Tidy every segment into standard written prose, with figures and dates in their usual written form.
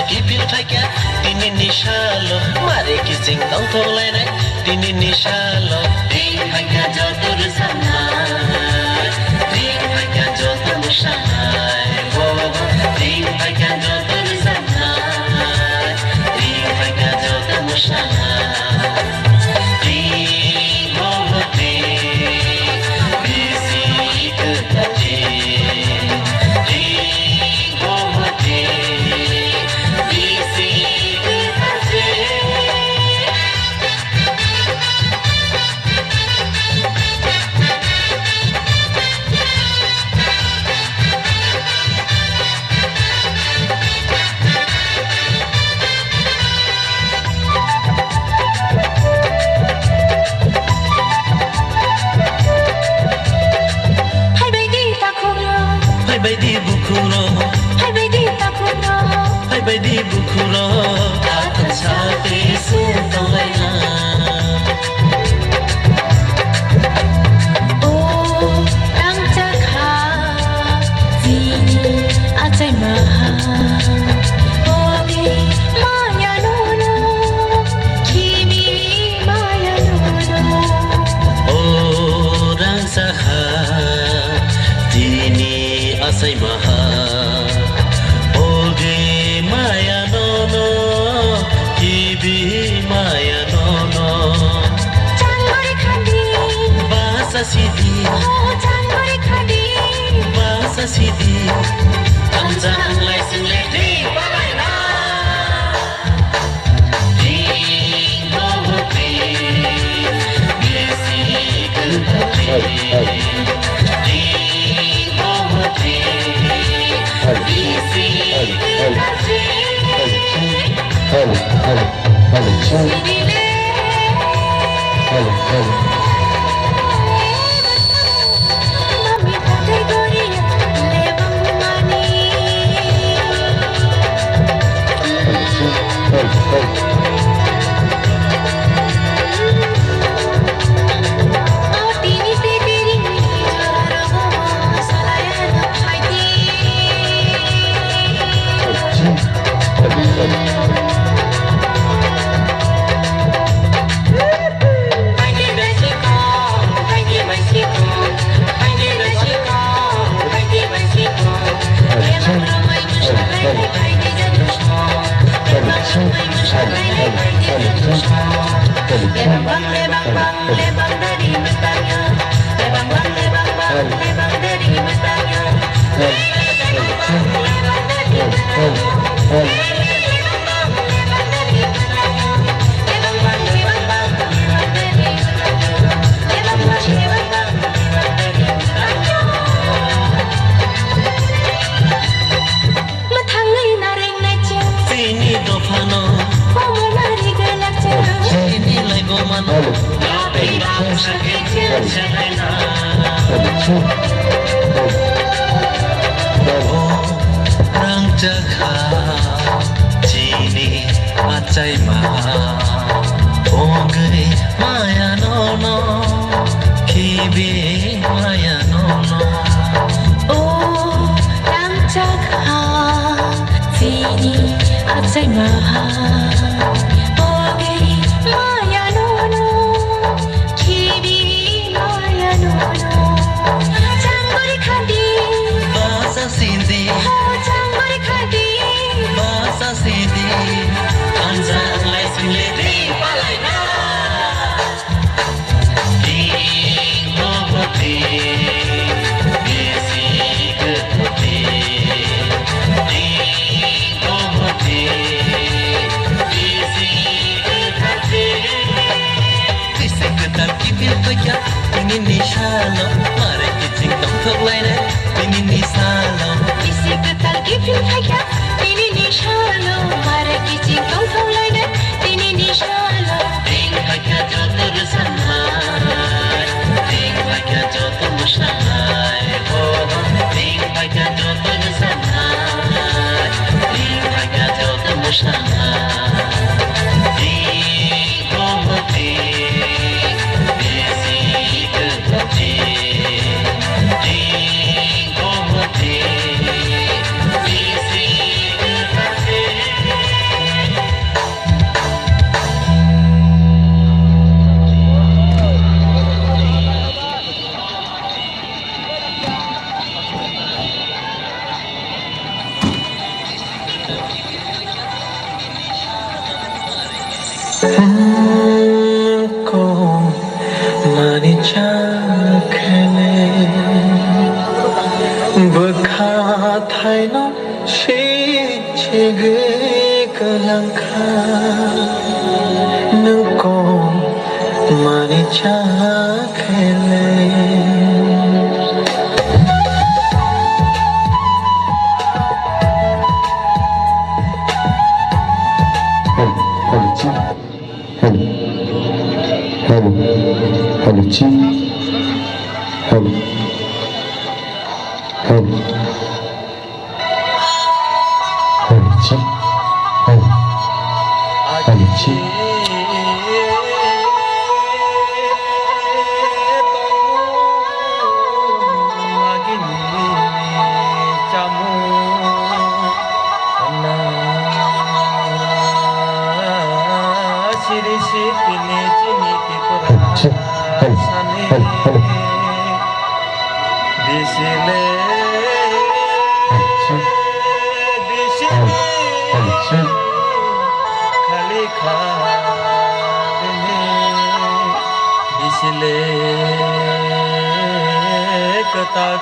Kipil faika tini nishalo mare kising tong thong lai nai tini nishalo ding faika jotur samai ding faika jotur mushai wo ding faika jotur samai ding faika jotur mushai ding wo ding bisi kutati ding wo ding Baby bukuro akan sampai setong laina Oh ang cakha zini acai maha Oge maya nono kimi maya nono Orang sakha dini acai maha Maya nono, kibi maya nono. Jangan khadi, bahasa sidi. Oh jangan khadi, bahasa sidi. Tanjang lai sing le di balai na. Ding bohoti, biasi kentati. Ding bohoti, biasi kentati. Mami kategori lebang mani Oh tini tiri jara go salayan haiti Lebang dari mestanya lebang dari mestanya mathangai nareng nacha Sini dofano komo nari galakcha Sini lai gomano Lapeng sakit cina Orang jaga Cini acai maha Oge maya nono Kibi maya nono Oh ang cakha sini acai maha Oge maya nono kibi maya nono Jangan khadi Bahasa Sindi Oh jangan khadi Bahasa Sindi Tanjang lai sing le di balai na Ding bohoti Biasi kutati Ding bohoti Biasi kutati Bisa ketar kipil faika Ini nishalo Mare kicing tong thok lai nai Ini nisalo Isi ketal gifil faika ini nishalo mara kicing tong thong lai na ini nishalo Ding faika jotur samai Ding faika jotur mushai Ding faika jotur samai Ding faika jotur mushai Ding bohoti Biasi kutati Ding bohoti Biasi তোমার ইচ্ছা খেলে Hello, Chi. Hello. Hello. Hello, Chi. Hello. Hello, Chi.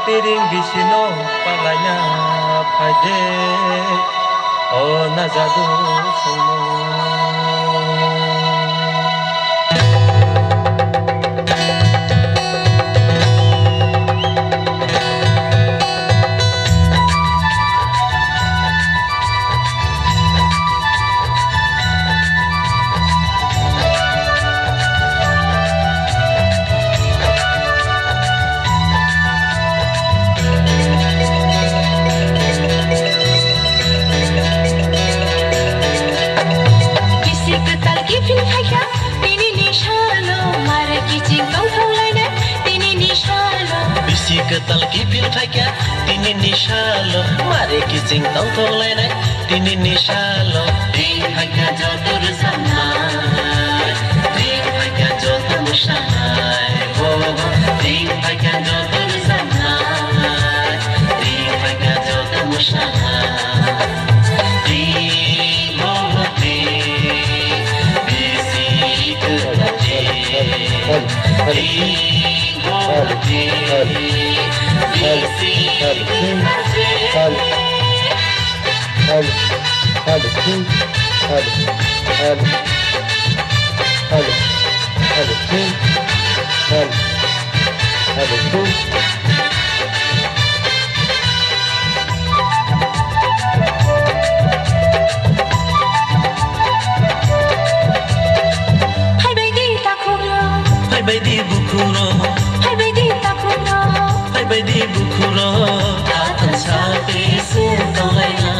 Tiring bisino palanya pade o nazadu sono Ketal kipil faka tini nishalo mare kicing tong tong lene tini nishalo ding faka jotor samai ding faka jotor mushai wo ding faka jotor samai ding faka jotor mushai ding ho ding bisi kerja ding ho ding Baby bukuro akan sampai setolena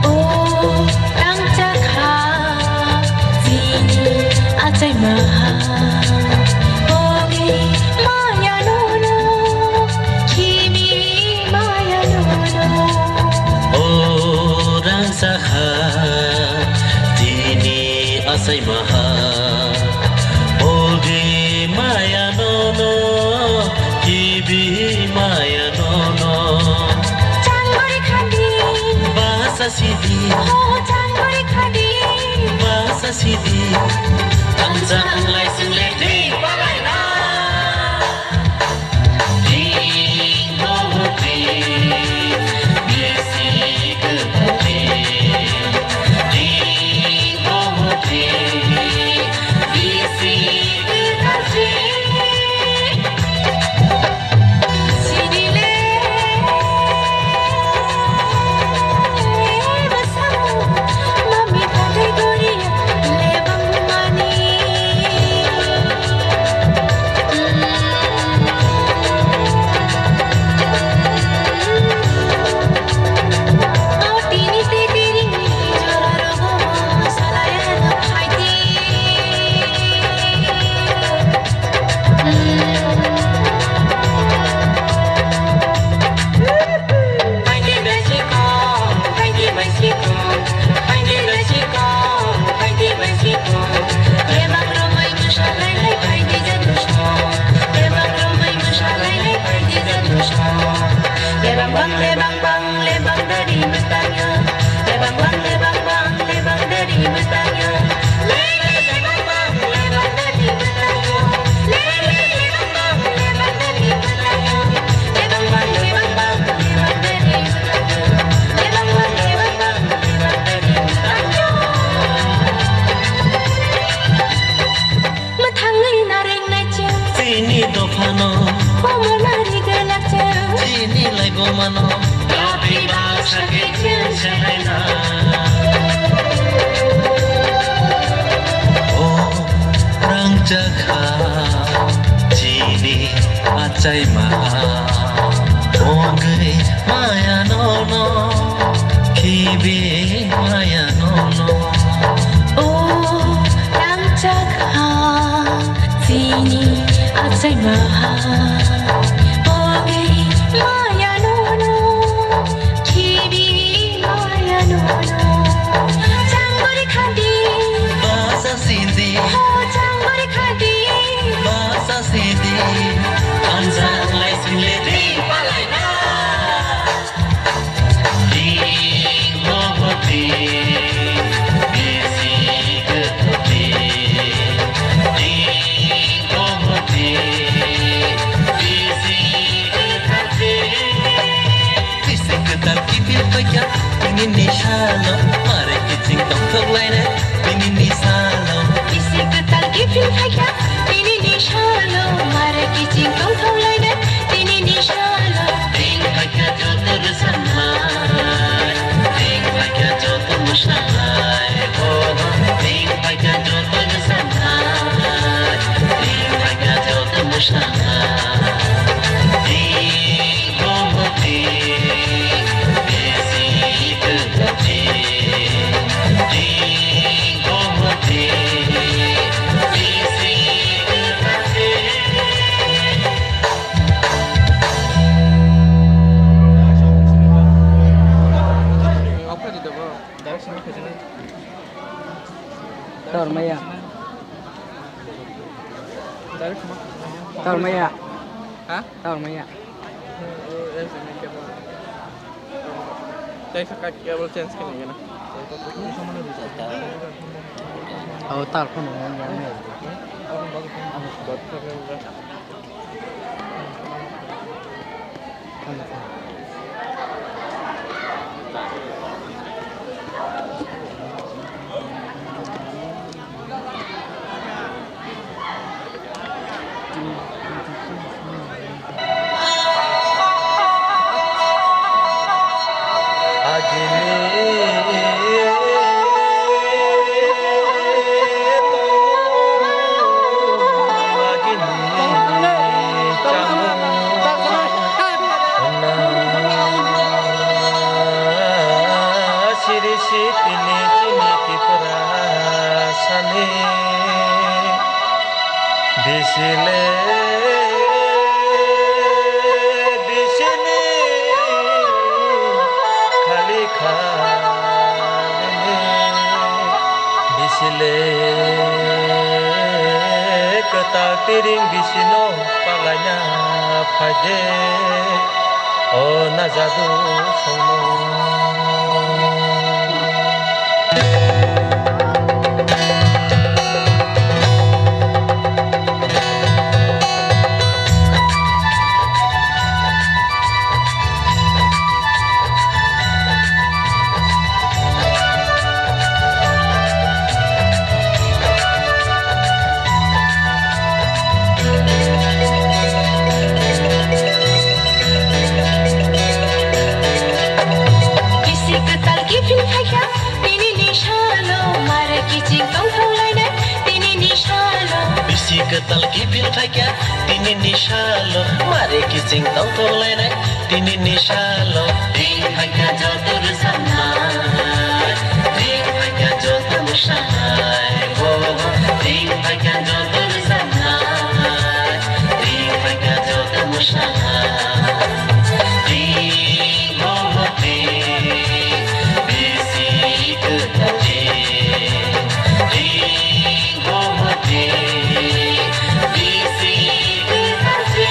Oh đang chắc ha Zini acai maha Ogi maya nono Kimi maya nono Orang saha Dini acai maha Maya nono, kibi maya nono. Janggori khadi, bahasa sidi. Oh janggori khadi, bahasa sidi. Tanjang lai sing le di balai na. Ding ho ding, biasi ke ding. Ding ho ding, biasi. sakit selena Oh rang jakha jini acai maha ongai maya nono kibi maya nono Oh ramjakha jini acai maha ongai maya nono kibi maya nono jangbori khadi basa sindi oh jangbori khadi basa sindi Anjangलाई सिंहले दीपालाइना मोहब्बती बेसी गथोती मोहब्बती बेसी गथोती Bisik ketal kipil paya ini nishalo mare kicing tong thok laina ini nisalo Isi ketal gifil phaya tini nishalo mara kicing kau thau laina tini nishalo Ding bhagya jotor samai Ding bhagya jotor musnai Ding bhagya jotor samai Ding bhagya jotor musnai Ding mohote Besi gethati Ding mohote Besi gethati Tawar maya. Tawar maya. Hah? Tawar maya. Cable change kan ya? Oh, tawar pun yang ni. Disile disini khali khane disile ketal tiring disino palanya phade o nazadu sono Isi ketal gifil phaya tini nishalo mara kicing kau thau laina tini nishalo Bisi ketal kipil phaya tini nishalo mare kicing tong thok laina tini nishalo Ding bhagya jotor samai Ding bhagya jotor musnai Ding bhagya jotor samai Ding bhagya jotor musnai Ding mohote Besi gethati Ding mohote Besi gethati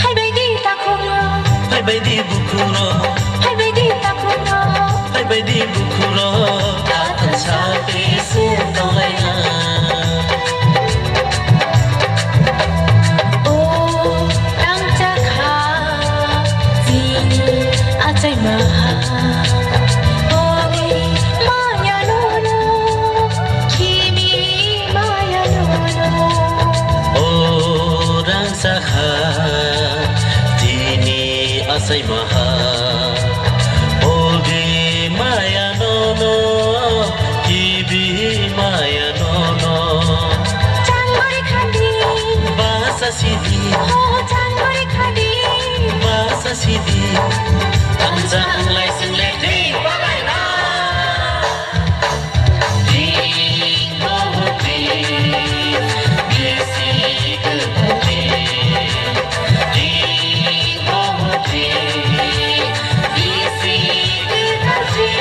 hai baby takuro Hai baby bukuro hai baby takuro Hai baby bukuro Atan sapi sin tong laina Orang saha dini asai maha Oge maya nono kibi maya nono Bahasa sidi Bahasa sidi Tanza anglai single di balai na Ding bohoti Gesi kebati Ding bohoti Gesi kebati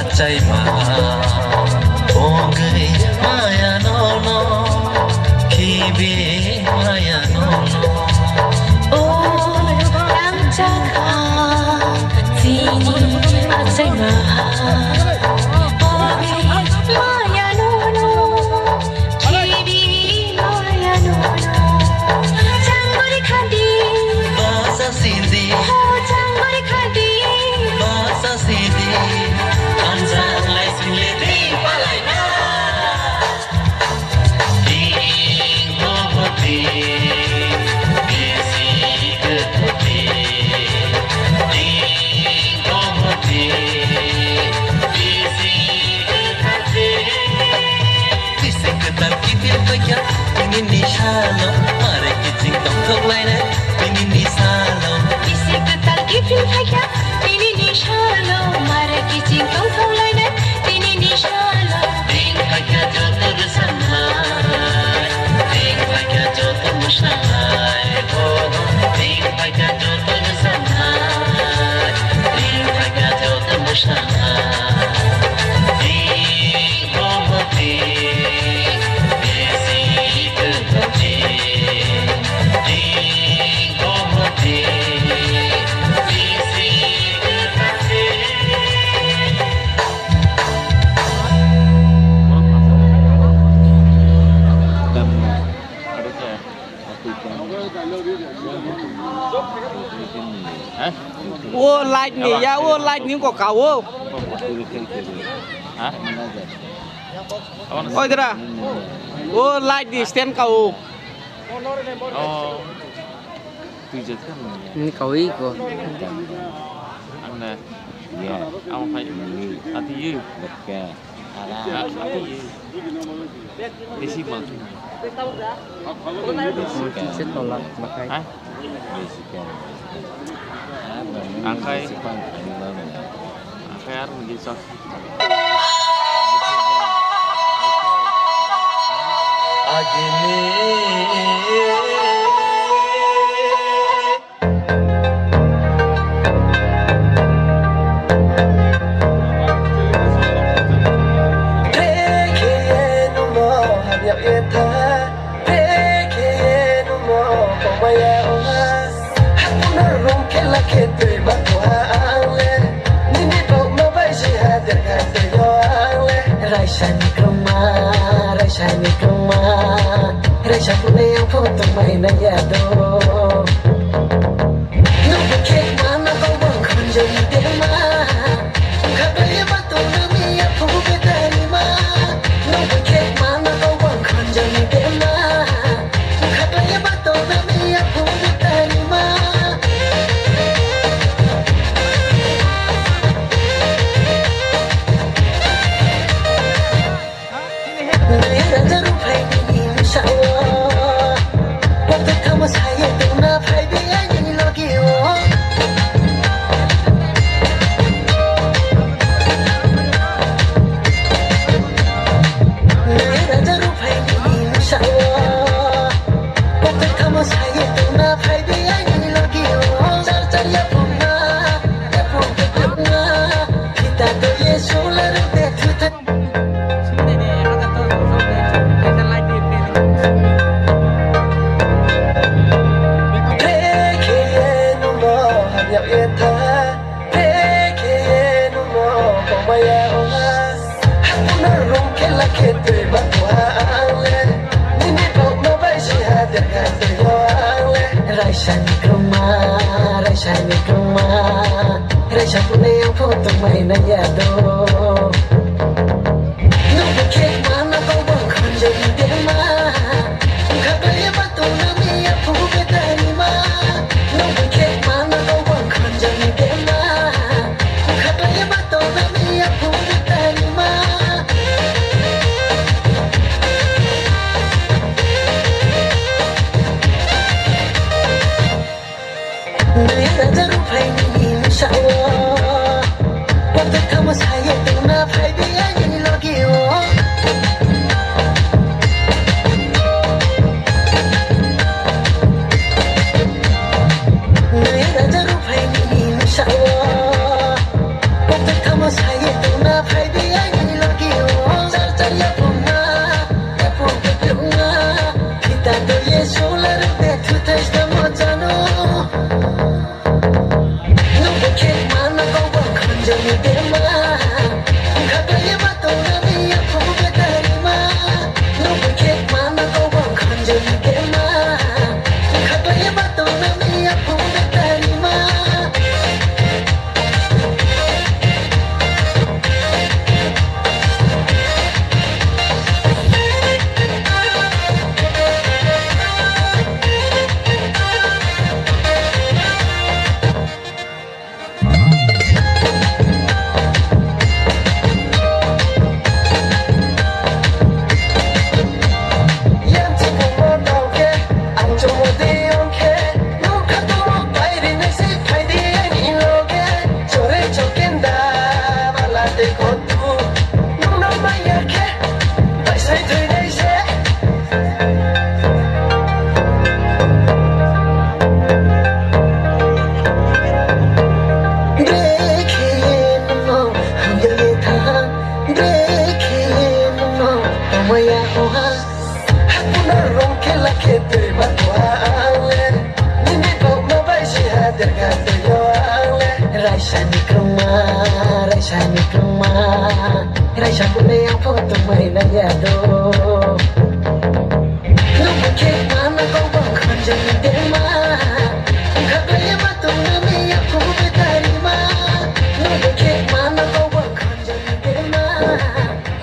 Acai maha Ongai maya nono Kibi maya nono Orang jaga sini acai maha Ongai maya nono Kibi maya nono Jangan khadi Bahasa Sindi Jangan khadi Bahasa Sindi Tanza anglai single di balai na Ding bohoti Gesi kebati Ding bohoti Gesi kebati Bisik ketal kipir kaya Ingin nishalo Mare kicing tong tok lain Ingin nisalo Isi ketal kipin kaya Ini nishalo Mara kicing kau thong lai na Ini nishalo Ding kaya joto bersamai Ding kaya joto musnahai Ding kaya joto bersamai Ding kaya joto musnahai Ding bohoti Gesi kebati Ding bohoti Gesi kebati Ô like này ya, ô like những quả cầu ô. Ôi thế à? Ô like đi stand cầu. Ini cầu ý của. Anh nè. Ông phải ăn thì dư. Đi xin mừng. Sẽ tolak makai. Angkai harus menjadi saksi. ke tui ba tu ang le ni ni po ma bai si ha der ka te yo ang le rai shan kroma rai shan kroma rai shan pu ne yang pho tu mai na ya do no bu ke ma na ko bang khon je ni de ma ka ba ye ba tu na mi ya phu be ta ni ma no bu ke ma na ko bang khon je ni de ma ka ba ye ba tu na mi ya phu be ta ni ma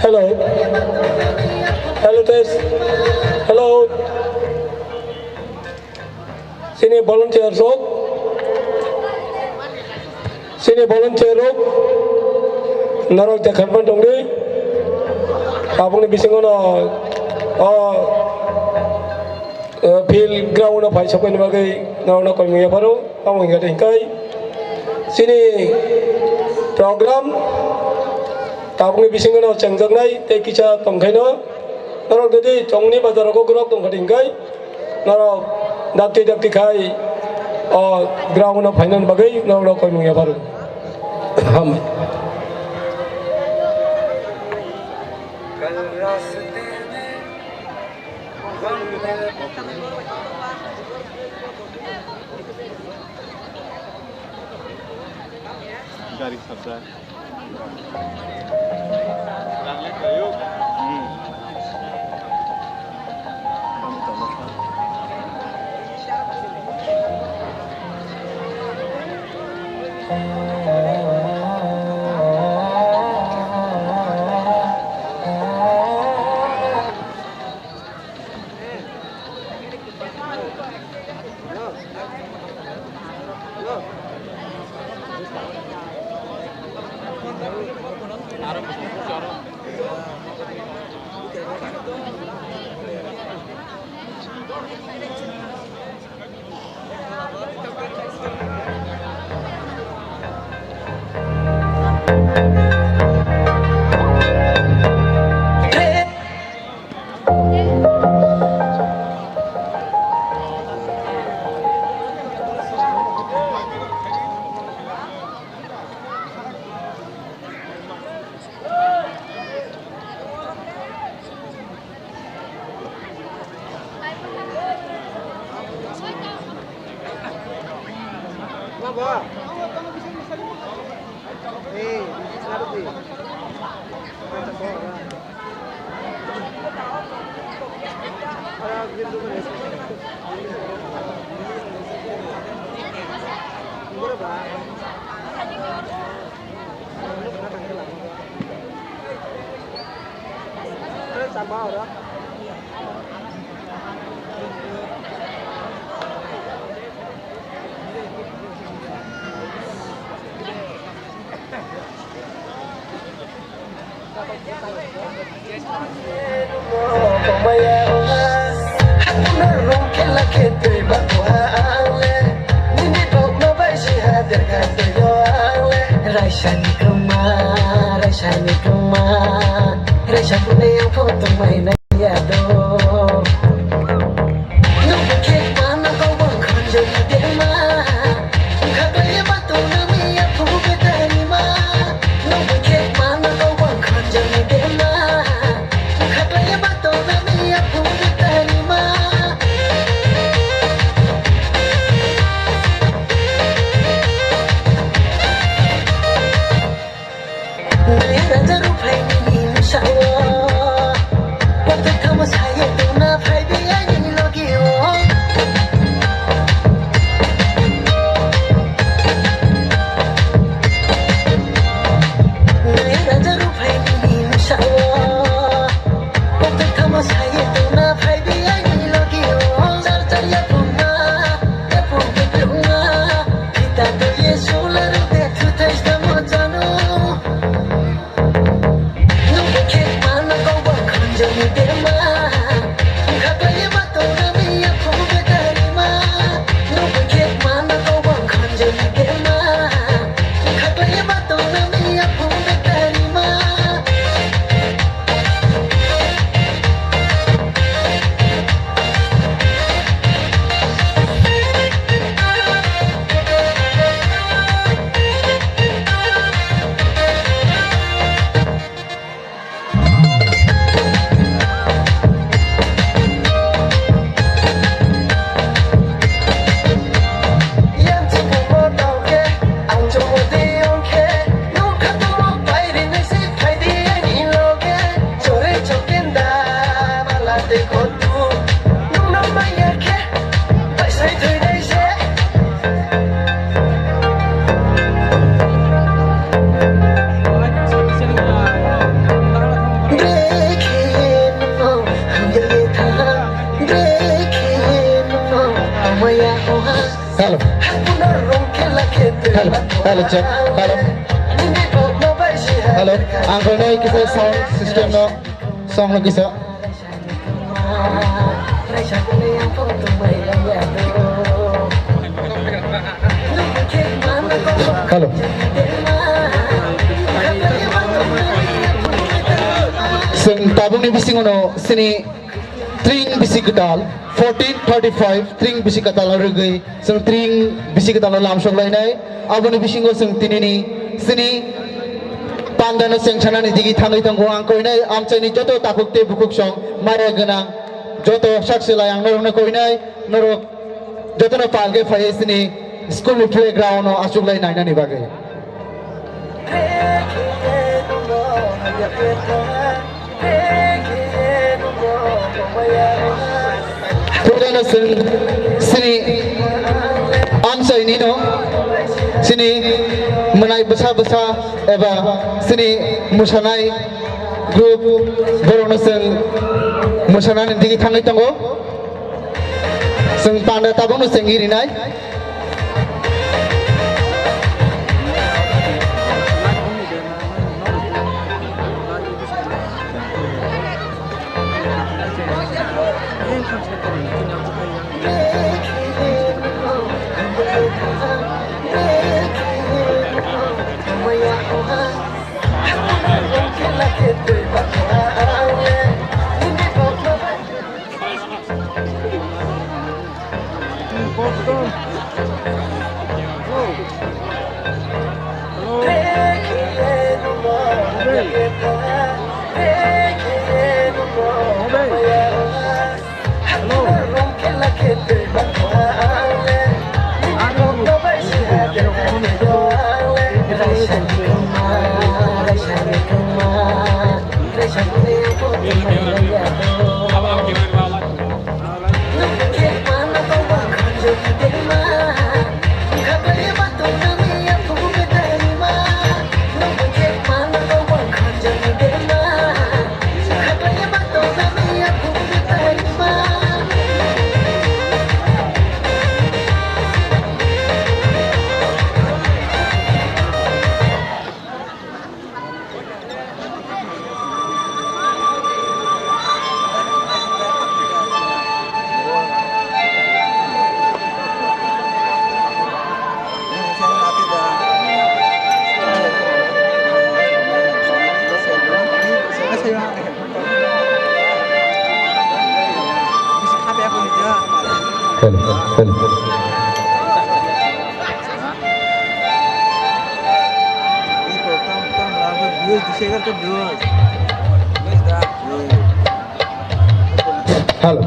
Hello. Hello, test. Hello. Sini volunteer rock. Sini volunteer rock. Narok te kharpan dongni. Abang ni bising ono. Field ground na phai sapai ni bagai narok na koi muya baru. Abang ingat ingkai. Sini program. Abang ni bising ono changjak nai. Te kicha tongkai no. Narok jadi chongni bazar ko grok tongkai ingkai. Narok dakti khai. Ground na phainan bagai narok na koi muya baru. Ham. गाड़ी सबदा लांले कयो Hello, check. Hello. Hello. Uncle Nay, kita sound system no song lagi sa. Hello. Sing tabung ni bising ono sini string bising kedal 1435 string bising kedal regai sing string bising kedal lamsong lainai aboni bising go sing tinini sini pandana sengchana ni digi thangai tanggo angkoi nai amchani joto takukte bukuk song mare ganang joto shaksila yang norong koi nai norok joto na palge phai sini school playground no asuk lai naina ni bagai Pulana sini amsa ini no sini menai besar eba sini musanai grup borona sing musanai digi thangai tango sing panda tabang no sengiri nai Halo.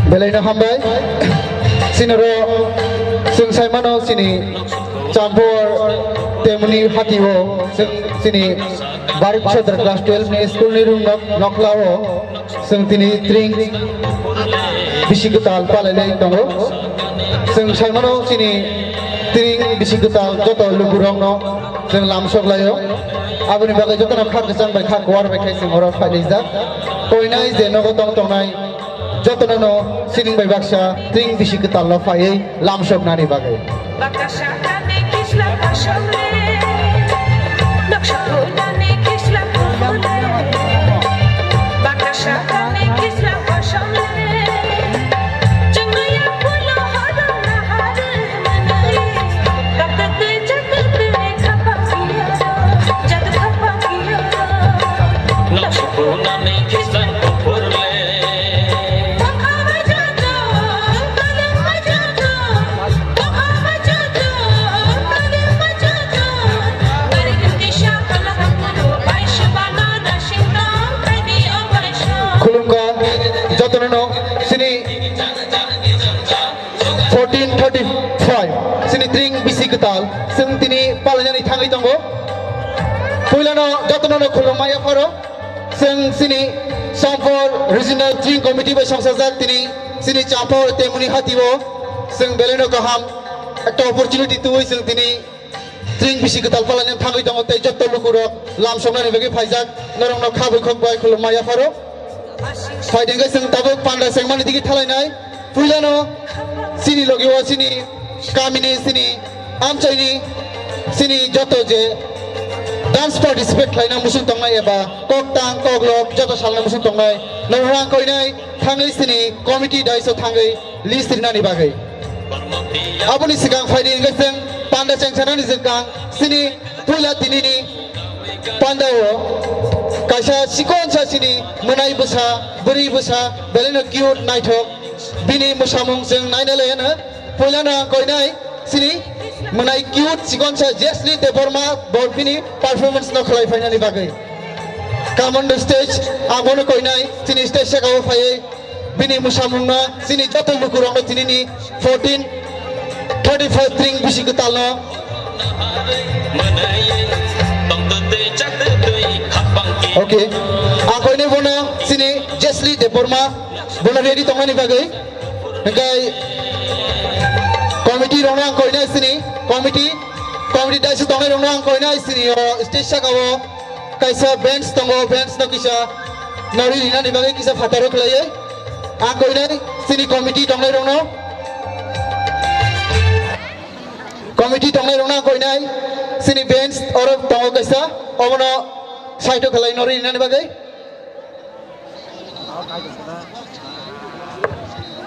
Belaina hambai sinoro sing saimano sini campur temuni hatiwo sini barik chodar class 12 ni school ni room noklawo sing tini tring bisikutal palale tongo sing saimano sini tring bisikutal joto luburong no sing lamsok layo abuni bagai joto na khak sang bai khak war bai khai sing ora failiza koinai je no tong tong nai joto no sining bai baksa tring bisikutal lo fai lamsok nani bagai sini 1435 sini tring bisikutal sing tini palanyani thangai tongo puilano jotono khulumaya pharo sing sini sampor regional tring committee bai sangsajak tini sini champor temuni hatibo sing beleno kaham ekta opportunity tuoi sing tini tring bisikutal palanyani thangai tongo tei jotto lukurok lamsomnani bagi phaijak norongno khabai khokbai khulumaya pharo Fighting guys, yang tabuk pandai segmen ini kita lainai, puilano sini logiwa sini, kami ni sini, amca ini sini joto je dance participate lainai musim tongai eba, kok tang kok lok joto salna musim tongai, norang kau ini thangai sini committee dai so thangai list ini nani bagai. Abu ni sekarang fighting guys yang pandai cengcaran ni sekarang sini puila tini ni pandai wo. Kaisa sikon sa sini menai besa beri besa belena cute naithok bini musamung sing naina leyan ha poila na koinai sini menai cute sikon sa Jesli Deborma Borpini performance no khlai final ni bagai come on the stage abono koinai sini stage sa kawo phai bini musamungna sini joto lukurong tini ni 14:35 string bisi ketalno okay ako ini bono sini Jesli Deborma bono ready tongani bagai ngai committee rong ang koinai sini committee dai su tongai rong ang koinai sini stage sa kawo kaisa bands tongo bands no kisa nari rina ni bagai kisa phataro khlai ang koinai sini committee tongai rong no committee tongai rong ang koinai sini bands oro tongo kaisa obono side khlai nari rina ni bagai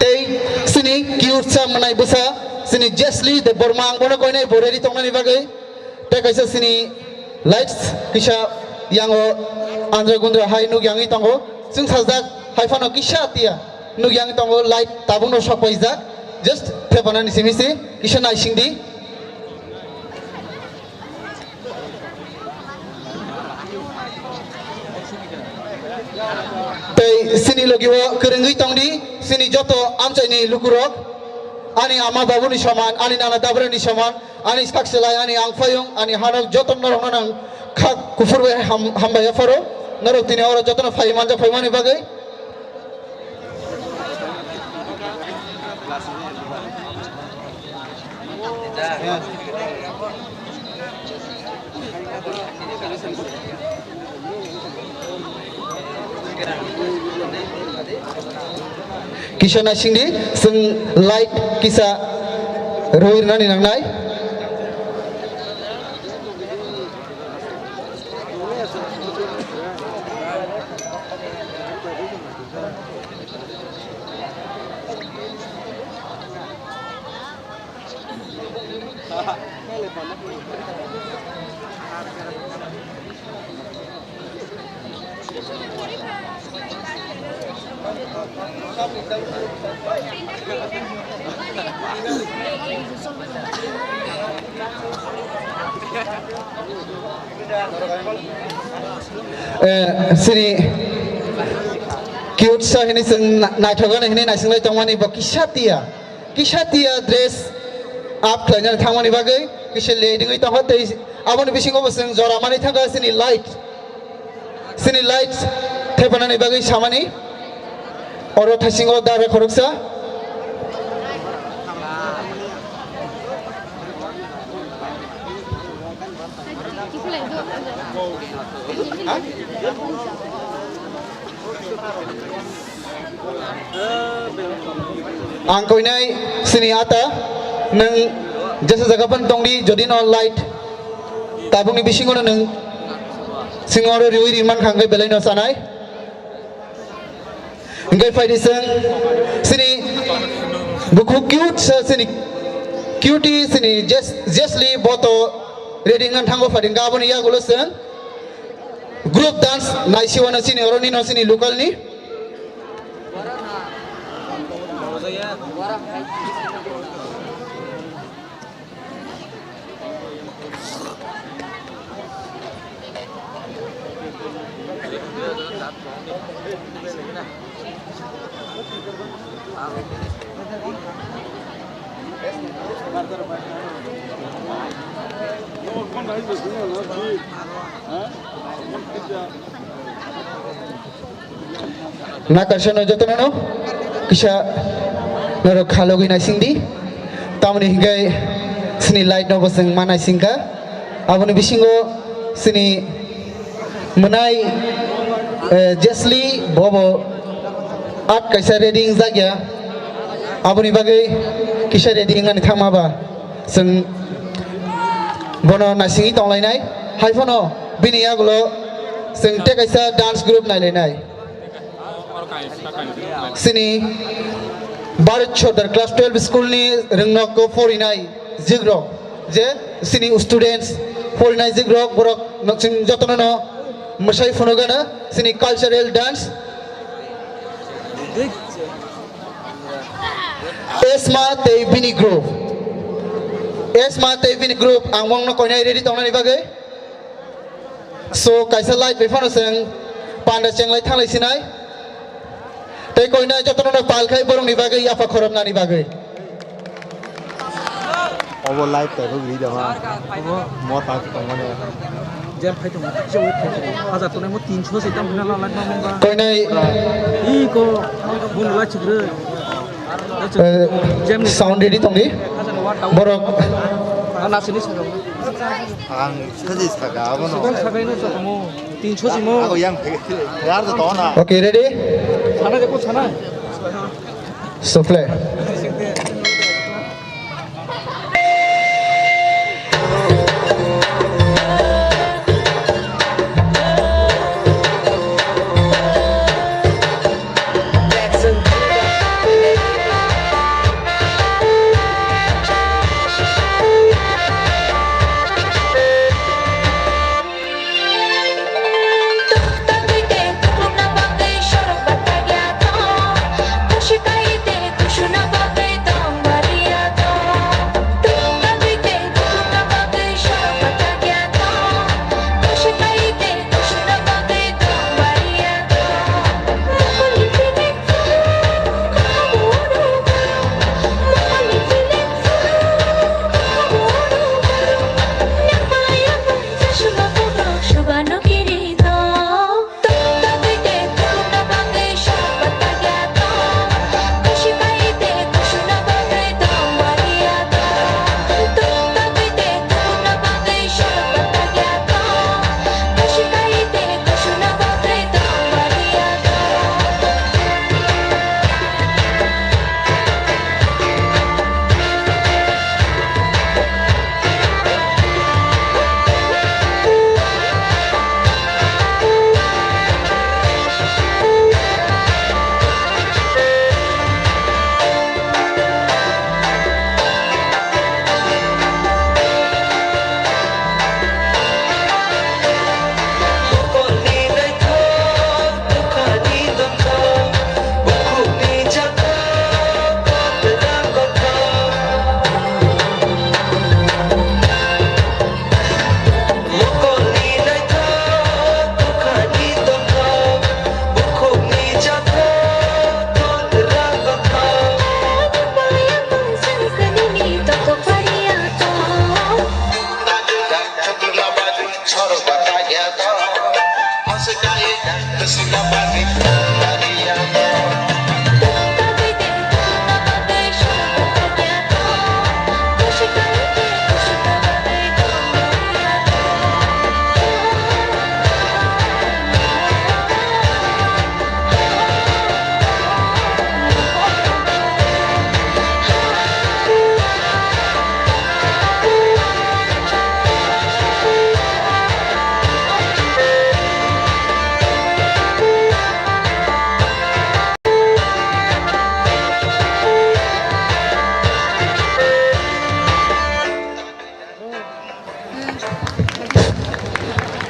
tei sini cute sa manai busa sini Jesli de Bormang bono koinai boreri tongna ni bagai te kaisa sini lights kisha yang andra gundra hai nu yangi tongo sing sajak haifano kisha tia nu yangi tongo light tabung no shop paisa just thepana ni simisi kisha nai singdi tei sini logiwa kerengui tongdi sini joto amchai ni lukurok ani ama babu ni saman ani nana dabra ni saman ani sakselai ani angfayung ani hanok joton norong nang khak kufur be hambaya faro norok tini ora joton faimanja faimani bagai kisah nasing di seng light kisah roir nani nang nai sini cute sa ini seng naithogan ini naising lai tongmani ba kishatia dress up klanya thangmani bagai kisha leading oi tong hote abon bisingo boseng joramani thaga sini light thepanani bagai samani oro thasingo dare khoroksa ang koinai sini ata nang jasa jagapan tongdi jodi no light tabung ni bisingo nang singoro riwi riman khangai belai no sanai ngai faidi sang sini buku cute sa sini cutie sini justly boto reading an thango fading gabon ya gulo sang group dance naisiwana sini oroni no sini local ni na karsano jotono no kisha naro khalogi na singdi tamni hingai sini light no boseng mana singka aboni bisingo sini menai Jesli bobo at kaisa reading jagya aboni bagai kisha reading ani thamaba seng bono nasingi tonglai haifono biniya gulo seng te kaisa dance group nai sini Bharat Chodar class 12 school ni ringnok ko 49 zigrok je sini students 49 zigrok borok noksing jotono no masai phonogana sini cultural dance Esma Tei Bini Group. Esma Tei Bini Group ang wong na koinai ready tong na ni bagay. So kaisa light before seng panda cheng lai thang lai sinai. Tei koinai jotono na pal khai borong ni bagay apa khorom na ni bagay. Over liveแต่ก็ดีจังว่าหมอตาตรงนั้นเนี่ย Jam phải thùng châu ấy bây giờ tụi này một tin chúa gì tâm nó lo lắng mong ba Koinai ý cô buồn lo chụp rồi sound ready tong ni. Borok nó sini sao ทางเขาจะสักการะเนาะ kan sabai no so mo tin chúa gì mo เขายังยาจะต่อนะ Okay, ready? sana देखो sana So play.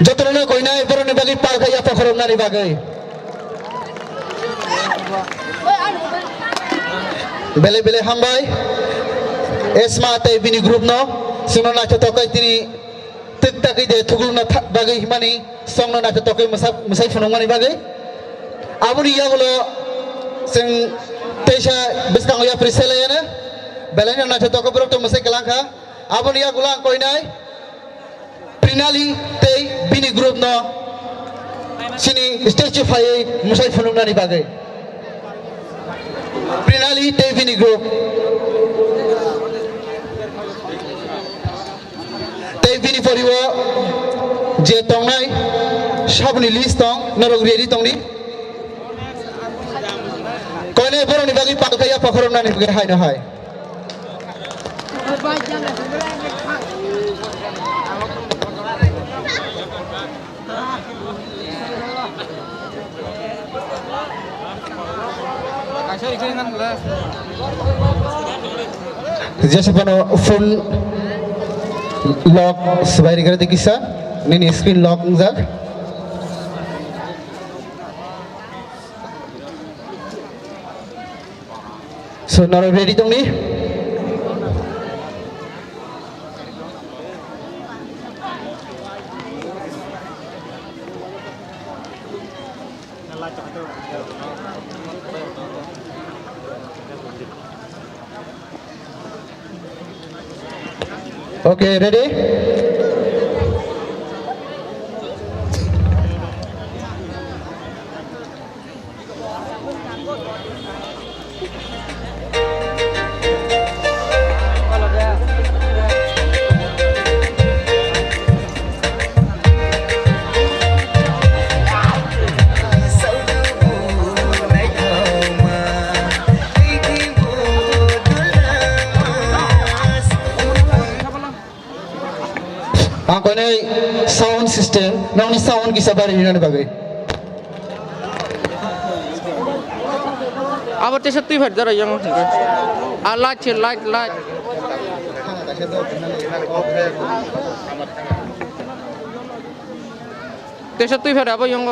Jotono koinai borong ni bagi pal kaya apa khorom na ni bagay. Bele hambai Esma Tei Bini Group no sino na tokai tini tikta kai de thugul na bagay himani song na tokai musai phonong mani bagay. Abuni ya gulo sing tesha biskang ya prisela ya na bele na tokai borok to musai kalangka abuni ya gulang koinai Prinali Tei Bini Group no sini statue fai musai phonong na ni bagay. Prinali Tei Bini Group Tei Bini for you je tong nai sabni list tong narok ready tong ni koine borong ni bagi pak kaya pakhorom na ni bagay hai na hai जैसे पनो phone lock सवारी करते किसा नहीं screen lock जाग So now ready tong ni? Okay, ready? Angko ni sound system, nang ni sound kisah bari ni bagai. আবার তেসে তুই ফের ধরো yang আর লাইট লাইট লাইট তেসে তুই ফের আবার yang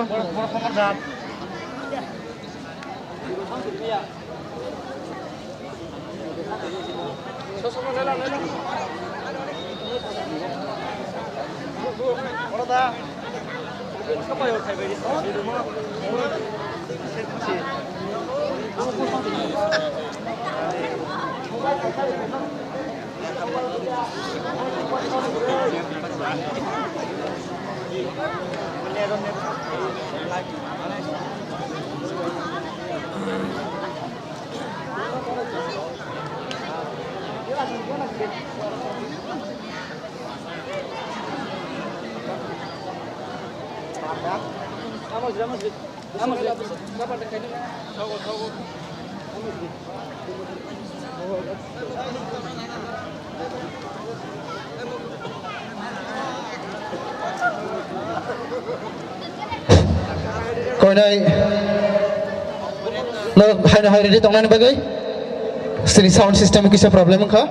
Kau ni, lo hai ready tong ni bagai? Sini sound system kisah problem kah?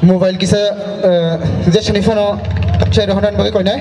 Mobile kisah jadi ni phone cari Honda bagai kau ni?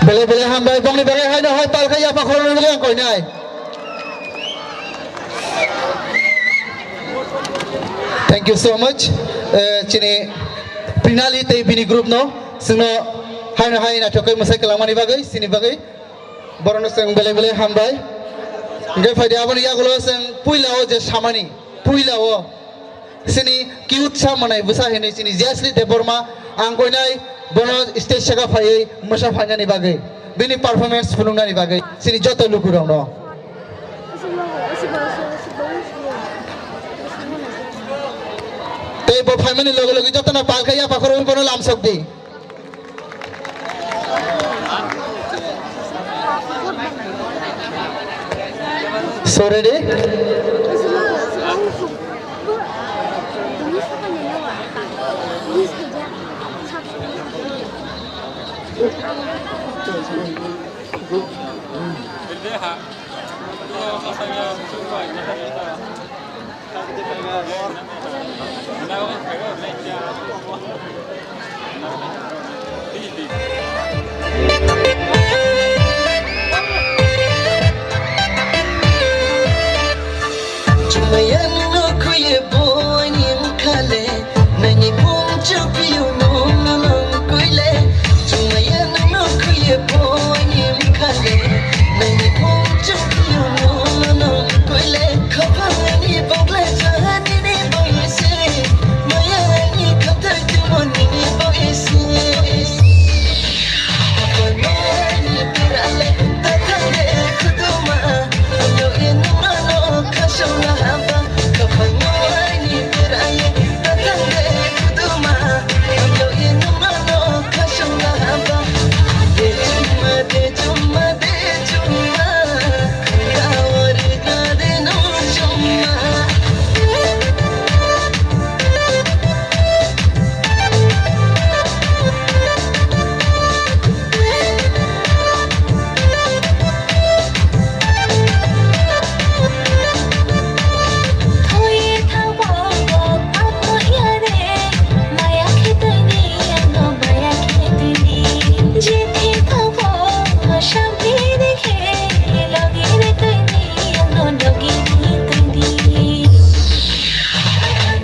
Bele bele hambai bongni bele hai na hai pal khai apa khorong bele koi nai. Thank you so much. Chini Prinali te bini group no sino hai na thokai masai kalamani bagai sini bagai borono seng bele bele hambai. Ngai faidi abani yagulo seng puilao je samani puilao sini cute sa manai busa hene sini jasli te borma ang koi nai bono stage saka phai masa phanya ni bagai bini performance phununga ni bagai sini joto lukurong no te bo phai mani logo logo joto na pal khaya pakhorong kono lam sokdi so ready Chumayan no kuye bonim kale nani pum chupiu no kuile Chumayan no kuye bonim kale nani pum chupiu no kuile khapani bogle jani ni boise mayani khatar tumoni ni boise khapani pirale takale khuduma yo inna no khashona haba khapani pirale takale khuduma yo inna no khashona haba de chumma kawar na de no chumma Thôi thao bỏ bọc áp có ia đê Maya khi tôi đi anh nó maya khi tôi đi Chỉ thì thao bỏ Sam đi đi khê Logi đi tôi đi anh nó logi đi tôi đi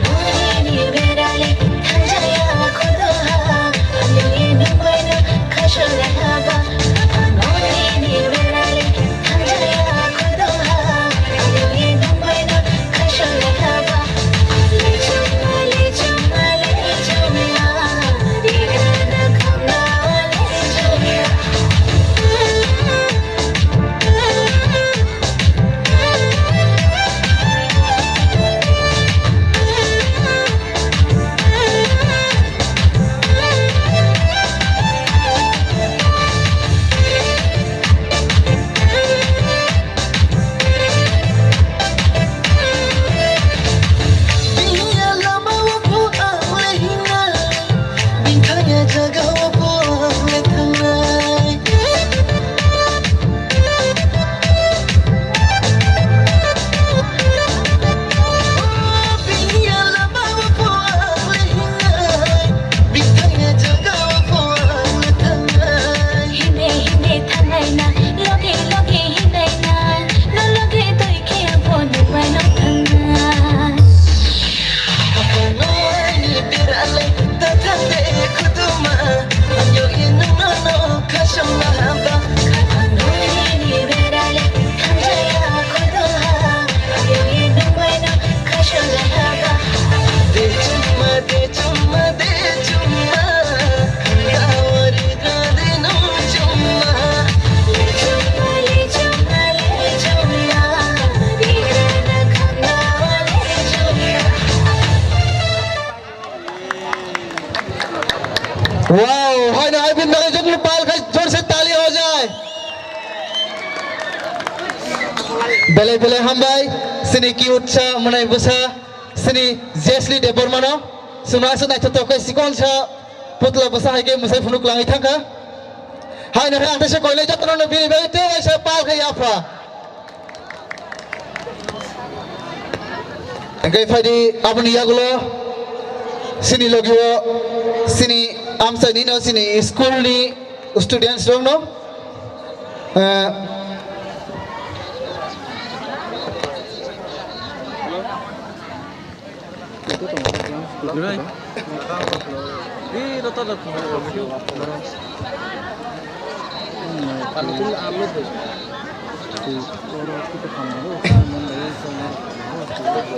Nói đi về đây Thang jaya khodo ha Anh đi nung quay nó khá sơ lại ha ba Nói đi về đây Thang jaya khodo ha Anh đi nung quay nó khá sơ lại ha ba Lấy chumma Đi ra na không na lấy chumma Biya lama wapo ang lehinay Bintanya jaga wapo ang letanay Biya lama wapo ang lehinay Bintanya jaga wapo ang letanay Hinde hinde thanai na Logi logi hinde na Lo logi tôi kia po nu bai no thanai Kapanoy ni pirale tatande kuduma Anyo inu no kasham lahaba Noi ni berale Kanjaya khodo ha Ayo inu bai no khasho lahaba De chumma Kawar na de no chumma Le chumma Di ra na không na le chumma wow hai na hai bin bele jog pal khai जोर से ताली हो जाए bele bele hambai sini cute sa manai busa sini jesli de bormano suna sa nai to kai sikon sa putla busa hai ke musai funuk langai thangka hai na hai se koile jatno no bini bele te sa pal khai apa ngai faidi abuni yagulo sini logiwo sini amsa ni no sini school ni students dong no Right. Ini rata-rata pantul alus deh.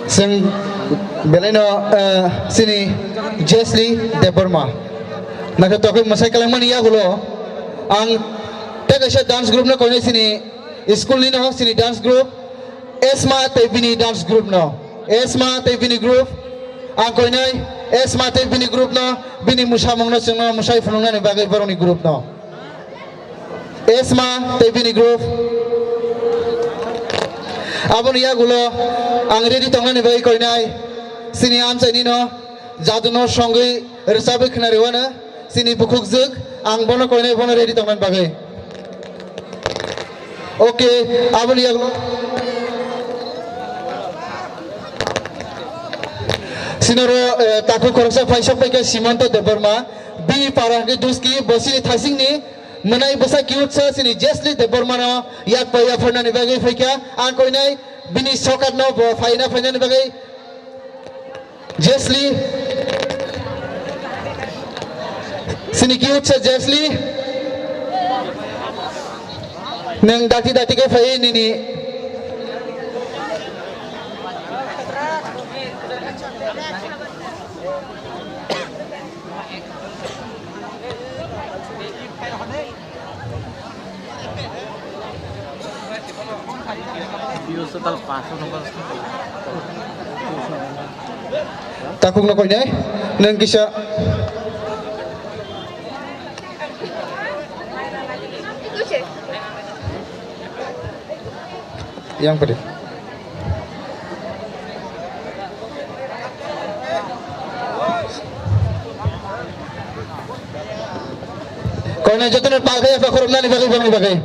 Sing beleno sini Jesli Deborma. Nak topik masai kalaman iya gulo. Ang tegaknya dance group na kau ni sini school ni no sini dance group. Esma Tebini dance group no. Esma Tebini group. Ang kau ni Esma Tebini group no. Bini musamong no sini musai funung na ni bagai baru ni group no. Esma Tebini group. Abon iya gulo angre di tongna ni bagai kau ni sini am sini no jadu no songai resabe kena rewana sini bukuk zuk ang bono kau ni bono ready tongna bagai. Okay, abon iya gulo sinoro taku koroksa paisok paika Simanto Deborma bi parang ke duski bosi thasing ni menai basa cute sa sini Jesli Deborma no yak paya phana ni bagai paika ang koi nai bini sokat no faina ni bagai Jesli sini cute sa Jesli neng dati ke fai ni Views total 500 nomor. takung na koi nai neng kisah yang pada kau na jatuh na pakai apa korban ni bagai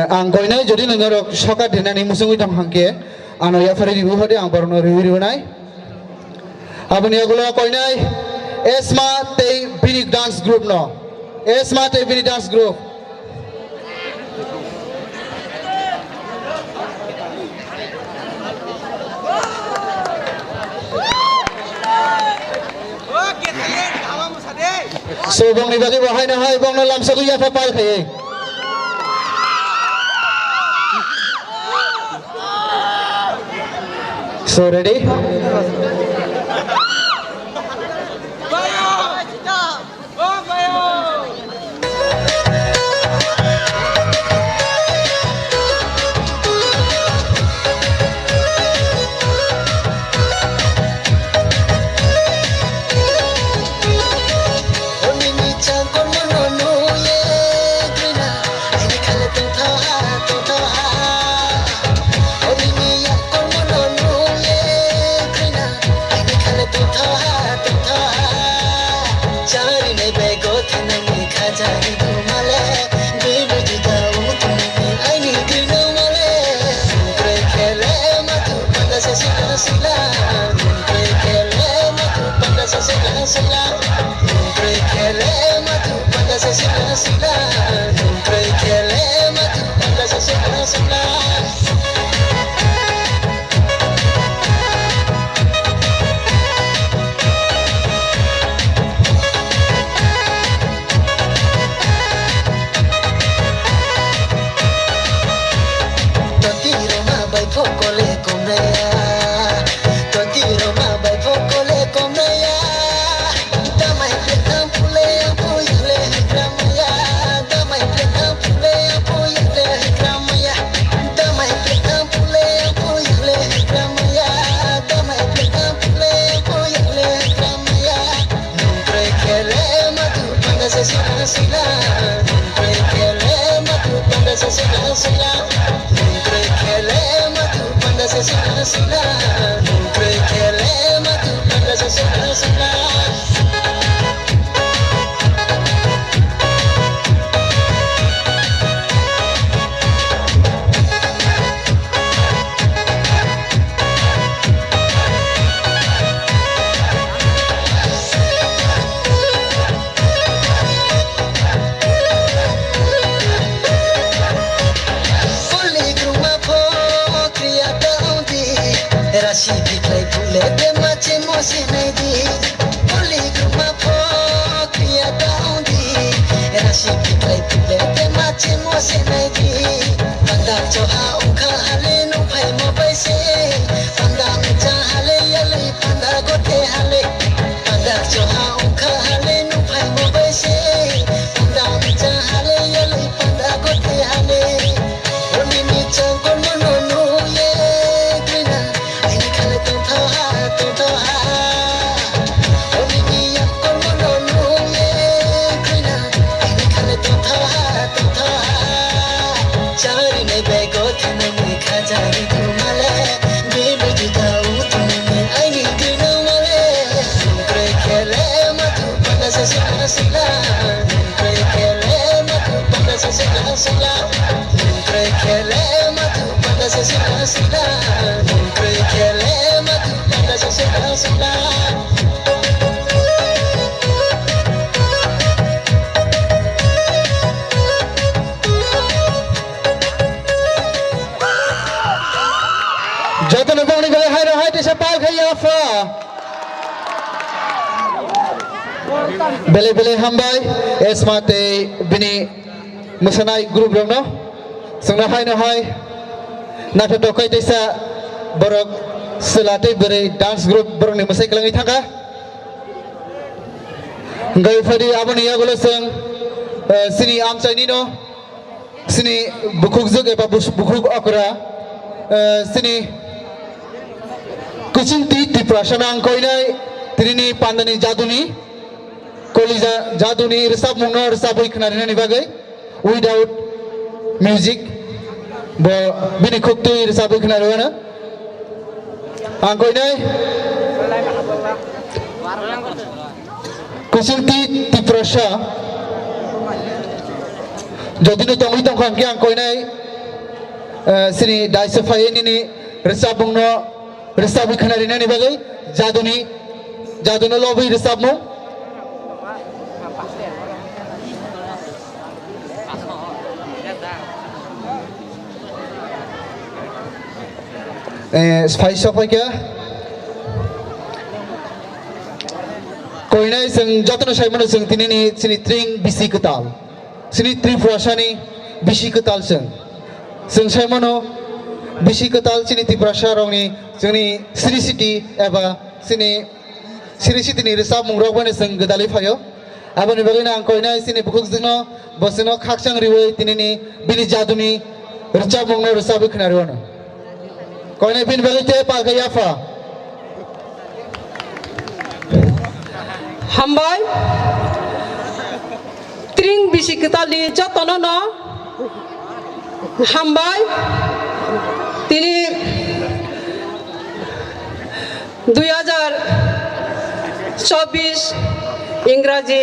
ang koi nai jadi nengorok sokat dinani musung idam hangke ano ya fari ribu hade ang baru ribu nai abon ya gulo koi nai Esma Tei Bini dance group no Esma Tei Bini dance group so bang ni bagi bahai na hai bang na lam saku ya papal khaye so ready te mache mose nai di Oli gruma po kriya daun di Rashi ki kai te mache mose nai di Panda cho ha ungkha hale nu phai mo bai se Panda cha hale yale panda gote hale Panda cho ha ungkha hale nu phai mo bai se Panda cha hale yale panda gote hale Oli ni chang kon no no ye grina Aini khale to tha Oli ni yak kon no no ye grina Aini khale to tha Chari ne bego thane me khajari tu male Bebe juda utune aini grina male Pre khele matu panda se sila Pre khele matu panda se sila Pre khele matu panda se sila Pre khele matu panda se sila Jatuh bang ni boleh hai di sepal kaya apa? Bele hambai esmate bini musanai grup dong no. Sengna hai nata tokai desa borok selate beri dance group borok ni masai kelangi thaka. Gai fadi abon iya golo seng sini am chai ni no. Sini bukuk zug eba bukuk akra sini kucing ti prasana angkoinai trini pandani jaduni kolija jaduni resap mungno resap ikhnarina ni bagai without music bo bini khuktu resap ikhnarina angkoinai kucing ti prasa jaduni tongi tongkang ki angkoinai sini daisafai ini resap mungno resap ikhnarina ni bagai jaduni lobi resap mo spice apa kya koinai seng jatuh saya mana seng tini ni sini tring bisi ketal sini tring prasani bisi ketal seng saya mana bisi ketal sini ti prasa rong ni sini Sri City eba sini Sri City ni resap mungrok bane seng gedali phayo abani bagina angkoina sini bukuk jino bosino khakchang riwe tini ni bini jaduni resap mungno resap ikhnarwana koina bin bagite pa gaya fa hambai tring bisi ketali jatono no hambai tini 2024 इंग्राजी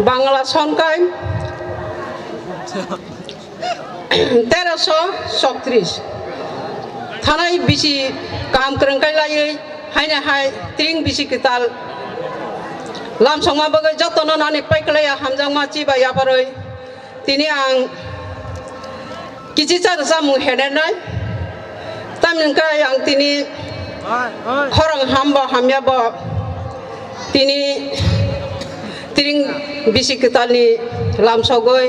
Bangla सनकाय 1336 थानाय बिसि काम करंकाय लायै हायना हाय त्रिं बिसि किताल लामसंमा बगै जतन नानि पाइकलाया हामजां माची बाया बारै तिनि आं किछि चार जामु हेनाय तामिनकाय आं तिनि खरं हामबा हामयाबा तिनि त्रिं बिसि कितालनि लामसगै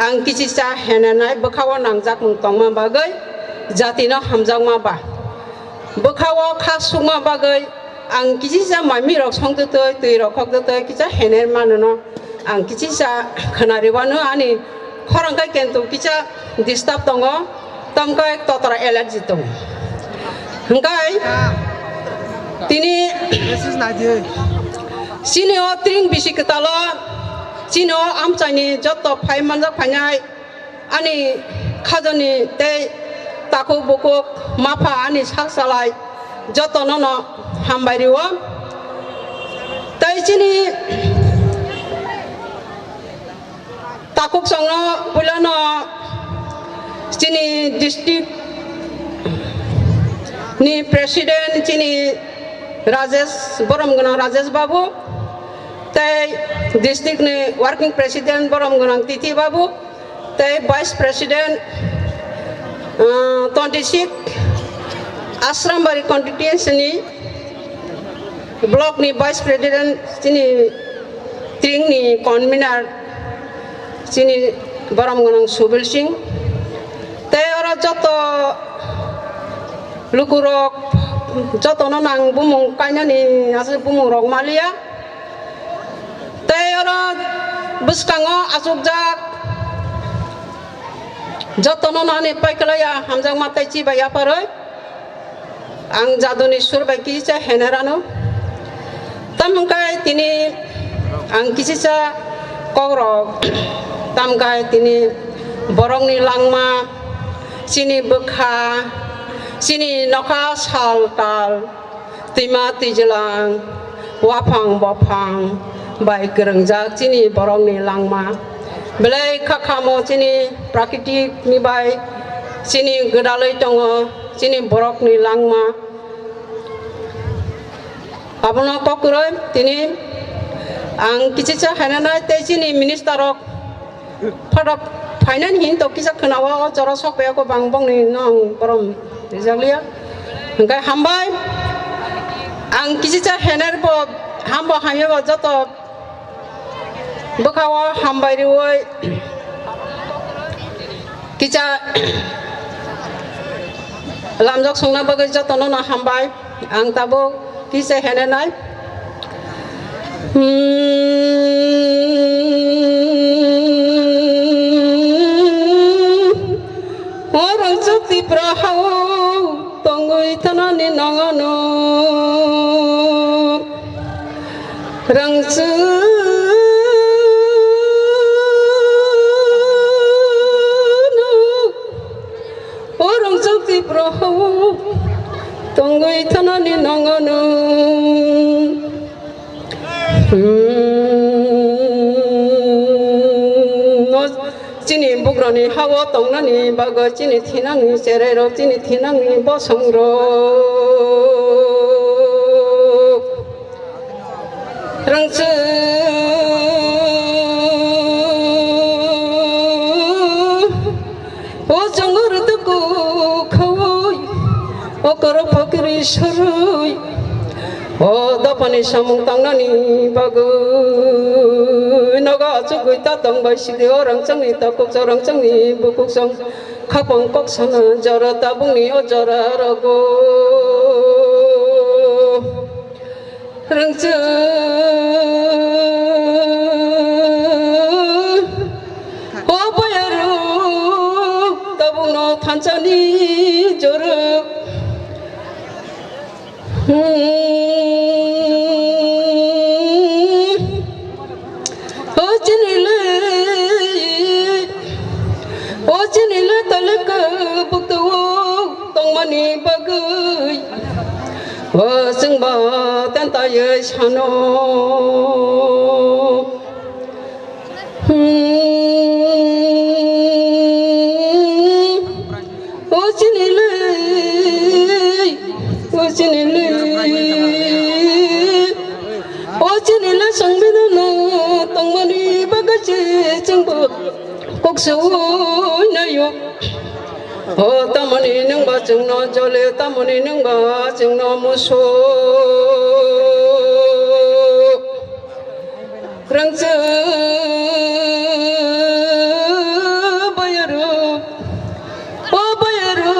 आं किछि चा हेनाय बखावा नांजाक मुंतंमा बागै जातिनो हामजांमा बा बखावा खासुमा बागै आं किछि चा माइमि रक संदतै तै रखकदतै किछा हेनेर माननो आं किछि चा खोनारिबानो आनि खरंकाय केन्तु किछा डिस्टार्ब दङ तमकाय ततरा एलार्जि दङ हंगाय तिनि सिनियो त्रिं बिसि किताला सिनियो आमचाइनि जत फाइ मानजा फाइनाय आनि खाजनि ते ताकु बुकु माफा आनि साकसालाय जतन न हामबायरिव तैचिनि ताकुक संग पुलानो चिनि डिस्ट्रिक्ट नि प्रेसिडेंट चिनि राजेश बरमगोनां राजेश बाबू तै डिस्ट्रिक्ट नि वर्किंग प्रेसिडेंट बरमगोनां तिथि बाबू तै vice president 26 Asrambari constituency ni block ni vice president sini tring ni convener sini baram ganang Subil Singh te ora joto lukurok joto nang bumung kaina ni ase bumung rok malia te ora buskango asukjak joto nani paikalaya hamjang matai ci baya paroi ang jadoni sur baki cha henerano tamkai tini ang kisisa korok tamkai tini borong ni langma sini bekha sini nokha saltal tima tijelang wapang bopang bai kerengjak sini borong ni langma belai khakamo sini prakitik ni bai sini gedalai tongo sini borok ni langma abono kokuroi tini ang kisisa hananai te sini ministerok padap Finance hin to kisa kenawa cara sok ya ko bangbong ni nang borom rizaklia engkai hambai ang kisi cha hener bo hamba hamye bo joto bakawa hambai riwoi kicha lamjok songna bagai joto no na hambai ang tabo kisa hener nai orang jati perahu tongoi tanani nangano rangsu orang jati perahu tongoi tanani nangano Cini bukroni hawa tongnani bago cini thinangi serero cini thinangi bosongro rangsu o jangor tuku khawoi o karo phakri saroi o dapani samung tangnani bago naga chugui ta tongbai sidi orang changni ta kok orang changni bukuk song khapong kok sana jara tabungni o jara rago rangchu o bayaru tabungno thanchani jara Ojinile talak buktu tongmani bagai wasengba tantaya shano ojinile sangbidano tongmani bagai jengbo koksunayo o tamani nangba jengno jole tamani nangba jengno muso rangse bayaru o bayaru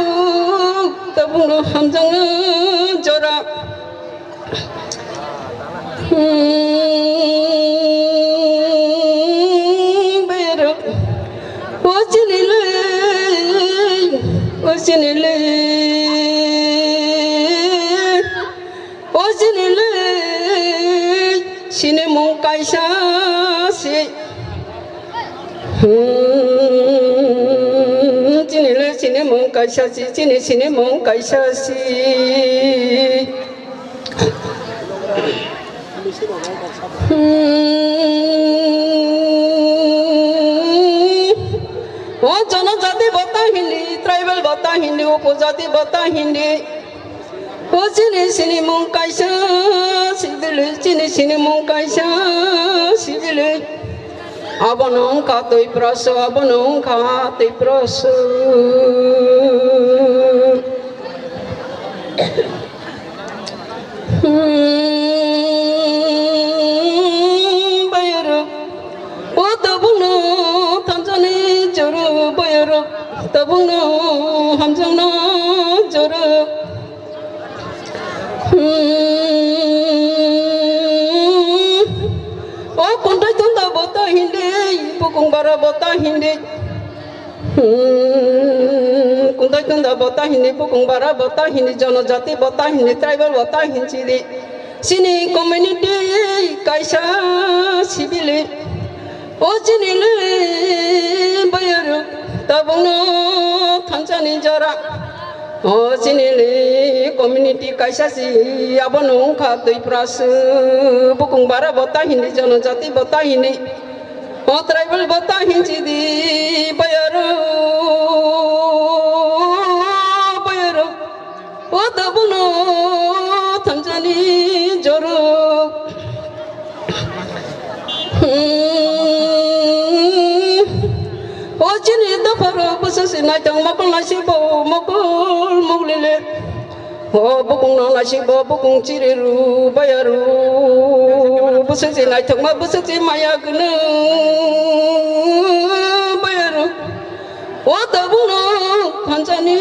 tabungno hamjang jora Ojinile sine mong kaisa si Jinile sine mong kaisa si jine sine mong kaisa si o janajati bata hindi tribal bata hindi upajati bata hindi o jine sine mong kaisa sibile jine sine mong kaisa sibile abanong katoi praso abanong katoi praso bayarı o tabunu tamcani juru bayarı tabunu hamjana juru o kundai tunda bota hindi pukung bara bota hindi kundai tunda bota hindi pukung bara bota hindi janajati bota hindi tribal bota hindi sini community kaisa sibili o jinile bayaru tabungno thanchani jara o jinile community kaisa si abono kha tui pras pukung bara bota hindi janajati bota hindi o tribal bota hindi di bayaru o tabungno thanchani jara o chini da pharo busasi nai tang makol nasi bo makol muglele o bukung na nasi bo bukung chiriru bayaru busasi nai tang ma busasi maya gnu bayaru o tabuno khanchani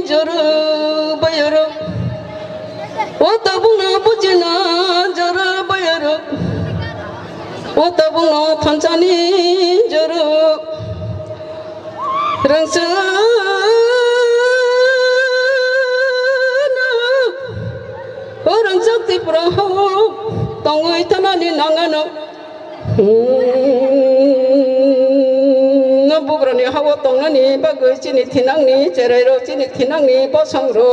jara bayaru o tabuno bujina jara bayaru o tabuno thanchani jara rangsana o rangjakti praho tongoi thanani nangano no bugrani hawa tongnani bagoi chini thinangni cherairo chini thinangni bosangro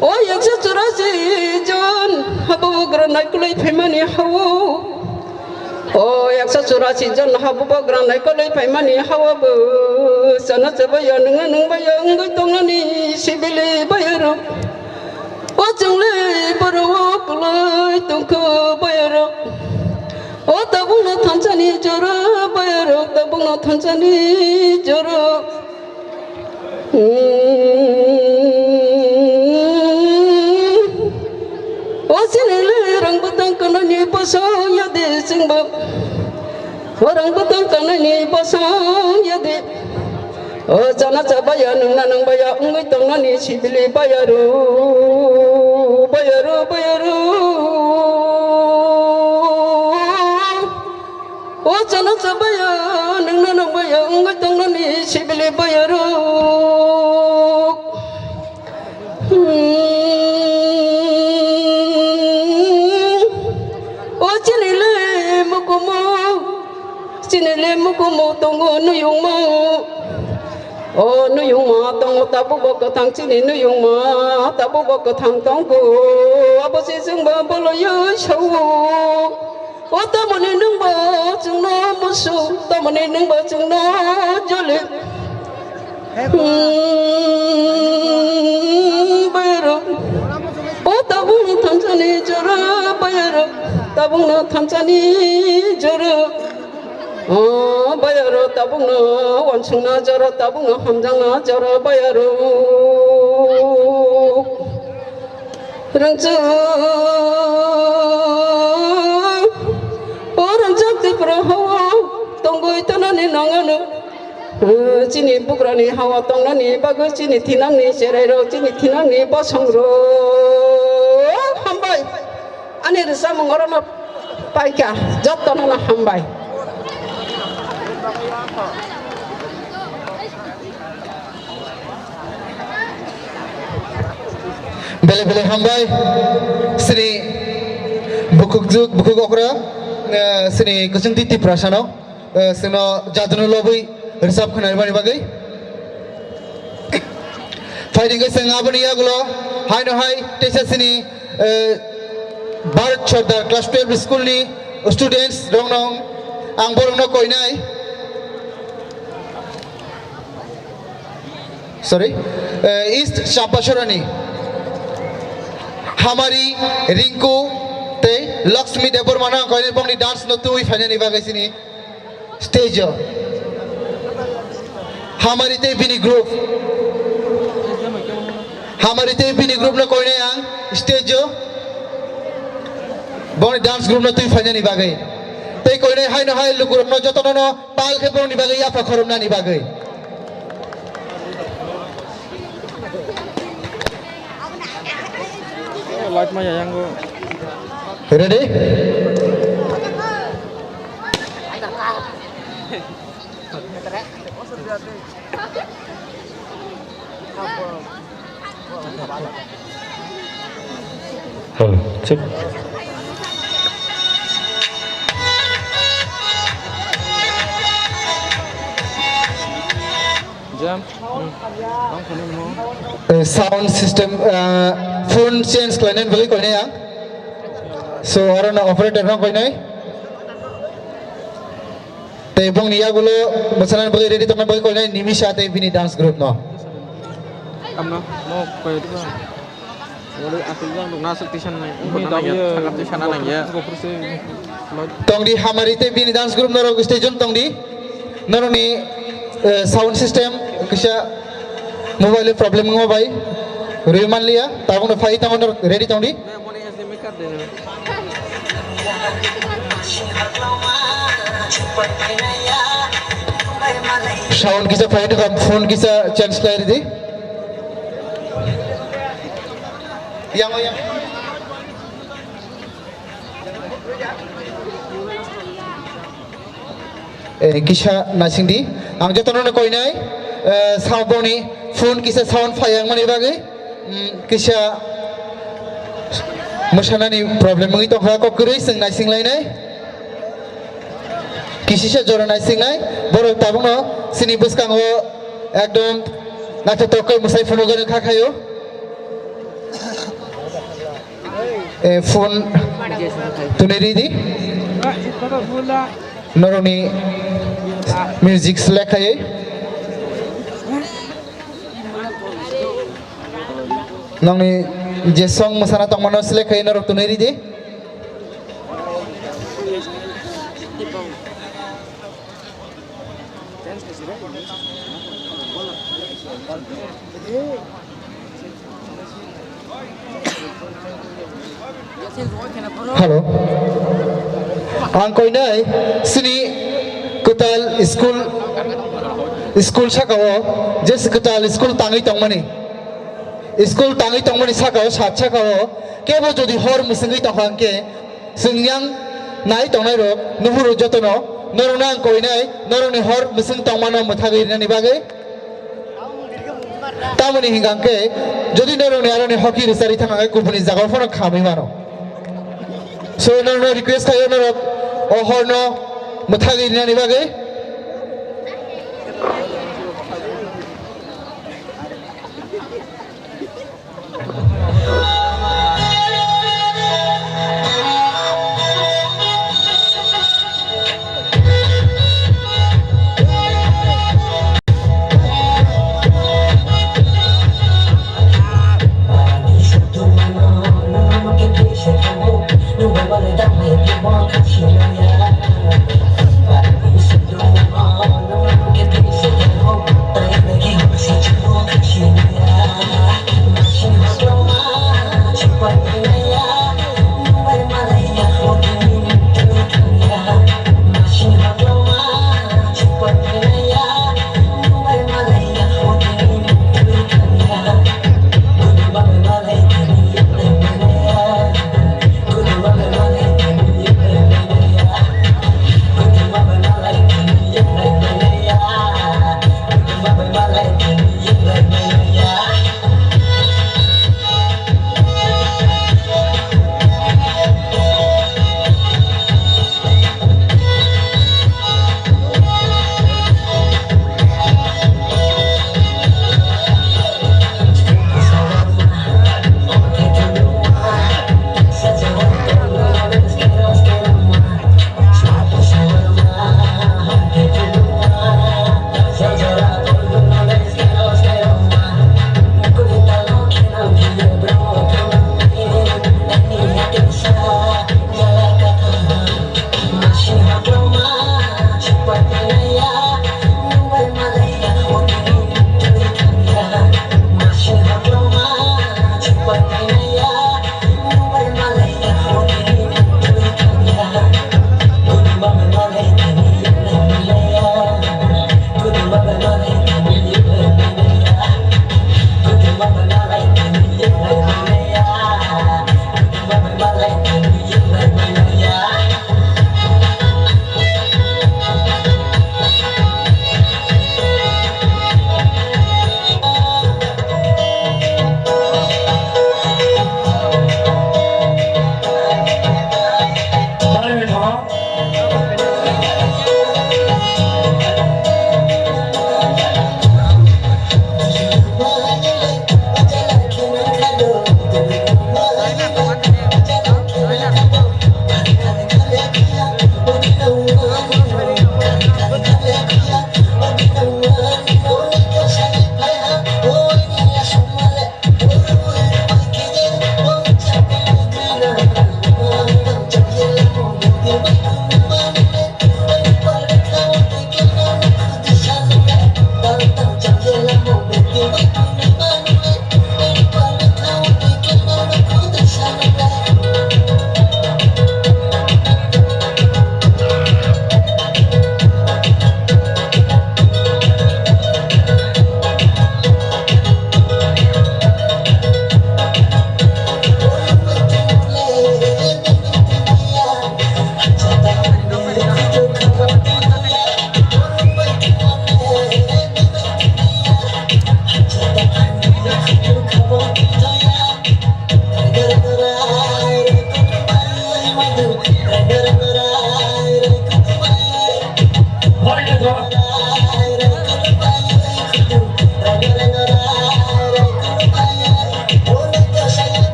o yaksa churasi jon habu granai kulai phaimani hawo o yaksa churasi jon habu granai kulai phaimani hawo bu sana chabaya nung baya ngai tongnani sibili bayaro o jungle baro kulai tongko bayaro o tabungno thanchani jara bayaro tabungno thanchani jara o sinile rang batang kanani pasang yade singba orang batang kanani pasang yade o jana chabaya nang baya ngai tongnani sibili bayaru bayaru bayaru o jana chabaya nang baya ngai tongnani sibili bayaru o chinile mukumo tongo nuyung ma o nuyung ma tongo tabu bok thang chini nuyung ma tabu bok thang tongo abosi singba bolo yo shau o tamone nungba chungno musu tamone nungba chungno jole bayaro o tabu thanchani jara bayaro tabungno thanchani jara o bayaro tabungno wanchungna jara tabungno hamjangna jara bayaro rangja o rangjakti praho tongoi tanani nangano chini bugrani hawa tongnani bago chini thinangni cherairo chini thinangni bosangro hambai ani risa mongorona paika jottonona hambai bele bele hambai sri bukuk okra sri kusung titi prasano sino jadunu lobi resap khanai bani bagai fighting ke sanga bani yagulo hai no hai tesa sini Bharat Sardar class 12 school ni students dong ang borong no koinai sorry East Champashorani हमारी Rinku Tei Lakshmi Debor mana kau ini bang di dance no tu ifanya ni bagai sini stage jo. Hamari tei bini group. Hamari tei bini group na kau ini yang stage jo. Bang di dance group no tu ifanya ni bagai. Tei kau ini hai no hai lu group no jotono no pal ke bang ni bagai apa korum na ni bagai. Light mah yang go. Ready? Cek. Jam. Sound system phone change kelainan bagi kau ni yang. So orang nak operator orang kau ni. Tebong niya gulo masalah bagi ready teman bagi kau ni nimisha teh bini dance group no. Amna mau kau itu kan. Boleh asal yang lu nasib tisan ni. Ini dah ya. Sangat tisan anak ya. Tong di hamari teh bini dance group noro stage tong di. Noro ni sound system kisah mobile problem ngau bai. Reman liya. Tabung na fight tong ready tong di. Sound kisah fight kam phone kisah chance lari di. Yang yang. Kisah nasing di. Ang jotono na koi nai sound boni phone kisah sound fight yang mana bagai. Kisah masalah ni problem mengitu hal kau kiri sing nasing lain nai. Kisah joran nasing nai. Baru tabung no sini bus kang ho ekdom nak tertokai musai phone ogan kakayo. Phone tuneri di. Noroni music select hai. Nong ni je song masana tong mano select hai norok tuneri di. Hello. Angkoi nai sini kutal school sakao jes kutal school tangi tong mani sakao sat sakao kebo jodi hor musingi tong hangke singyang nai tong nai ro nuhuru jotono norona angkoi nai noroni hor musing tong mano muthagi nani bagai tamani hingangke jodi noroni aroni hoki risari thangai kupuni jaga phone khami mano. So no request kayo no ohor no muthagi nani bagai. No me vale darme tiempo a casi nada. Para mí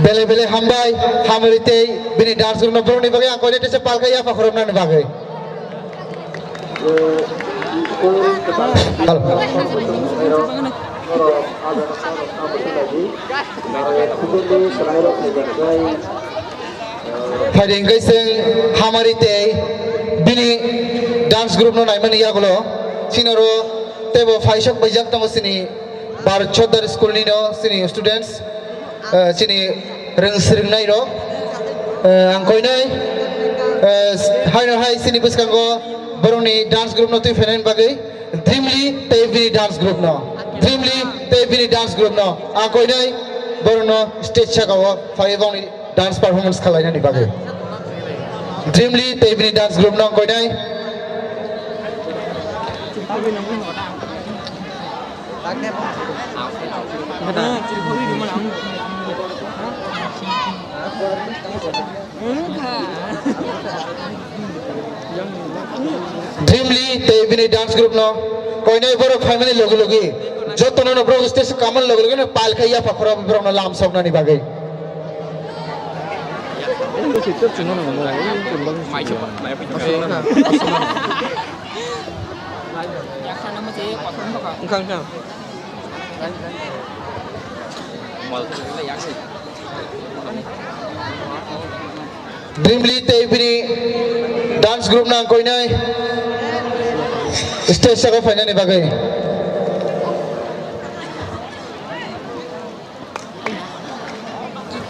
Bele bele hambai hamerite bini dance group nomor ni bagai angkau ini sepal kaya apa korom nan bagai. Halo. Hading guys yang hamerite bini dance group non aiman iya golo sinoro tebo faisok bajak tamu sini bar chodar school ni no sini students sini sering nai ro angkoi nai hai sini buskanggo boroni dance group no tu fenen bagai dreamly tevini dance group no dance group no angkoi nai borono stage chakawa fai boni dance performance khalai nani bagai dreamly tevini dance group no angkoi nai Dreamly tevini dance group no koi nai boro family logi logi jotono no bro stage kamal logi logi no pal kaya pakora bro no lam sok nani bagai Dreamly tevini dance group na koi nai stage sa ko fanya ni bagai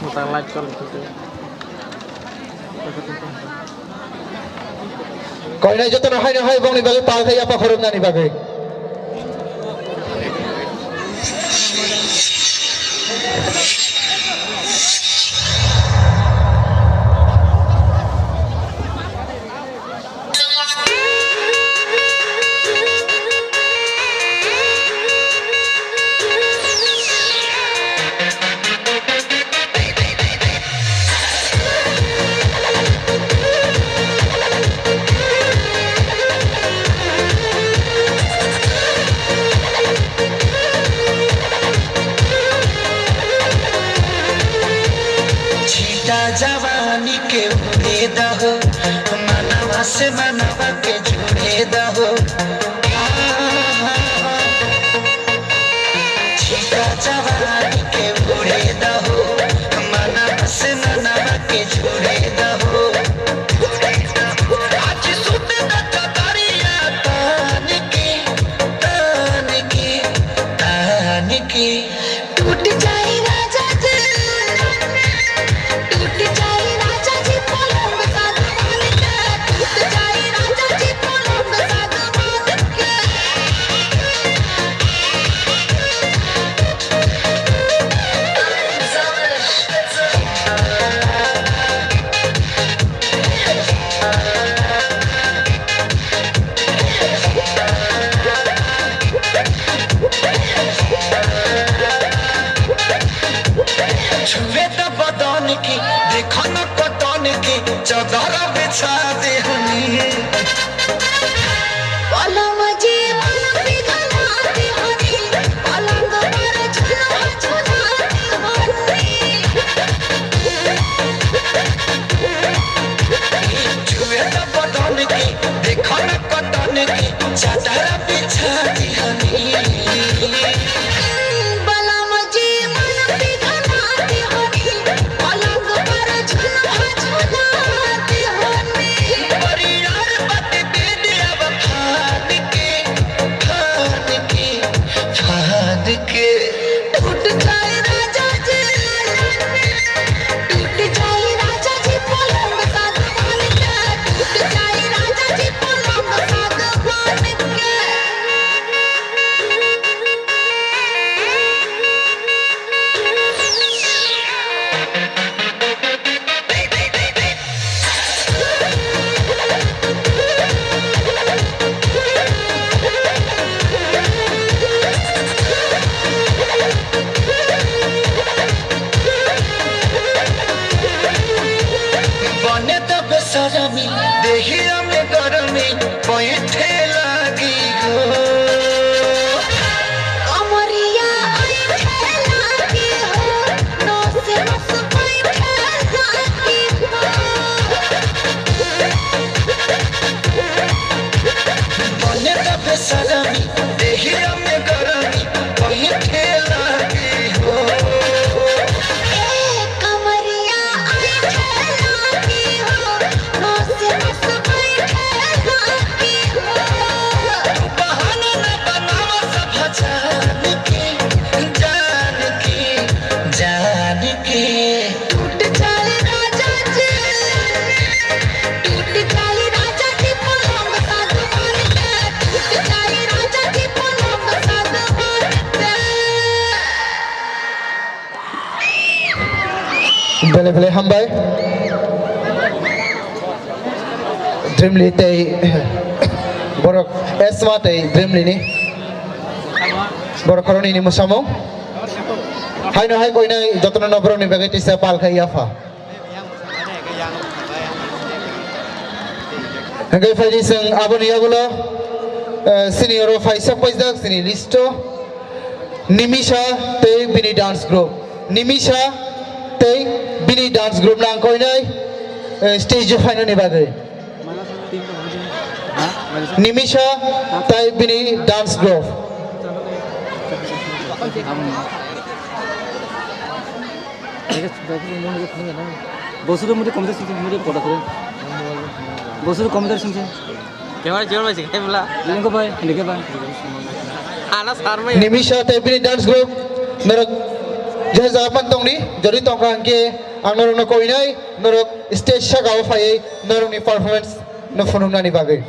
Mutar live kan koi nai jotono hai bong ni bagai pal kaya pakorom nani bagai जवानी के उड़े दहो मनवा से मनवा के जुड़े दहो छीटा जवानी के उड़े दहो मनवा से मनवा के जुड़े दहो आज सुते दत्ता तारिया तान के टूट जाए राजा जी टूट जाए राजा जी पलंग सागवान के टूट जाए राजा जी पलंग सागवान के छुए तो बदन की देखो न कटन की चदर बिछा दे हनी पलंग जी मन पिघलाती हनी पलंग पर झुला झुलाती हनी छुए तो बदन की देखो न कटन की चदर बिछा दे हनी पलंग जी मन पिघलाती हनी पलंग पर झुला झुलाती हनी घर में बैठे लगी हो अमरिया बैठे लगी हो नस नस बैठे लगी हो बने दफे सलामी देहिया में गरमी बैठे लगी हो कमरिया बैठे लगी हो नस नस बैठे लगी हो बहाना न बनावा सब जान के टूट जाए राजा जी पलंग साथ मार के टूट जाए राजा जी पलंग साथ मार के Bele bele hambai. Dreamly tay borok esma tay dreamly ni. Borok koroni ni musamo. Hai no hai koi nai jotno no borok ni bagai tisa pal khai afa. Hagai fai sing aboni agulo senior fai sak paisdak sini listo. Nimisha tay bini dance group. Nimisha tay bini dance group nang koi nai stage jo final ni bagai. Nimisha tay bini dance group. বছরের মধ্যে কমিটার শুনছেন মধ্যে পড়া করেন বছরের কমিটার শুনছেন Kemarin jual masih kayak pula. লিঙ্গ ভাই লিখে ভাই Anak sarma ya. Nimisha tay bini dance group norok jaha japan tong ni jodi tong kang ke ang norok no koi nai norok stage sa gaw phai norok ni performance no phonum na ni bagai.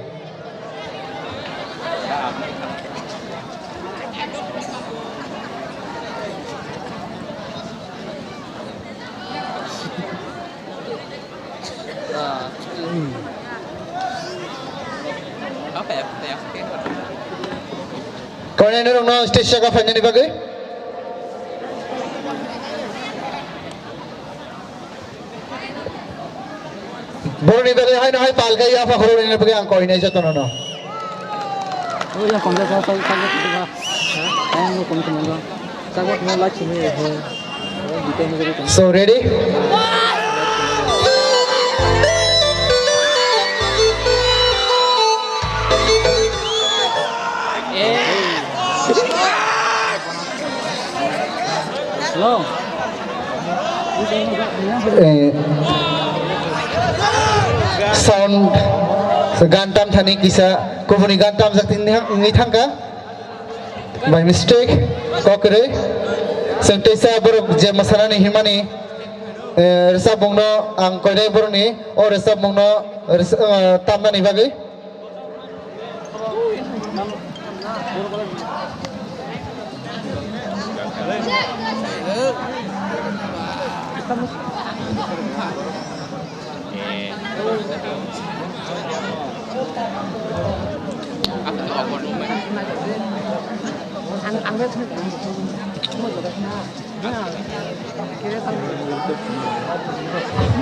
Apa ya? Koi nai norok no stage sa gaw phai na ni bagai. Boroni bagai hai no hai pal kai afa khoro ni bagai ang koi nai jatono no. ওই যে কমিটার সাথে সাথে দিবা হ্যাঁ আমি committee মঙ্গা সাগত no like ছিনে হে দিতে হবে So ready? Hello Sound gantam thani kisa kufuni gantam jaktin ni thangka by mistake kokre sentesa borok je masana ni himani resa bongno ang koidai boroni o resa bongno tamna ni bagai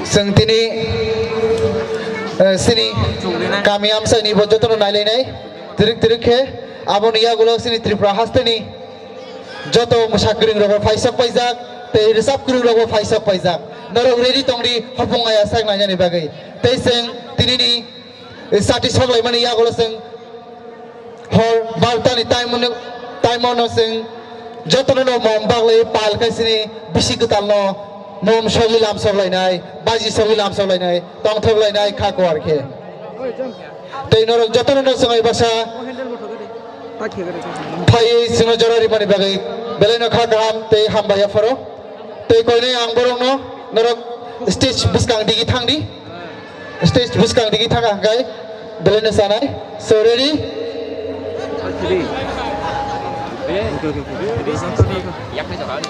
Sing tini sini kami am sa ni bojotono nailai nai tirik he abon iya gulo sini Tripura hasteni joto musakring rogo paisak paijak te resap kring rogo paisak paijak norok ready tongri hopong aya sang nanya ni bagai te sing tini ni satisfy lai mani iya gulo sing hor baltani time on sing jotono no mom baglai pal kai sini bisi gutal no nom sogi lam soglai nai baji sogi lam soglai nai tong thoglai nai kha ko arke te norok jotono no sangai basa phai sino jorari mani bagai beleno kha gram te hambaya foro te koine ang borong no norok stage buskang digi thangdi stage buskang digi thanga gai beleno sanai so ready Yak ni sekali.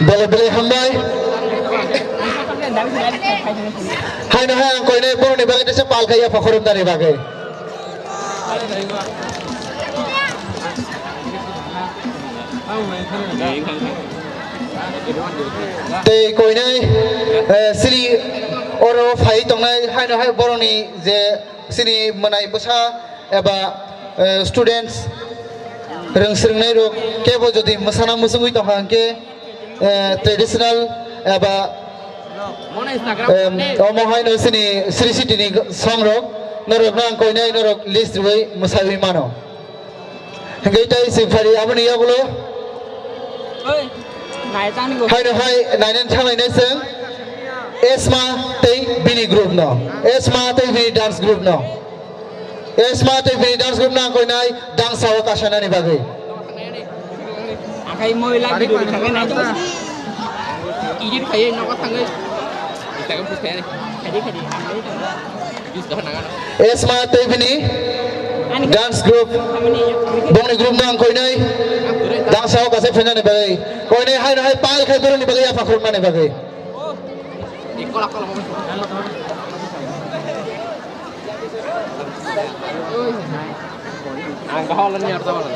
bele hambai hai no hai koi ne boro ni bagai desa pal kaya fakhorum dari bagai te koi ne sili oro phai tongnai hai no hai boro ni je sini manai basa eba students rongsringnai rok kebo jodi masana musungui tonghanke traditional eba omo hai no sini Sri City ni song rok norok nang koi nai norok list roi musawi mano hinggai tai sifari abani yabulo hai no hai nainan thangai nai seng esma tei bini group no esma tei bini dance group no esma tei bini dance group nang koi nai dance sawo kasana ni bagai Akai moi lagi dulu sangai na tu. Ijin kaya nak sangai. Kita kan pusat ni. Kadi. Bis dah nak. esma tei bini dance group bongni group nang koi nai dance sawo kasai fena ni bagai koi nai hai no hai pal khai duru ni bagai apa khrum ni bagai Kolak. Alkohol ni apa tu?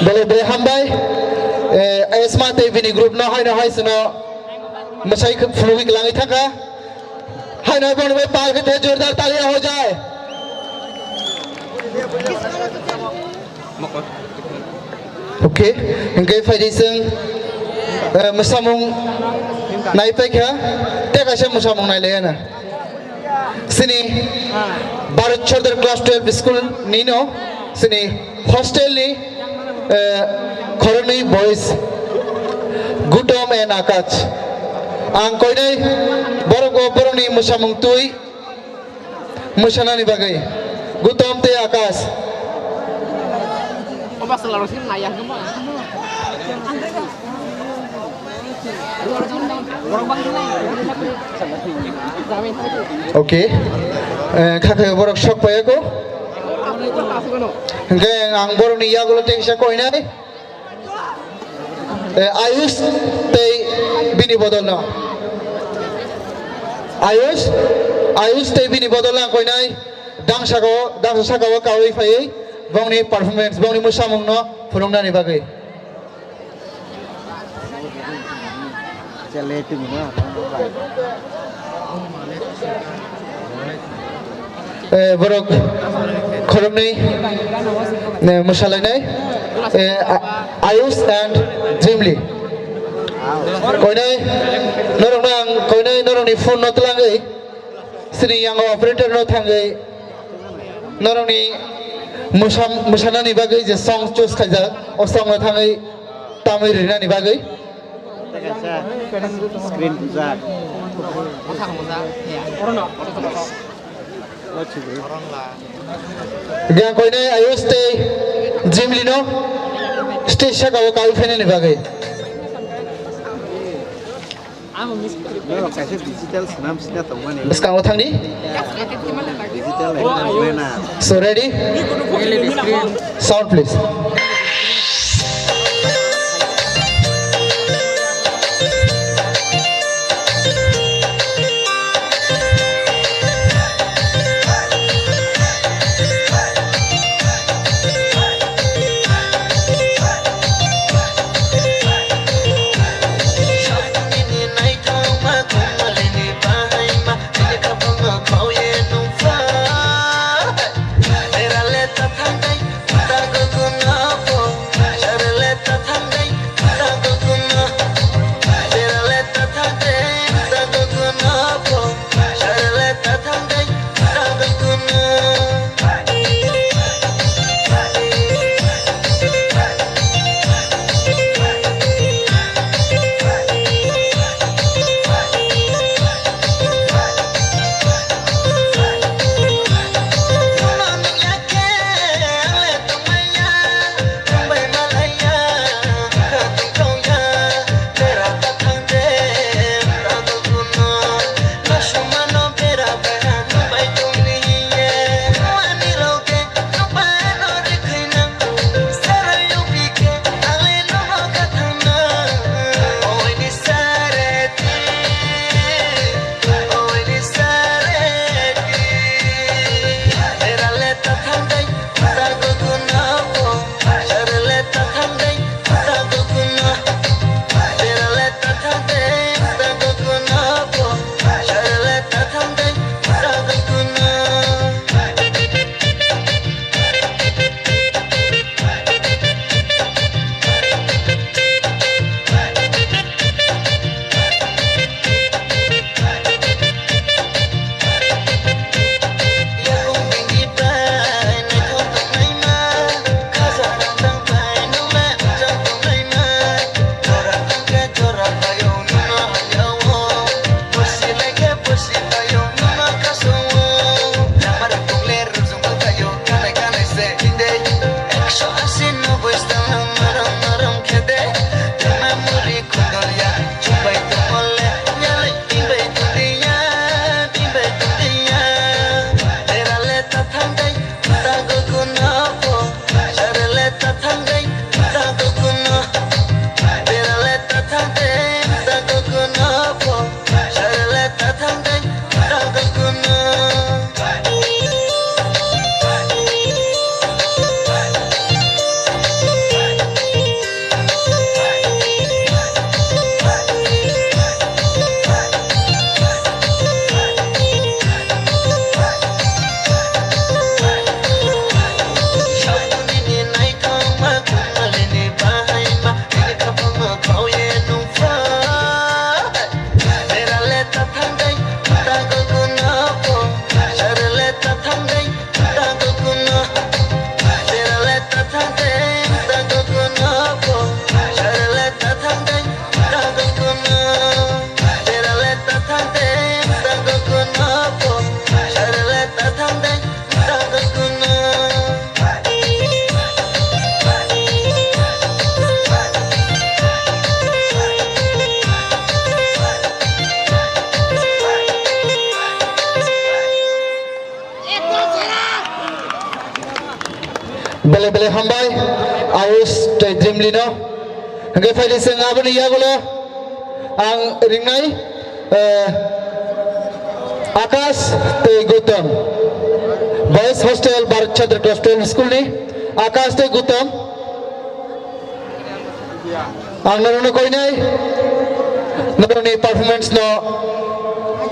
bele hambai esma tei bini group no hai no hai sino masai fluid langi thaka hai no bon में पाल के थे जोरदार तालियां हो जाए okay इनके फायदे से musamung naipek ya tek ase musamung naile na sini Bharat Chordar class 12 school nino sini hostel ni Khoroni boys Gutom and Akach ang koinai boroni musamung tui musana ni bagai Gutom te Akash Oke, kakak borok shock pa ko. Hingga ang borok ni yagulo teng siya ko inay. Ayus te bini bodol na. Ayus te bini bodol na ko inay. Dang sakawa kawi fai. Bang ni performance, bang ni musamung no, fulong na ni bagay. Borok khorong ni musalai ni Ayus and Dreamly. Koi ni norong ni phone no telangai. Sini yang operator no thangai. Norong ni musana ni bagai je song choose kaja o song no thangai tamai rina ni bagai. Screen pusat. Yang koi ni Ayus te Dreamly no stage saka kau fene ni bagai. Lo kasih digital senam sini atau mana? Sekarang otang ni. Digital mana? So ready? Sound please. family no hingga faili sing aboni ya gulo ang ringnai Akash te Gautam boys hostel Bharat Chhatra Class 12 school ni Akash te Gautam ang narono ko inay narono ni performance no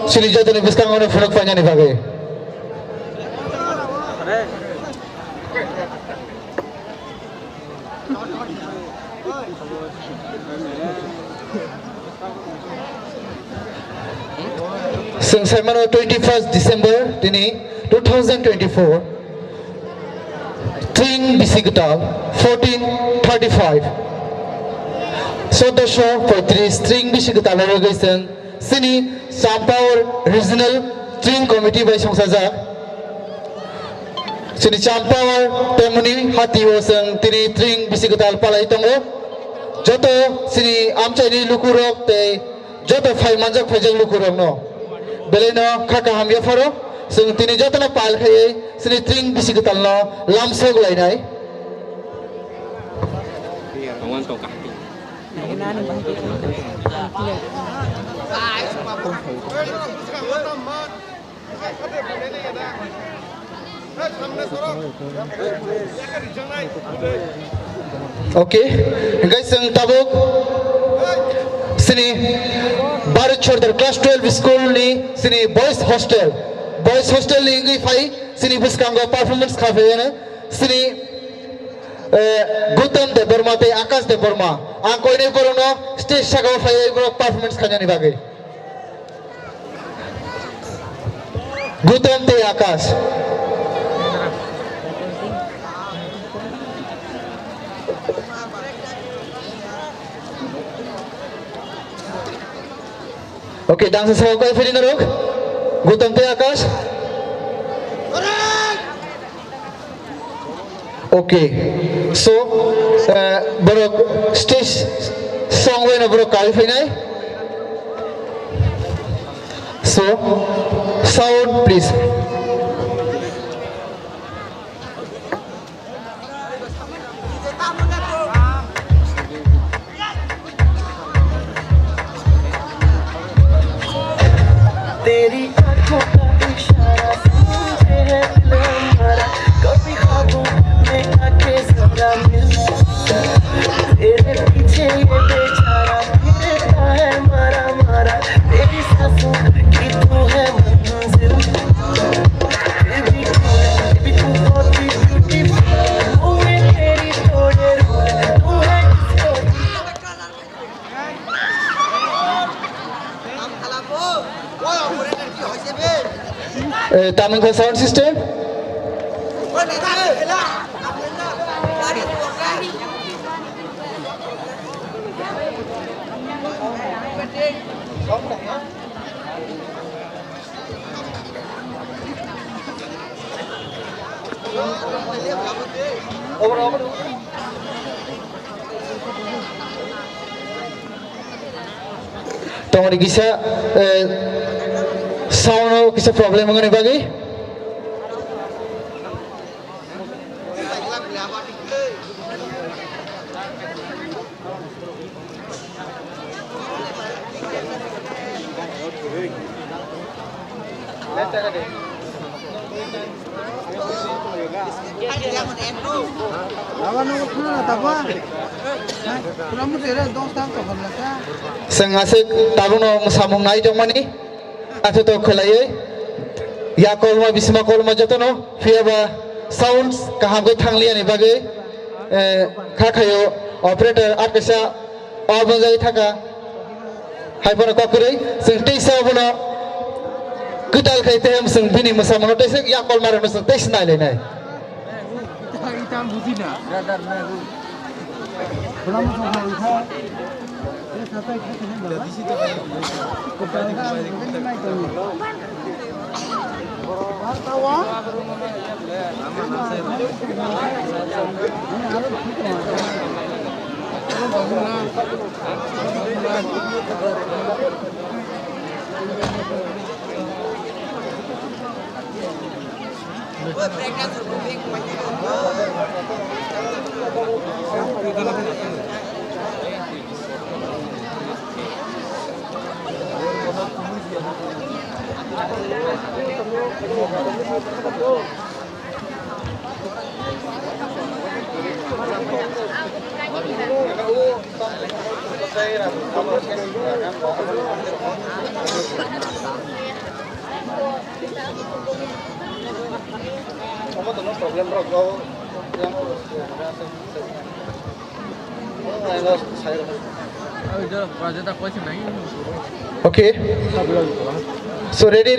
sini jatuh ni biskang ono furak panya ni bagay Sing Simon 21st December tini 2024 Tring Bisigatal 1435 Sodosho Poetry String Bisigatal Organization Sini Champaur Regional String Committee by Songsaja Sini Champaur Temuni Hati Wasang Tini String Bisigatal Palai Tongo Joto Sini Amchani Lukurok Te Joto Fai Manjak Fajang Lukurok no Beleno Kaka Hamya Faro Sing Tini Joto na Pal Khaye Sini String Bisigatal no Lamsog Lainai Okay, guys, sang tabuk sini Bharat Chhatra Class 12 school ni sini boys hostel ni ngi fai sini biskang performance khafe na sini Gautam de Burma te Akash de Burma ang koi nei borono stage saga fai performance khanya ni bage Gautam te Akash Okay, dance sa ko fili na rok Gautam te Akash Okay, so borok stage song way na borok qualify na so sound please तेरी आंखों का इशारा समझे है दिल हमारा कभी ख्वाबों में आके जरा मिल तेरे पीछे ये बेचारा फिरता है मारा मारा तेरी सांसों की तू है मंजिल बेबी तू बहुत ही ब्यूटीफुल वो है तेरी थोड़े तू है Tamang ka sound system Tawari kisah sound kisah problem mengenai bagi Sengasik taruno samung nai jomani atau to khelai ya kolma bisma kolma jatono fiaba sounds kaham go thangli ani bage khayo operator atkasa obangai thaka haibona kokurei sing teisa bona kudal khaite ham sing bini masamano teisa ya kolma rano sing teis nai le nai itam budina radar na ru belum sampai di situ Okay. So ready?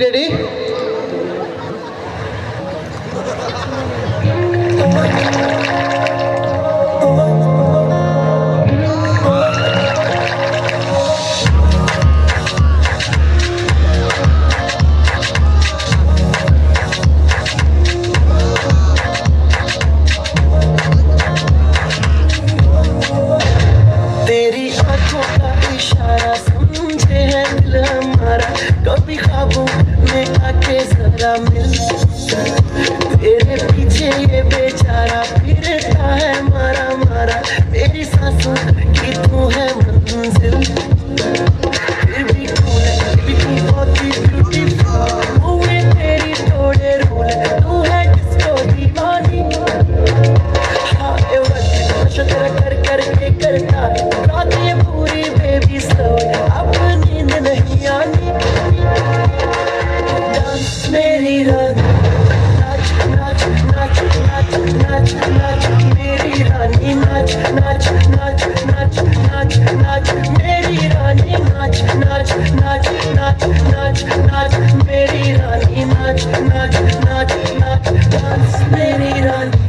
तेरी आंखों का इशारा समझे है दिल हमारा, कभी ख्वाबों में आके जरा मिल। तेरे पीछे ये बेचारा फिरता है मारा मारा, मेरी सांसों की तू है मंजिल। फिर भी तू बहुत ही ब्यूटीफुल, हुए तेरी थोड़े रूल, तू है जिसको दीवानी। हाँ ये वक्त तेरा कर करके करता रात ये पूरी बेबी स्लो, अब नींद नहीं आनी। डांस मेरी रानी, नाच नाच नाच नाच नाच नाच मेरी रानी, नाच नाच नाच नाच नाच नाच मेरी रानी, नाच नाच नाच नाच नाच नाच मेरी रानी, नाच नाच नाच नाच डांस मेरी रानी।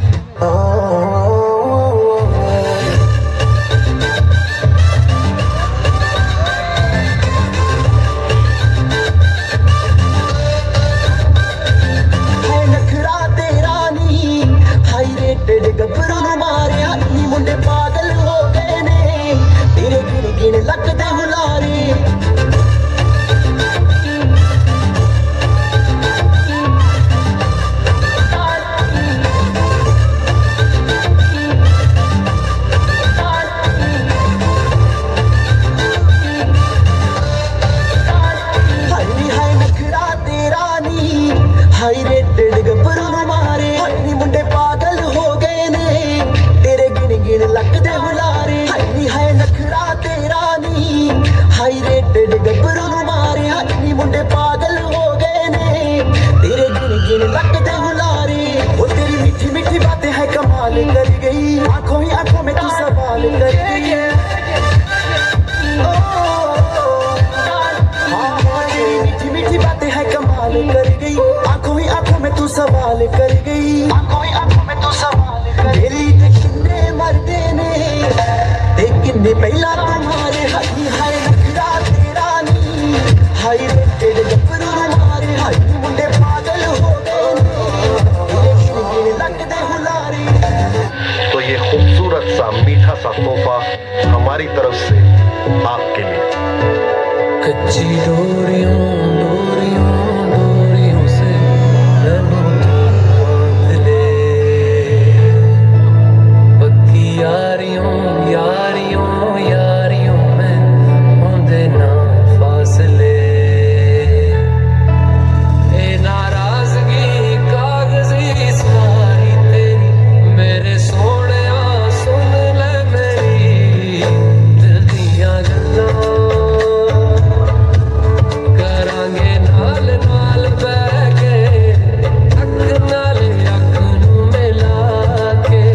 सवाल कर गई, आंखों में तू सवाल कर गई। किन्ने मरदे ने किन्ने पहला तुम्हारे हाथी, हाय नखरा तेरा नी, हाय रे तेरे गपरू मारे, हाय मुंडे पागल हो गए लगदे हुलारे। तो ये खूबसूरत सा मीठा सा तोहफा हमारी तरफ से आपके लिए। कच्ची डोरियों से यारियों में होंदे ना फासले। ए नाराजगी कागजी सारी तेरी, मेरे सोने सुन ले मेरी दिल दियां गल्लां। करांगे नाल नाल बैठ के, अख नाल अख नूं मिला के।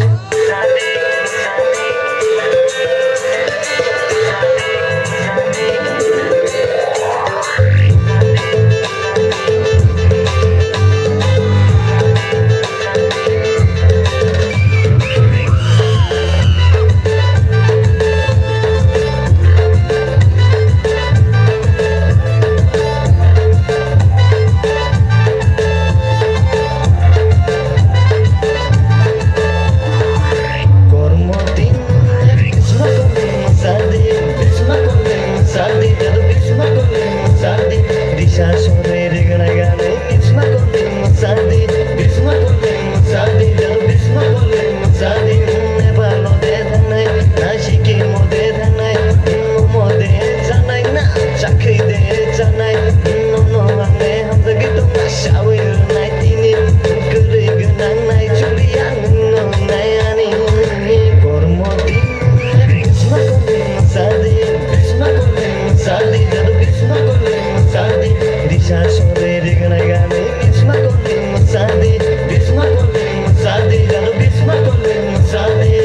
Bisma kolle musadi Risha sore rigana gane Bisma kolle musadi Bisma kolle musadi Jalo bisma kolle musadi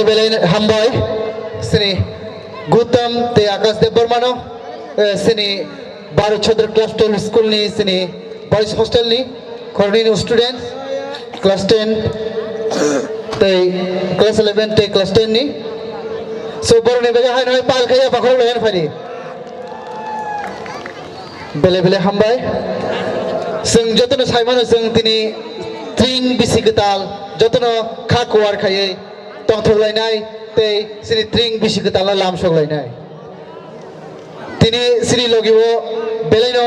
बेले बेले हामबाय सिनी गुतम ते आकाश देव बर्मानो सिनी भारत चंद्र क्लास 12 स्कूल नि सिनी बॉयज हॉस्टल नि खरनी स्टूडेंट क्लास 10 ते क्लास 11 ते क्लास 10 नि सो बरने बेगा हाय नय पाल खाया बाखर लगन फारि बेले बेले हामबाय जों जतन साइमानो जों दिनै ट्रिं बिसि गताल जतन खाकुवार खायै तंथलायनाय ते सिनि ट्रिं बिसि गताल लाम सगलायनाय दिनै सिनि लगिबो बेलायनो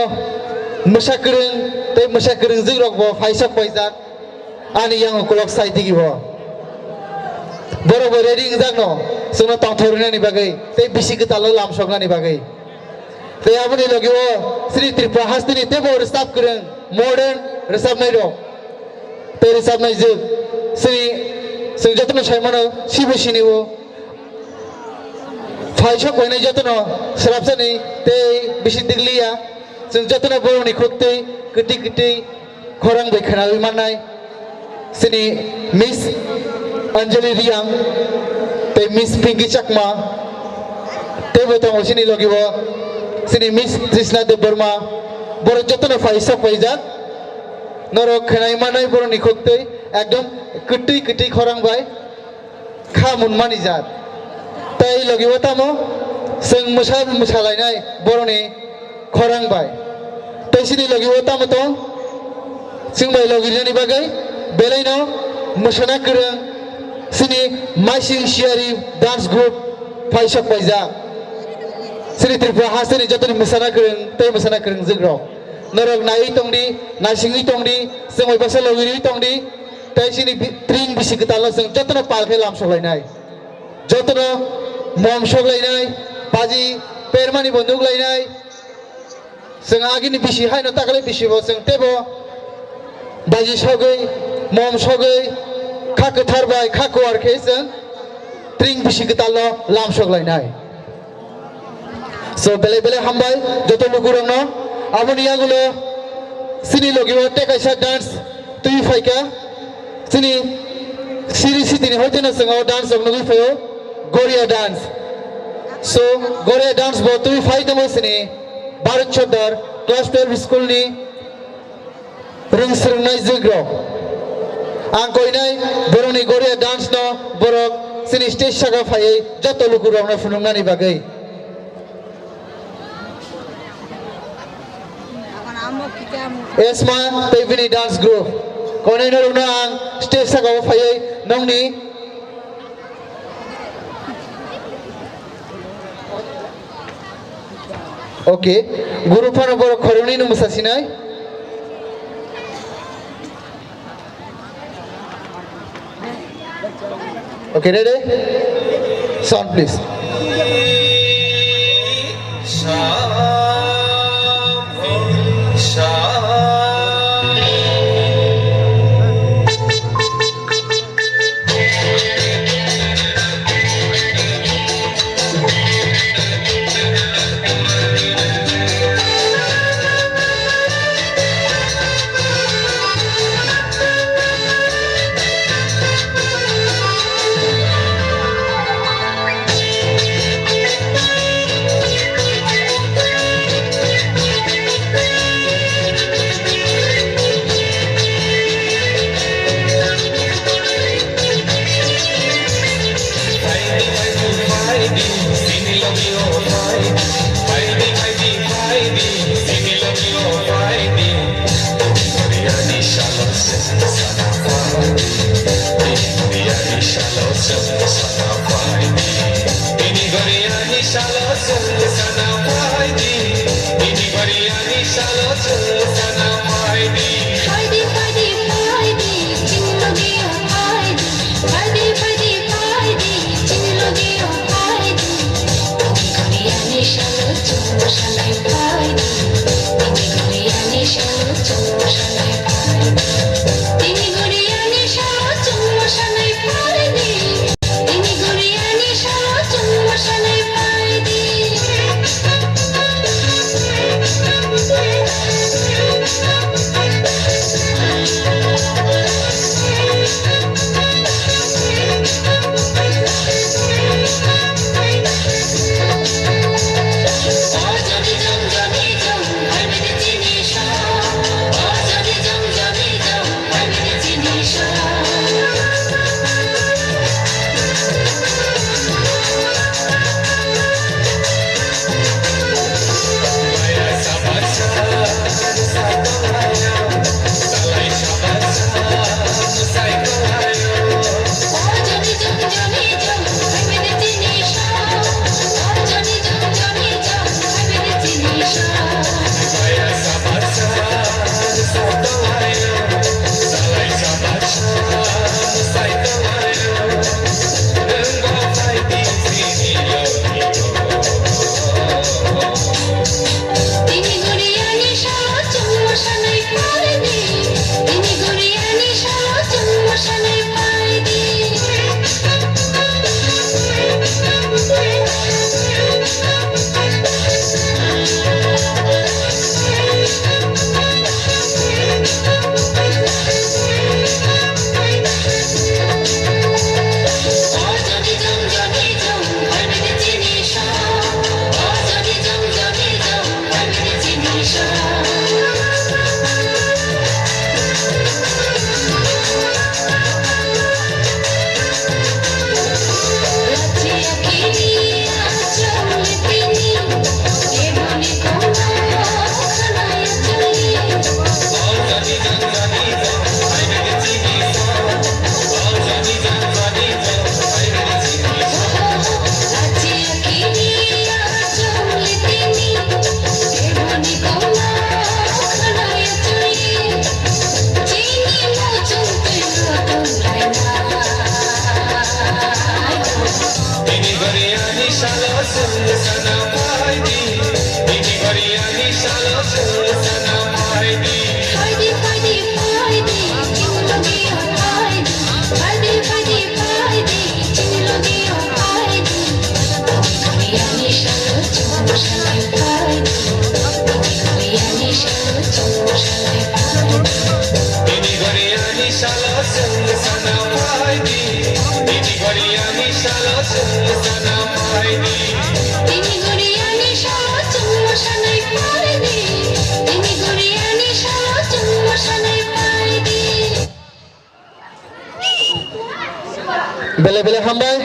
मोसाकरं ते मोसाकरं जों रगबो फाइसक फाइजाक आनि yang kolok sai digibo बरोबर रेडिं जानो जोंनो तंथरनायनि बागै ते बिसि गताल लाम सगनानि बागै ते आबनि लगिबो श्री त्रिपुरा हास्तिनि ते बर स्टाफ करं मॉडर्न रोजाबनाय दं ते रोजाबनाय जों श्री जों जतन साइमानो शिबुसिनिबो फाइसक बायनाय जतन सराबसानि ते बिसि दिगलिया जों जतन बरनि खुत्ते गति गति खरां बैखानाय माननाय सिनि मिस अंजलि रियांग ते मिस पिंकी चकमा ते बोतम सिनि लगिबो सिनि मिस कृष्णा देव बर्मा बर जतन फाइसक फाइजाक नरक खेनाय मानाय बरनि खुत्ते एकदम कटै कटै खरां बाय खामुन मानि जात ताई लगिबो तामो जों मोसालायनाय बरनि खरां बाय तैसिनि लगिबो तामो तो जों बाय लगिनायनि बागै बेलायनो मोसाना गोरों सिनि माइसिं सियारि डान्स ग्रुप फाइसक फाइजाक श्री त्रिपुरा हास्तिनि जतन मोसाना गोरों तै मोसाना गोरों जों नरक नायै तंदि नासिङै तंदि जों अयबासा लगिरि तंदि तैसिनि ट्रिं बिसि गताल जों जतन पालखे लाम सगलायनाय जतन मम सगलायनाय बाजि पेरमानि बन्दुक लायनाय जों आगिनि बिसि हायनो ताकले बिसिबो जों तेबो बाजि सगै मम सगै खाखोथारबाय खाखोवारखे जों ट्रिं बिसि गताल लाम सगलायनाय सो बेले बेले हामबाय जत लुगुरंनो आबनि आगुलो सिनि लगिबो टेकाइसा डांस तुइ फाइका सिनि सिरि सितिनि होइतेना जोंङो डांस जगनगै फायो गोरिया डांस सो गोरिया डांस बो तुइ फाइदमो सिनि भारत चंद्र क्लास 12 स्कूल नि रोंसोरनाय जोग्रो आं कइनाय बरनि गोरिया डांस न बरक सिनि स्टेज सागा फायै जत लुगुरंनो फुनुंनानि बागै एसमा तेबिनि डांस ग्रुप कोनैनो रुना आं स्टेज सागाव फायै नंनि ओके गुरुफानो बर खरनि नु मोसासिनाय okay ready sound please Bele-bele hambai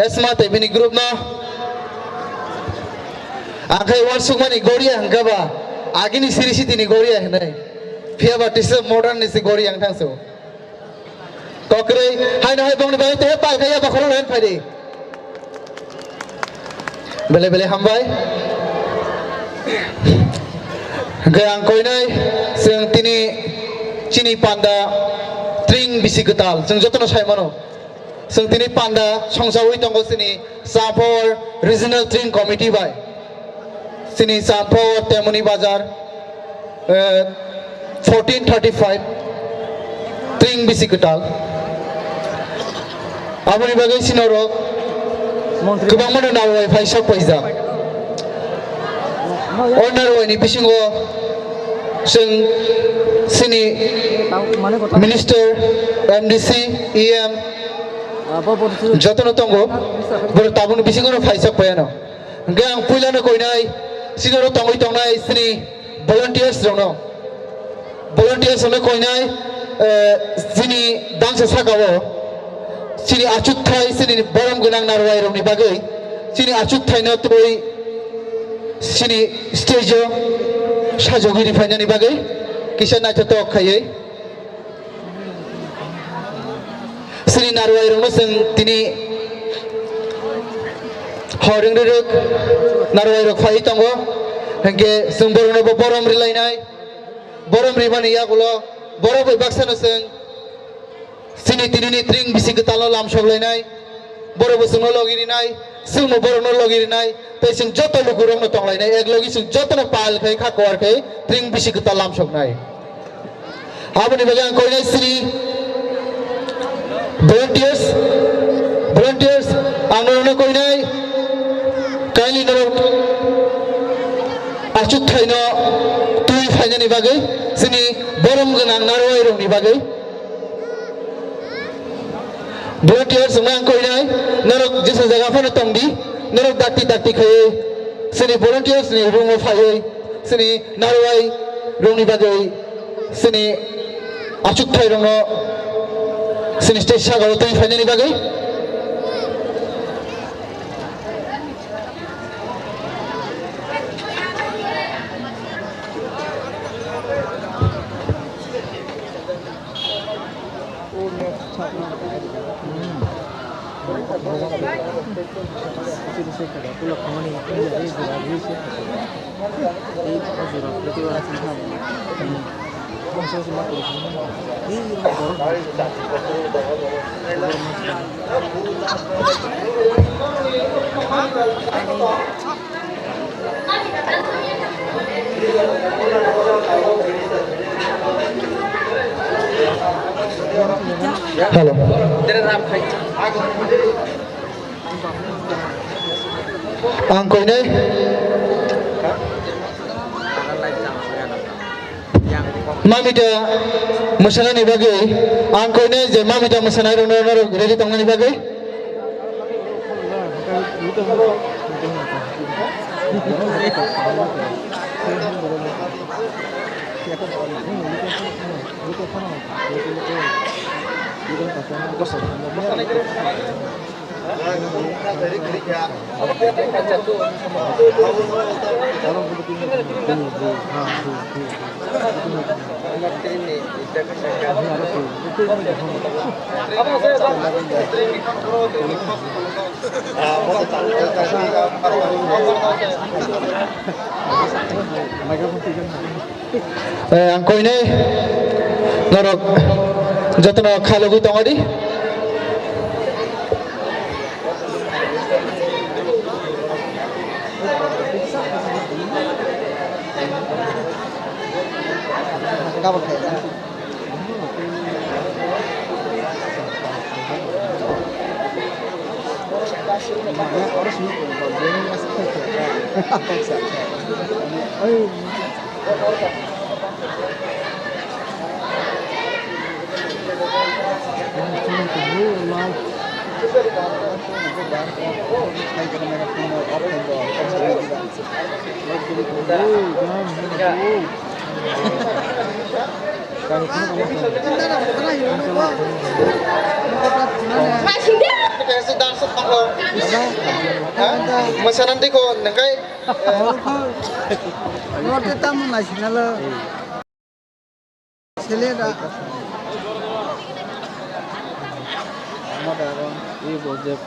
esma te bini group na akai war sukmani goria hangaba agini sirisi tini goria hnai phia batise modern ni si goria ang thangso kokre hai na hai bong ni bai te pai khaya bakhoro len phai bele-bele hambai gang koi nai seng tini chini panda Tring bisigetal, seng jotono sai mano, seng tini panda songsawi tonggo sini Sampor Regional Tring Committee by, sini Sampor Temuni Bazar, 1435 Tring bisigetal. Aboni bagai sinoro, kebang mana nawai faisok paisa. Owner ini bisingo, seng sini Minister, MDC, EM, jotono tongo, ber tabun bisingono faisak payano. Gang puilano koinai, sinoro tongo itongnai sini volunteers jono. Volunteers jono koinai, sini dangsa sakawo, sini achut thai sini borom gunang narwai roni bagai, sini achut thai na toi, sini stage sajogi di fanyani bagai, kisah na joto kayai. Sini narwai rong seng tini horing ruk narwai rok fai tongo hengke seng borong no borom rilai nai borom rimani ya gulo borom baksa no seng sini tini ni tring bisi ketalo lam shoglai nai borom seng no logiri nai seng mo borom no logiri nai tai seng joto lukurong no tonglai nai ek logi seng joto no pal kai khakor kai tring bisi ketal lam shog nai aboni bagang koi nai sini volunteers angno koi nai kaili no achut thaino tui phainani bagai sini borom ganang narwai rong ni bagai volunteers mang koi nai norok jesa jaga phano tongdi norok dati khai sini volunteers ni room phai sini narwai rong ni bagai sini achut thai rong no sini stage sagalo tui phainani bagai Halo. Angko ini mamita masana ni bagai angko ini je mamita masana rono ready tong ni bagai angko ini norok jatuh nak kalau gue tengok di गाबोन थायो Masanan di ko nangkai Norte tamu nasional selera ये project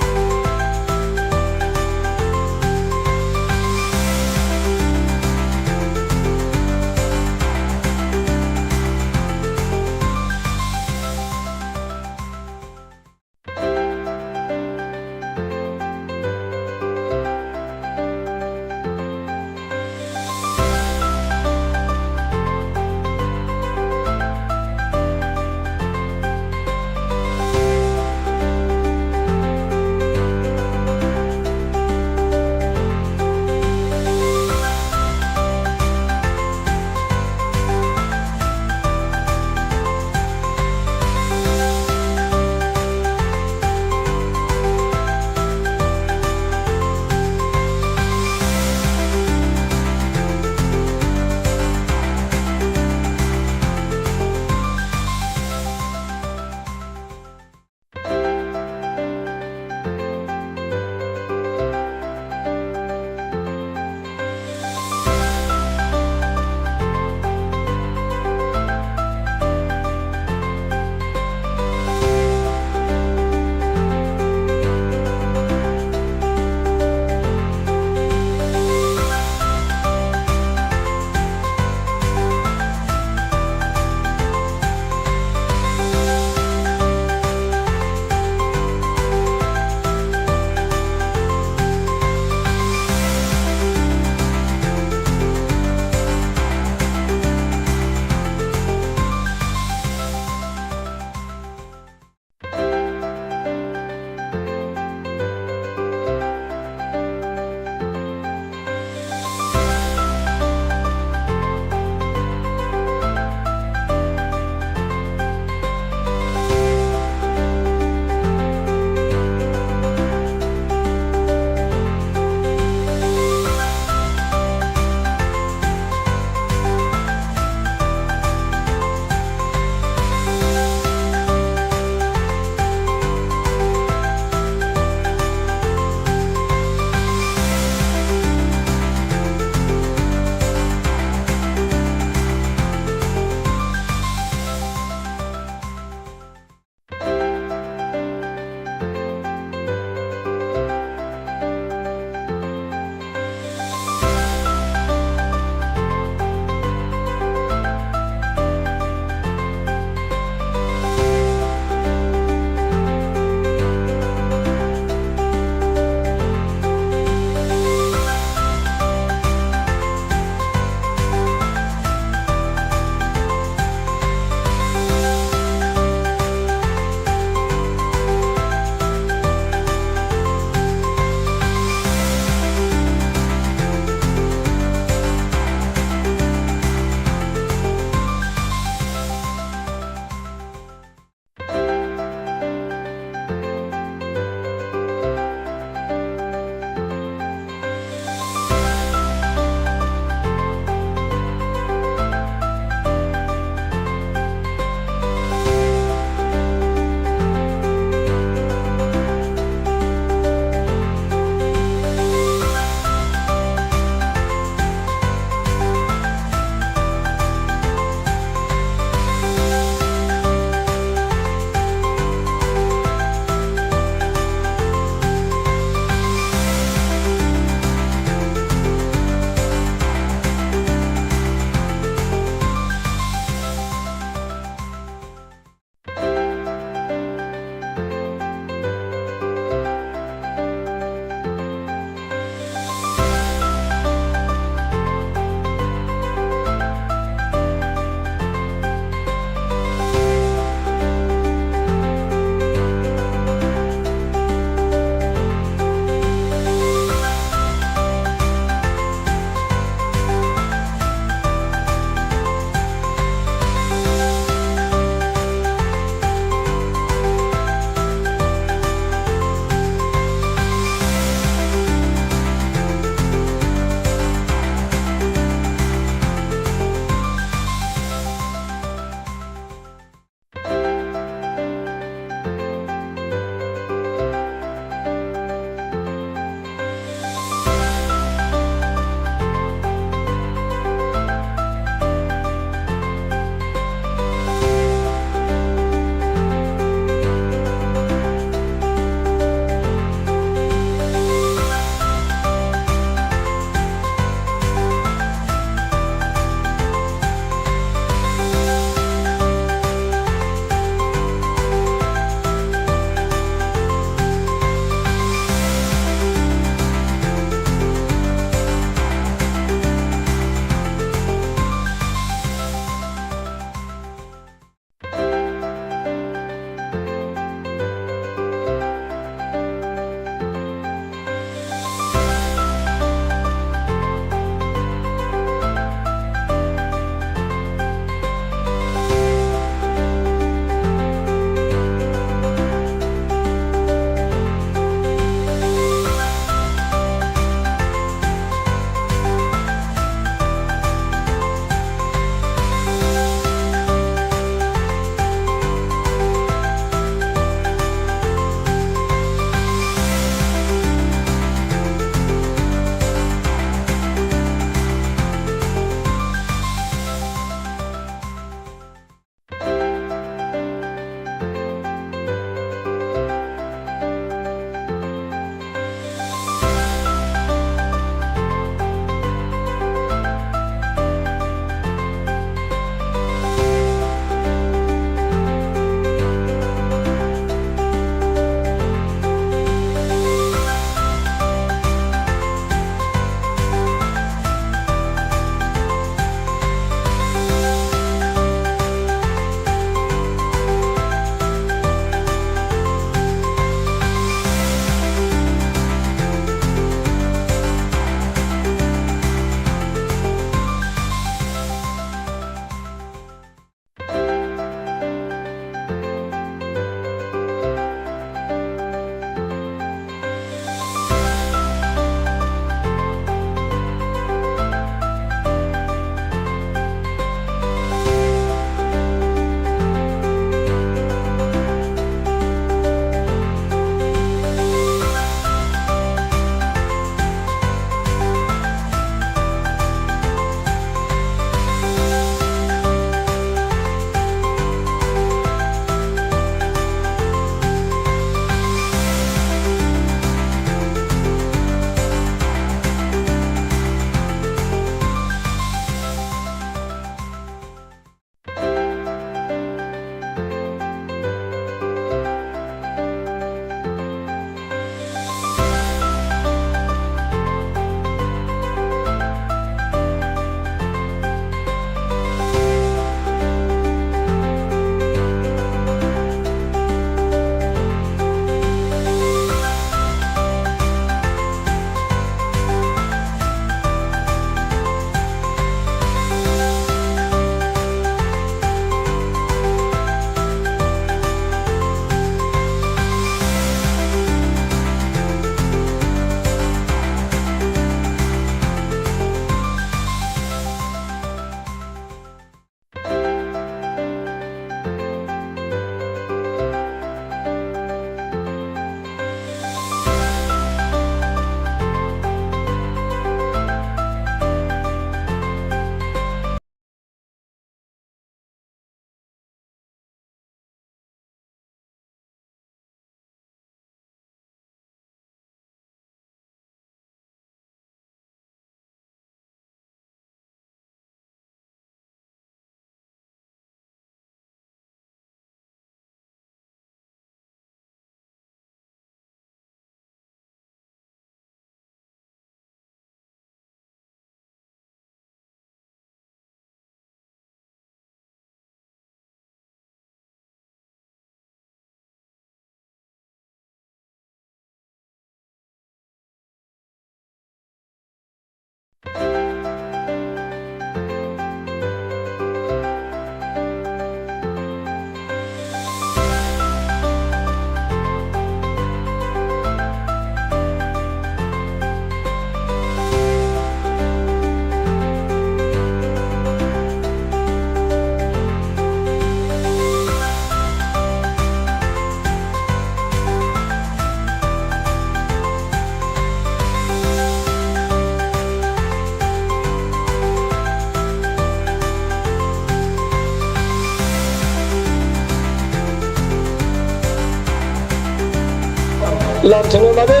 लामसंनो बागै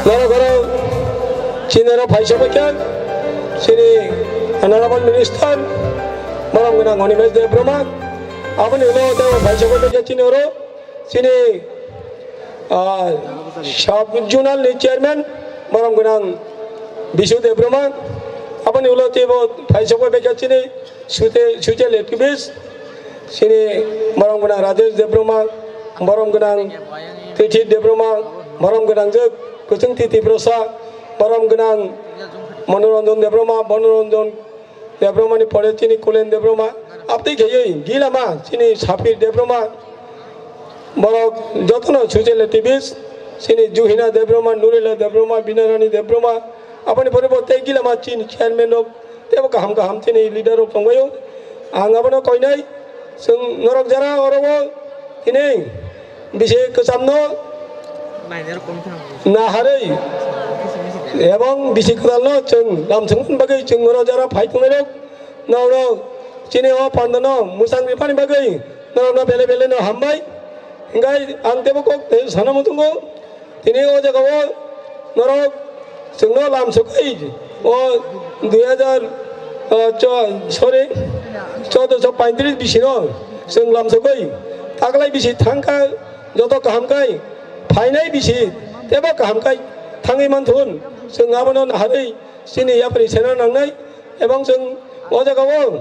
नरगराव चिनेरो फाइसबायखा सिनि अनाराबल minister मरम गोनां हनिमेश देब्रमा आबनि उनाव देव फाइसबायखा चिनेरो सिनि सब जुनालनि चेयारमेन मरम गोनां बिशु देब्रमा आबनि उनाव देव फाइसबायखा चिनि सुचे एक्टिविस्ट सिनि मरम गोनां राजेश देब्रमा मरम गोनां तिथि देब्रमा मरम गोनां जोग कुसुं तिथि प्रसाद मरम गोनां मनोरंजन देब्रमानि परे चिनि कुलेन देब्रमा आपदै गयै गिलामा चिनि साफिर देब्रमा मरक जतन सुचेल एक्टिविस्ट चिनि जुहिना देब्रमा नुरेला देब्रमा बिनारानी देब्रमा आपनि परिबर्ते गिलामा चिनि चेयरमेन अफ तेबो गाहाम गाहाम चिनि लिडार अफ फंबायो आं आबनो कयनाय जों नरक जारा अरबो दिनै बिसे गोजामनो नाहारै एवं बिसे गोदाननो जों लामसंनो बागै जों नरक जारा फाइथंनाय नावनो चिनि अ पान्दनो मुसां रिफानि बागै नरकनो बेले बेलेनो हामबाय हिंगाय आं तेबो कक सानामतंगो दिनै अ जायगायाव नरक जोंनो लामसंखै अ 1435 बिसिनो जों लामसंखै तागलाय बिसि थांखा जत गाहामखाय फायनाय बिसि तेबो गाहामखाय थाङै मानथुन जों आबनो नाहारै सिनि यापरि सेना नांनाय एवं जों अ जायगायाव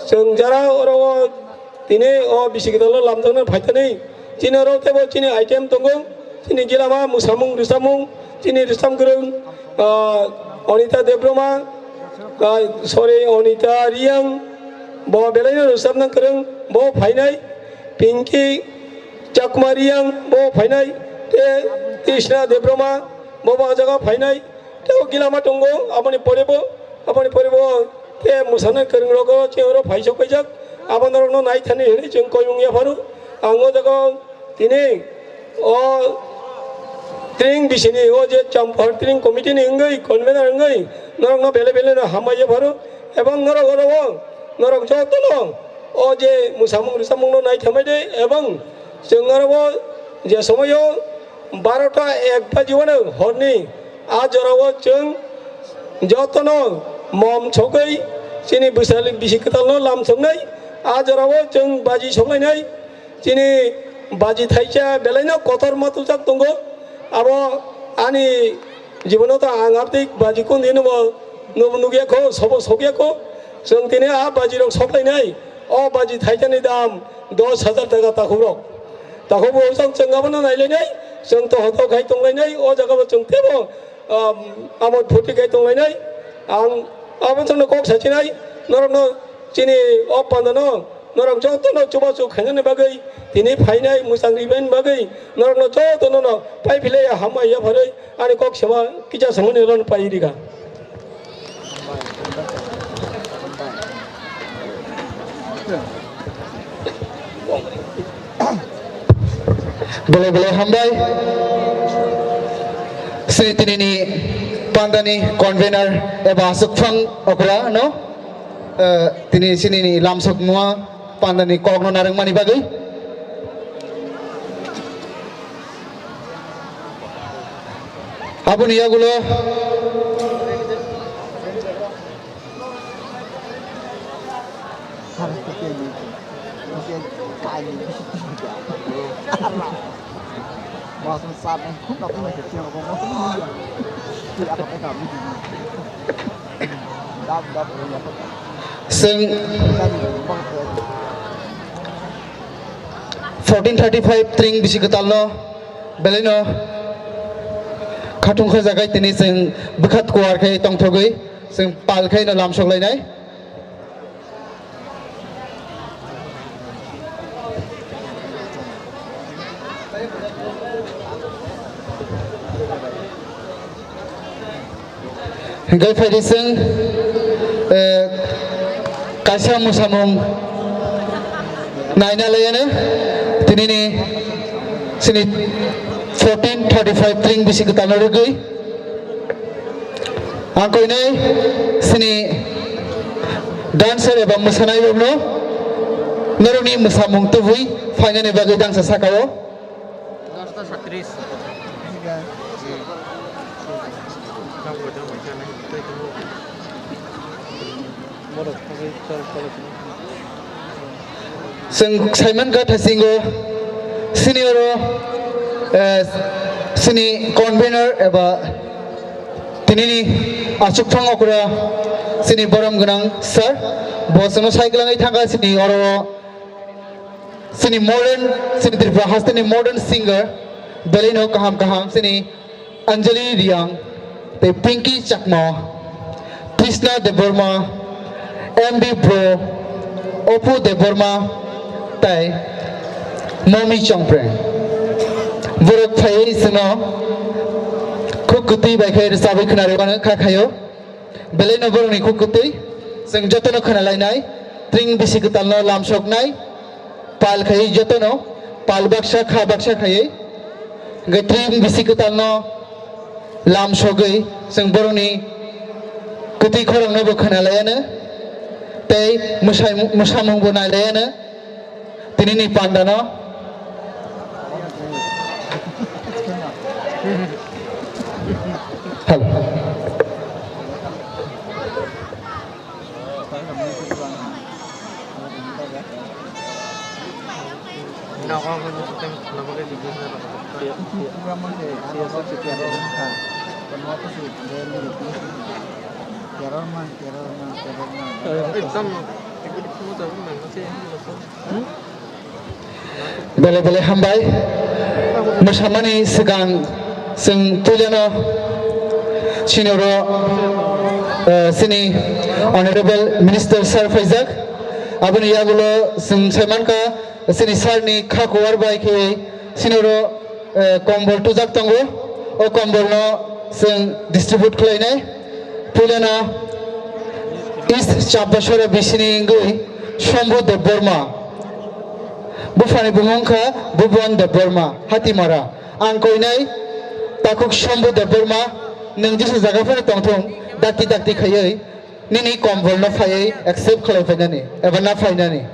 जों जारा अरव दिनै अ बिसि गिदल लामदोंनो फायथानै चिनरो तेबो चिनि आइटेम दंगो चिनि गिलामा मुसामुं रिसामुं चिनि रिसाम गोरों अनिता देब्रमा सरि अनिता रियां ब बेलायनो रिसामना गोरों ब फायनाय पिंकी चाकुमारियां ब फायनाय ते कृष्णा देब्रमा बबा जगह फायनाय ते गिलामा दंगो आपनि परिबो ते मुसाना गोरों रगो चिनरो फाइसक फैजक आबनरनो नायथानि हेनै जों कयमुंया फारु आङो जगह दिनै अ ट्रेनिं बिसिनि अ जे चम्पार ट्रेनिं कमिटिनि इंगै कन्वेनर इंगै नरकनो बेले बेलेनो हामायो फारु एवं नरक जतनो अ जे मुसामुं रिसामुंनो नायथामायदे एवं जों आरो जे समायो 12टा 1 बाजियावनो हरनि आ जराव जों जतनो मम सगै चिनि बैसालि बिसि गोदाननो लामसंनाय आ जराव जों बाजि सौलायनाय चिनि बाजि थाइसा बेलायनो कतर मातुजाक दंगो आबो आनि जीवनावथ' आं आपदै बाजिखौ नेनोबो नुगियाखौ सबो सगियाखौ जों दिनै आ बाजिराव सौलायनाय अ बाजि थाइसानि दाम 10,000 टाका ताखौरक ताखौबो जों आबनो नायलायनाय जों तो हताव गाय दंलायनाय अ जागाबो जों तेबो आमोद फुर्ति गाय दंलायनाय आं आबो जोंनो कक साचिनाय नरकनो चिनि अ पान्दनो नरक जतनो चुबाचु खायनानै बागै दिनै फायनाय मुसां रिबाइन बागै नरकनो जतनो पाइफिलाय हामाया भरै आनि कक सेमा किजा समनि run पाइरिगा boleh boleh hambai sini tinini pandani convener eba sukfang okra no tini sini ni lamsok mua pandani kogno narang mani bagai abun iya gulo Bahasa besar nih, nggak punya kecil, ngomong tuh dia. Tidak apa kami. Dap punya apa? Sing 1435 tring bisi ketalno beleno khatung kha jagai tini sing bukhat kuar khai tong thogoi sing pal khai na lam soklai nai gai phai sing kaisa musamung naina layane tinini sini 1435 tring bisi ketalno rugi angkoi nai sini dancer eba musanai bobno naroni musamung tubui fainane bagai dansa sakao 10:30 Không có trong cái này tôi cũng mua được cái cho Sing Simon ka thasingo senior sini convener eba tinini achuk thang okra sini boram gunang sir bosono cycle ngai thanga sini oro sini modern sini tripura hastini modern singer belino kaham sini Anjali Riang te Pinky Chakma Krishna Deborma MB Bro Opu Deborma tai Momi Chongpre Buruk Phai Sino Kukuti Baikhay Sabi Khnare Bana Khakhayo Beleno Boroni Kukuti Sing Jotono Khanalai Nai Tring Bisikutalno Lamshok Nai Pal Khai Jotono Pal Baksha Kha Baksha Khai Gatring Bisikutalno Lamshogai Sing Boroni Kuti Khorang Nobo Khanalayana Tai Musamung Bonalayana Tinini Pandana Hello nào có cái tem nó có cái gì cũng là Bele hambai Musamani Sigang Sing Tuliano Shinoro Sini Honorable Minister Sir Faizak Abuni Yagulo Sing Semanka Sini Sarni Khakuar Baike Sinoro Kombol Tuzak Tango O Kombol no Sing Distribute Klaine Tuliano East Chapashore Bishini Ngui Shombo de Burma Bufani Bumongka Bubon de Burma Hatimara Angkoinai Takuk Shombo de Burma Nungjisu Zagafan Tongtong Dakti Khayai Nini Kombol no Fayai Accept Khalafenani Evana Fainani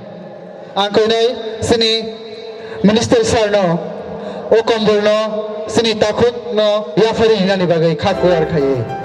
Angkoinai Sini Minister Sarno O Kombol no Sini Takuk no Yafari Hinani Bagai Khakuar Khayai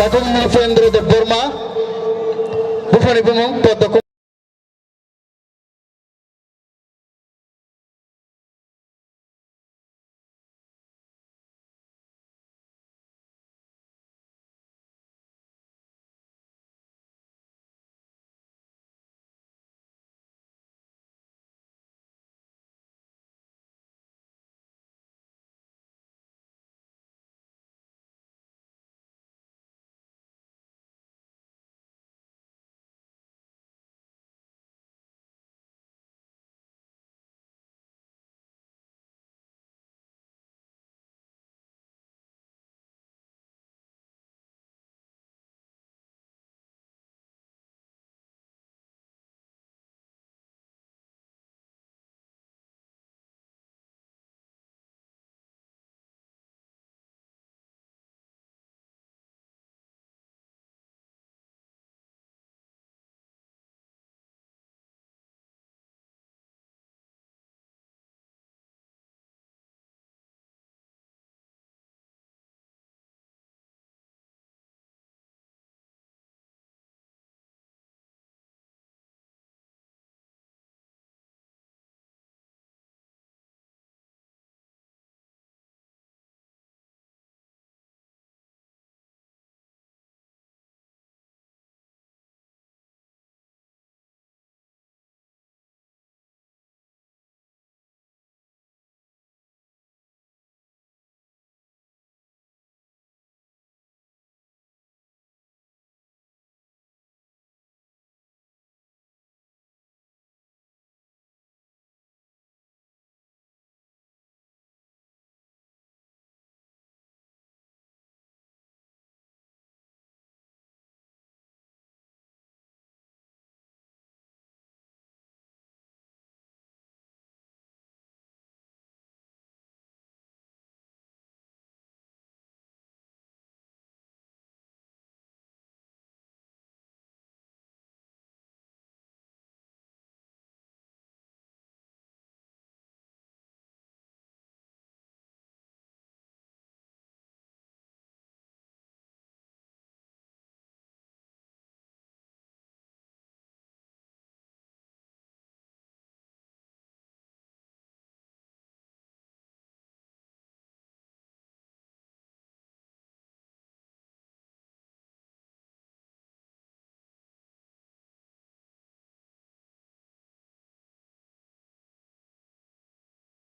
Tatong Nilfendro de Burma, Bufani Bumong, Potoko.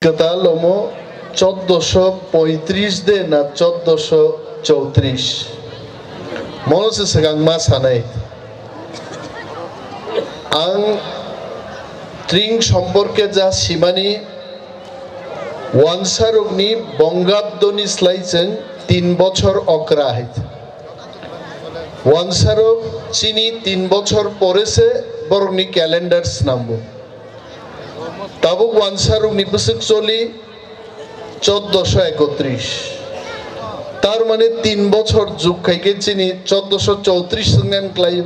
Katalomo 1435 de na 1434 mono se segang mas hanai ang tring সম্পর্কে যা সীমানি ওয়ানসারুগনি বঙ্গাব্দনি স্লাইছেন 3 বছর অকরাহিত ওয়ানসারুগ চিনি 3 বছর পরেছে বরংনি calendar নামবো তাবুক ওয়ানসারুগ নিপুসক চলি 1431 তার মানে 3 বছর যুগ খাইকে চিনি 1434 সঙ্গেন ক্লাই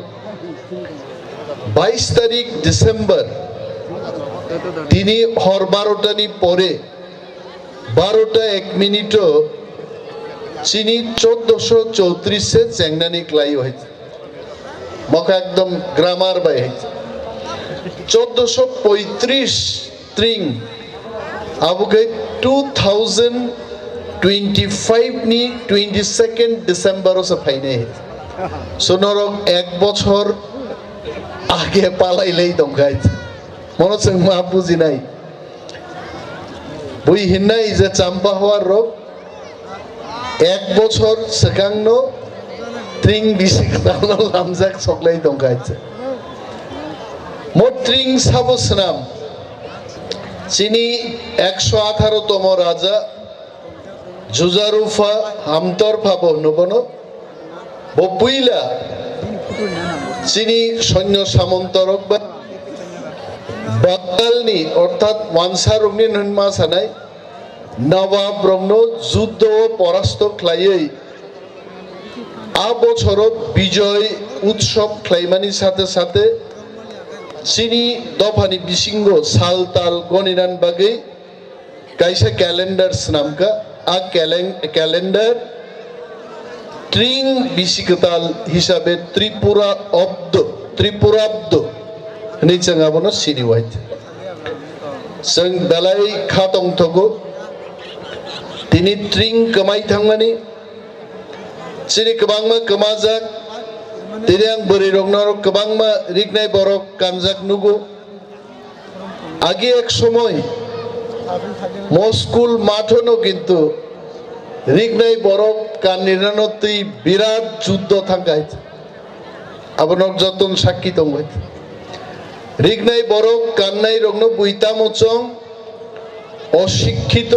22 তারিখ ডিসেম্বর তিনি হর 12টানি পরে 12টা 1 মিনিটও চিনি 1434 সে চেংনানি ক্লাই হইছে মক একদম গ্রামার বাই হইছে 1435 Tring abukai 2025 ni 22nd December se phaine sonorok ek bochor age palailei dongkai mono seng ma buji nai bui hinnai je champa hawar rok ek bochor sekangno Tring bisik dalo lamjak soklai dongkai mo Tring sabosnam চিনি 118তম রাজা জুজারুফা হামতরফা বহনবন বপুইলা চিনি সৈন্য সামন্তরক বাকালনি অর্থাৎ ওয়ানসারুগনি নন্মা সানাই নবাব ব্রহ্ম যুদ্ধ পরাস্ত খ্লাইयै আ বছর বিজয় উৎসব খ্লাইমানি সাথে সাথে চিনি দফানি বিসিঙ্গ সাল তাল গনিনান বাগে কাইসা ক্যালেন্ডার নামকা আ ক্যালেন্ডার ট্রিং বিশিকতাল হিসাবে ত্রিপুরাব্দ নিচং আবনো সিনি ওয়াইত जों बेलाय खातंग थगो तिनी ट्रिं कमाई थांमानि सिनि गोबांमा गोमाजाक तिनि आं बोरै रंनार गोबांमा रिगनाय बरक कानजाक नुगो आगे एक समय मो स्कुल माथनो किन्तु रिगनाय बरक कानिरानो तै बिराट जुद्ध थांगाय आबनक जतन साक्षी दंबाय रिगनाय बरक कान्नाय रंनो बुइतामचं अशिक्षित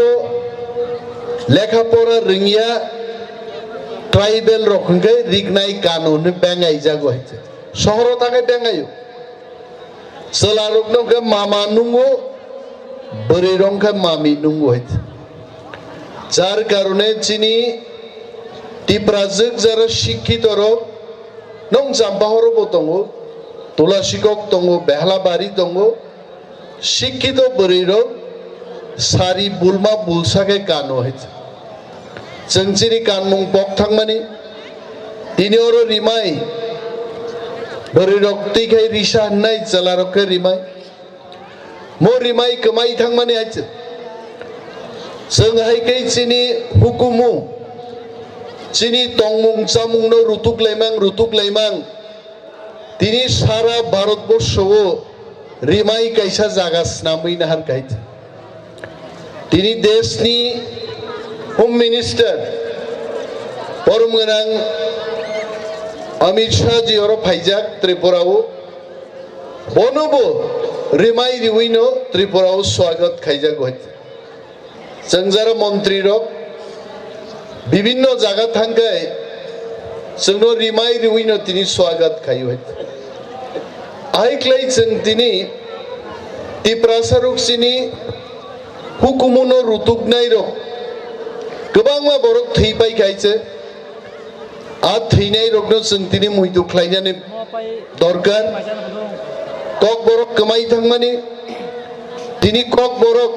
लेखापड़ा रोंगिया ट्राइबेल रखंगे रिगनाय कानून बेंगाई जागो है शहर थाके बेंगायो सोला रखनो के मामा नुंगो बोरै रंखा मामी नुंगो है जार कारणे चिनी टिप्राजक जरा शिक्षित रक नों जाम्बाहरो बोतंगो तुलासिकक दंगो बेहलाबारी दंगो शिक्षित बोरैरो सारी बुलमा बुलसाके कानो है जोंसिनि कानमुं पक थांमानि दिनै अरो रिमाय बोरैरक तैखाय रिसा होननाय जलारकखे रिमाय मो रिमाय कमाय थांमानि आइसो जों हायकै चिनि हुकुमु चिनि तंमुं जामुंनो रुतुकलायमां তিনি সারা ভারতবর্ষ রিমাই কাইসা জাগাস নামইনা হার গাইত তিনি দেশনি হোম মিনিস্টার পরমগনাং অমিত শাহ জি ওর ফাইজাক ত্রিপুরাও বনবো রিমাই রিউইনো ত্রিপুরাও স্বাগত খাইজাক হইত जों যারা মন্ত্রী রক বিভিন্ন জায়গা থাঙ্গায় जोंनो रिमाय रिउइनो तिनी स्वागत खायो हत आइक्लाय जों तिनी टिप्रासारुक सिनी हुकुमुनो रुतुकनाय रक गोबांमा बरक थैबाय खायसे आ थैनाय रकनो जों तिनी मुइदु ख्लायनानै दरकार कक बरक कमाय थांमानि तिनी कक बरक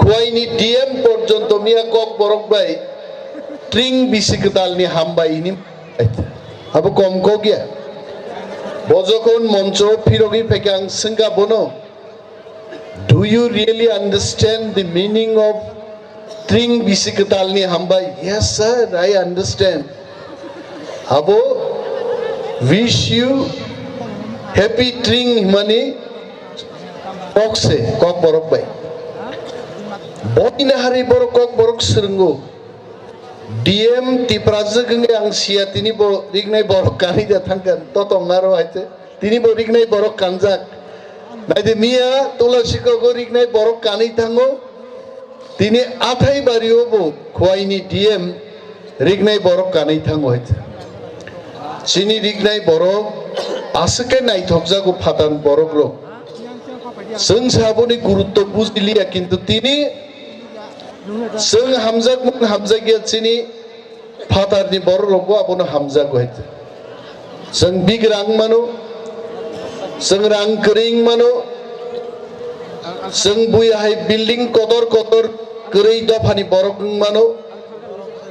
खुवाइनि डीएम पर्यन्त मिया कक बरक बाय ट्रिं बिसिकतालनि हामबायनि अब कम को गया बजखन मंच फिरगी फेके आं सोंगा बनो do you really understand the meaning of ट्रिं बिसिकतालनि हामबाय यस सर आई अंडरस्टैंड अब विश यू हैप्पी ट्रिं मनी पक्से कक बरक बाय बतिना हारि बरक कक बरक सोंगो डीएम टिप्राजगंगे आं सिया तिनी बो रिगनाय बरक कानि दा थांगोन ततंगारो आइते तिनी बो रिगनाय बरक कानजाक नायदे मिया तुलसिको गो रिगनाय बरक कानि थांगो तिनी आथाय बारियो बो खुवाइनि डीएम रिगनाय बरक कानि थांगो आइते सिनि रिगनाय बरक आसके नायथकजागो फातान बरक रो जों साबोनि गुरुत्व बुजिलिया किन्तु तिनी जों हामजाक मुं हामजागिया चिनि फातारनि बर लोगो आबनो हामजागो है जों बिग रां मानो जों रां करिं मानो जों बुयाहाय बिल्डिं कदर करै दफानि बरक मानो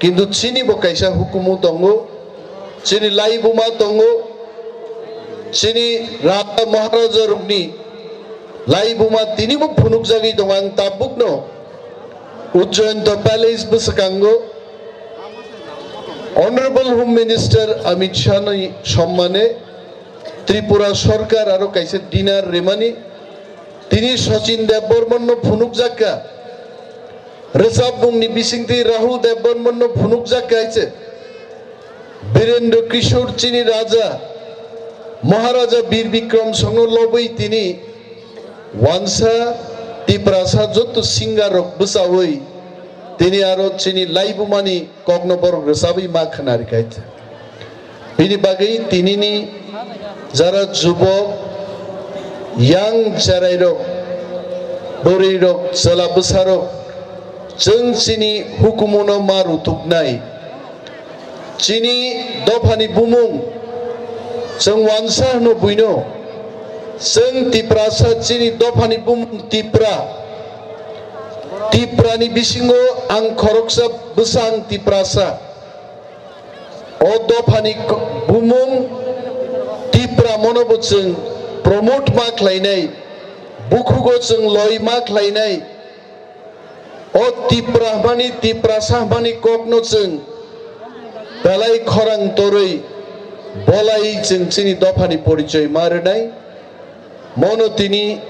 किन्तु चिनि बकाइसा हुकुमु दंगो चिनि लाइबुमा दंगो चिनि राजा महाराजा रुगनि लाइबुमा तिनिबो फुनुक जागि दं आं ताबुकनो उज्जयंत पैलेस बसकांगो honourable home minister Amit Shah नि सम्माने त्रिपुरा सरकार आरो कैसे डिनार रेमानी तिनी सचिन देव बर्मन फुनुक जाक्का रिजार्व बुंगनि बिसिंथि राहुल देव बर्मन फुनुक जाक्का आइसे वीरेंद्र किशोर चिनी राजा महाराजा वीर विक्रम संग लबै तिनी वानसा टिप्रासा जत सिंगार बसावै तिनी आरो चिनी लाइबुमानि कग्न बरक रसाबै मा खनारि गायत बिनि बागै तिनिनि जरा जुबक यां चराइरक बोरैरक जला बसारक जों चिनी हुकुमनो मारु थुकनाय चिनी दफानि बुमुं जों वानसा होनो बुइनो जों टिप्रासा चिनि दफानि बुमुं टिप्रानि बिसिङो आं खरकसा बसां टिप्रासा o dofani bumung tipra monobo जों promote ma khlainai bukhugo जों loi ma khlainai o tipra sahmani kokno जों belai khorang toroi bolai जों chini dofani porichoy marnai mono tini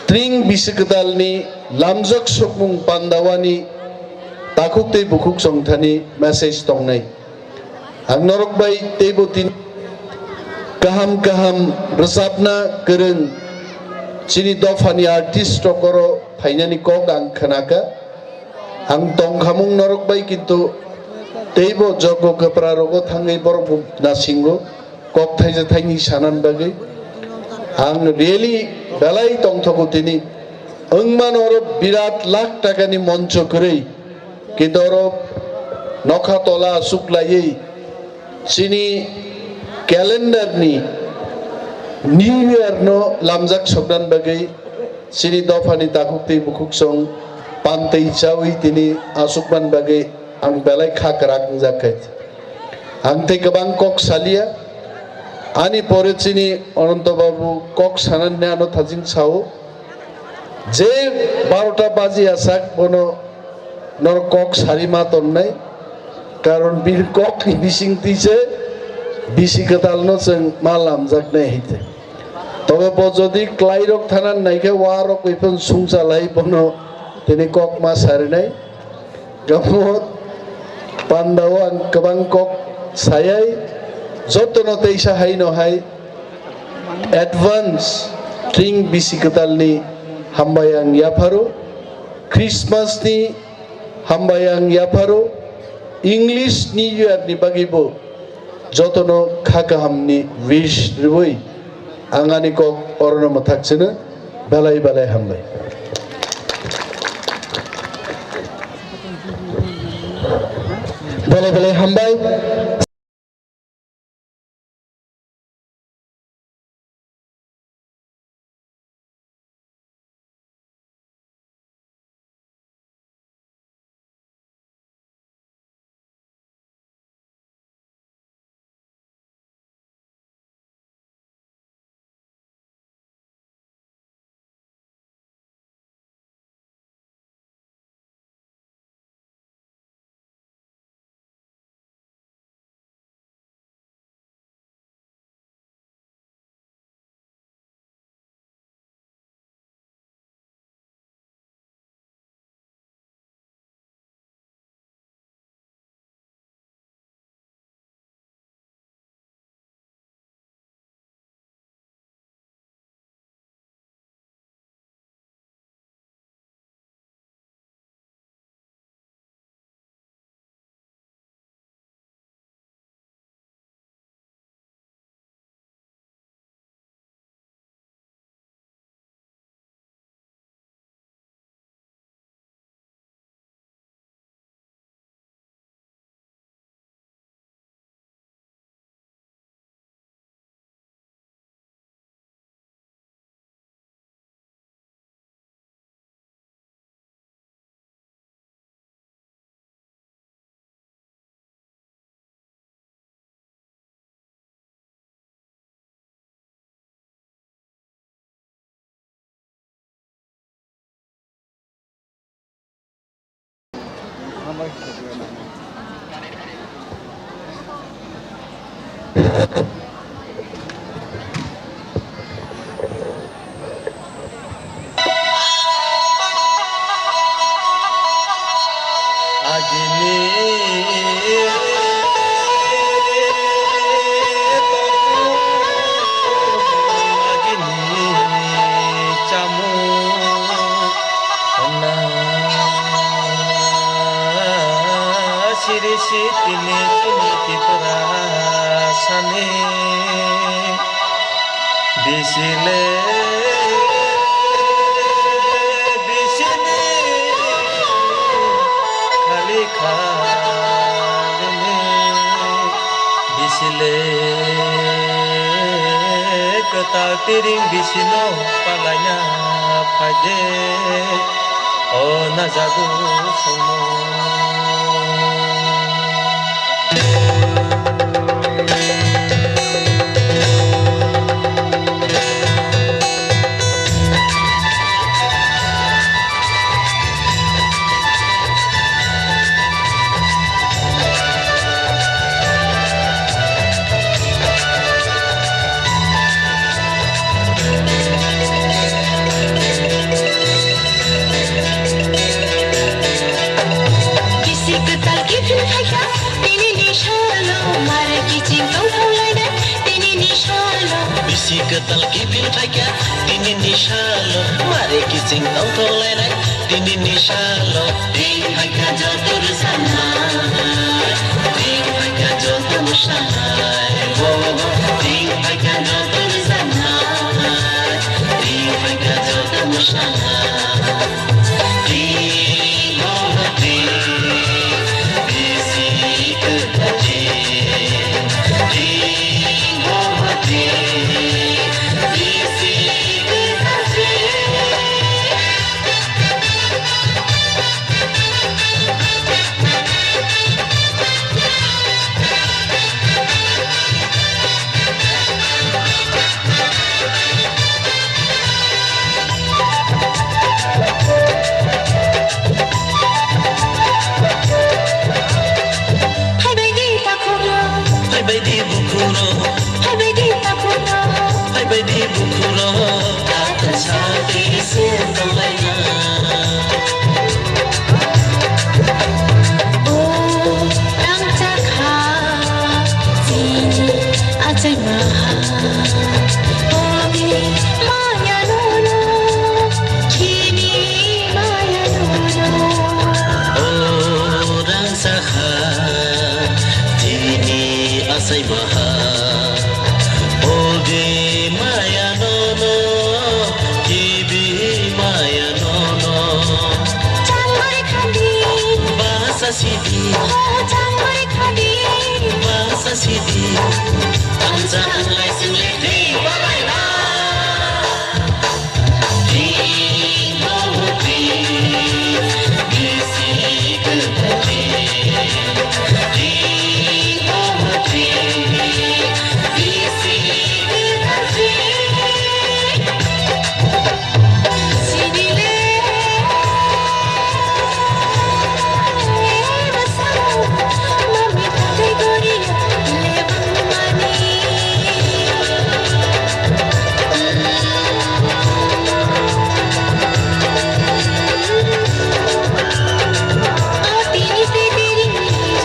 tring bisikdalni lamjak sokmung pandawani takukte bukuk songthani message tongnai ang norok bai tebo tin kaham resapna kereng chini dofani artist tokoro phainani kok ang khanaka ang tongkhamung norok bai kintu tebo jogo kaprarogo thangai borok nasingo kok thaija thaini sanan bagai ang really belai tongthogo tini angman oro birat lakh taka ni moncho korei kidoro nokha tola suklai chini calendar ni new year no lamjak sokdan bagai chini dofani takukte bukuk song pantei chawi tini asukman bagai ang belai khakrak jakai ang te kabang kok salia ani pore chini Ananto babu kok sanan nano thajing chao je 12টা বাজি আসাক বনো নর cock সারিমা তন্নাই কারণ বীর cock বিসিং তিছে বিসিকতালনো जों মালাম জাকনে হইতে তবে যদি ক্লাইরক থানার নাইকে ওয়ারো কইফন সুংসালাই বনো তিনি কক মা সারিনাই গমত পান্দাও আং কবাং কক সায়াই যতন তেইসা হাই নহাই অ্যাডভান্স ট্রিং বিসিকতালনি hambayang yaparo Christmas ni hambayang yaparo English New Year ni bagibo jotono khakahamni wish riboi angani kok orno mathakchena balai hambai balai hambai Bisile bisini khali khane bisile kata tiring bisino palanya phaje o nazagu sono tal kifin haya tini nishalo mare kiching tong tholai na tini nishalo Bisi ketal kipil kaya Tini nishalo Mari kicing tong tolai na Tini nishalo Ding haka jotur sana Ding haka jotur sana Ding haka jotur sana Ding haka jotur sana Ding oh ding Bisi ketal Ding oh ding Bisi ketal hai bai di takuro Hai bai di bukuro hai bai di takuro Hai bai di bukuro Akan sabi sin tolai na oh rang takha tini ajai maha ogi maya no no kini maya no no Orang sakha Tini asai maha Oge maya nono Kibi maya nono Jangan khadi Bahasa sidi oh jangan khadi Bahasa sidi Anjaan lai sing leti balai na Ding oh ding Bisi kedati Ding oh ding Bisi kedati sini le bersama mami kategori lebang mani tini tiri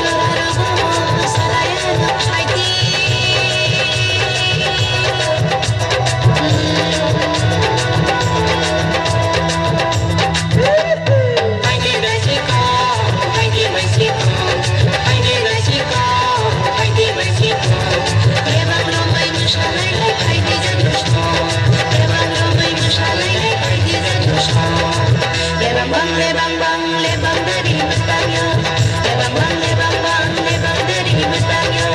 jara bomo salayan haiti Hai di Mexico Hai di Mexico Hai di Mexico Hai di Mexico lebang romai mushalai hai di jadusno lebang romai mushalai hai di jadusno lebang bang lebang dari Mestanya lebang bang lebang dari Mestanya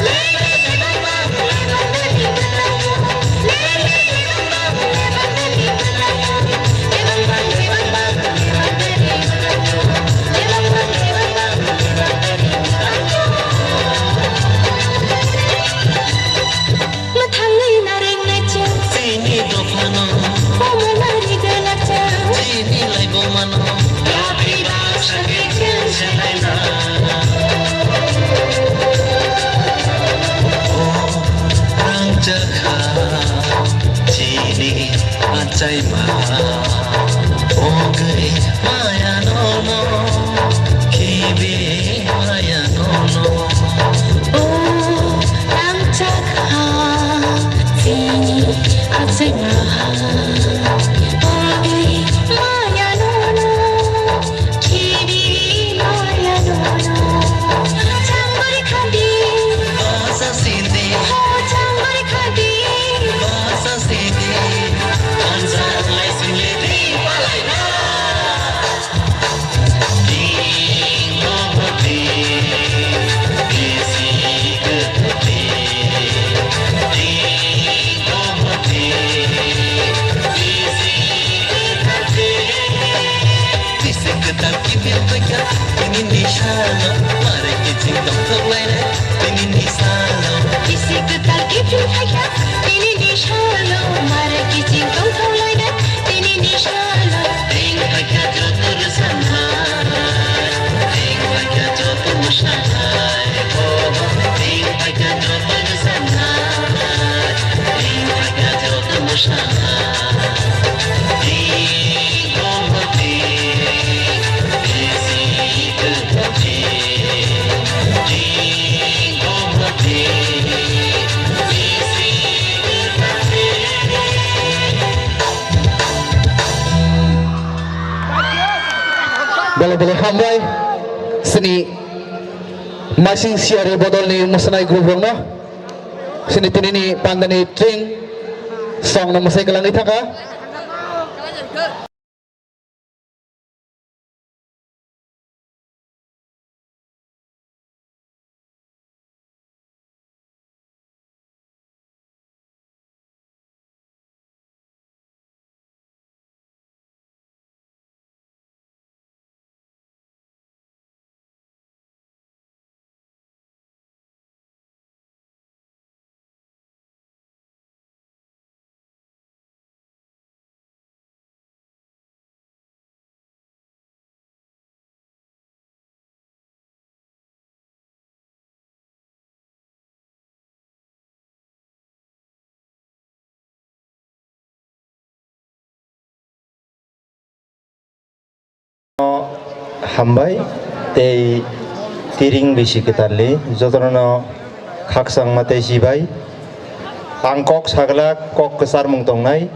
lebang bang lebang dari Mestanya lebang bang lebang dari Mestanya lebang bang lebang dari Mestanya lebang bang lebang dari Mestanya mathangai nareng nacha Sini dopano bomo nari ganacha Sini lai bomano Tapi bahasa kecil selai na Orang jaga Sini acai maha Oge maya nono Kibi maya nono oh ram chakha tini ajai maha ogi maya no no kiri maya no no jangan khadi Bahasa sini oh jangan khadi Bahasa sini Anjaan lai sing leti balai na Ding oh ding Bisi kedati Ding oh ding Bisi kedati Bisi ketal kipil kaya Ingin nishalo Mari kicing tong tolai na Ingin nisalo isi ketal kipin haya tini nishalo mare kicing tong tholai na tini nishalo Ding haka jotur sana Ding haka jotur sana Ding haka jotur sana Ding haka jotur sana Ding oh ding Bisi kedati boleh hambai seni masing siari bodol ni musanai grup rongna seni tinini pandani tring song na musai kelang itaka hambai tei tiring bisi ketarli jotono khaksang mate sibai ang kok sagla kok kesar mung tongnai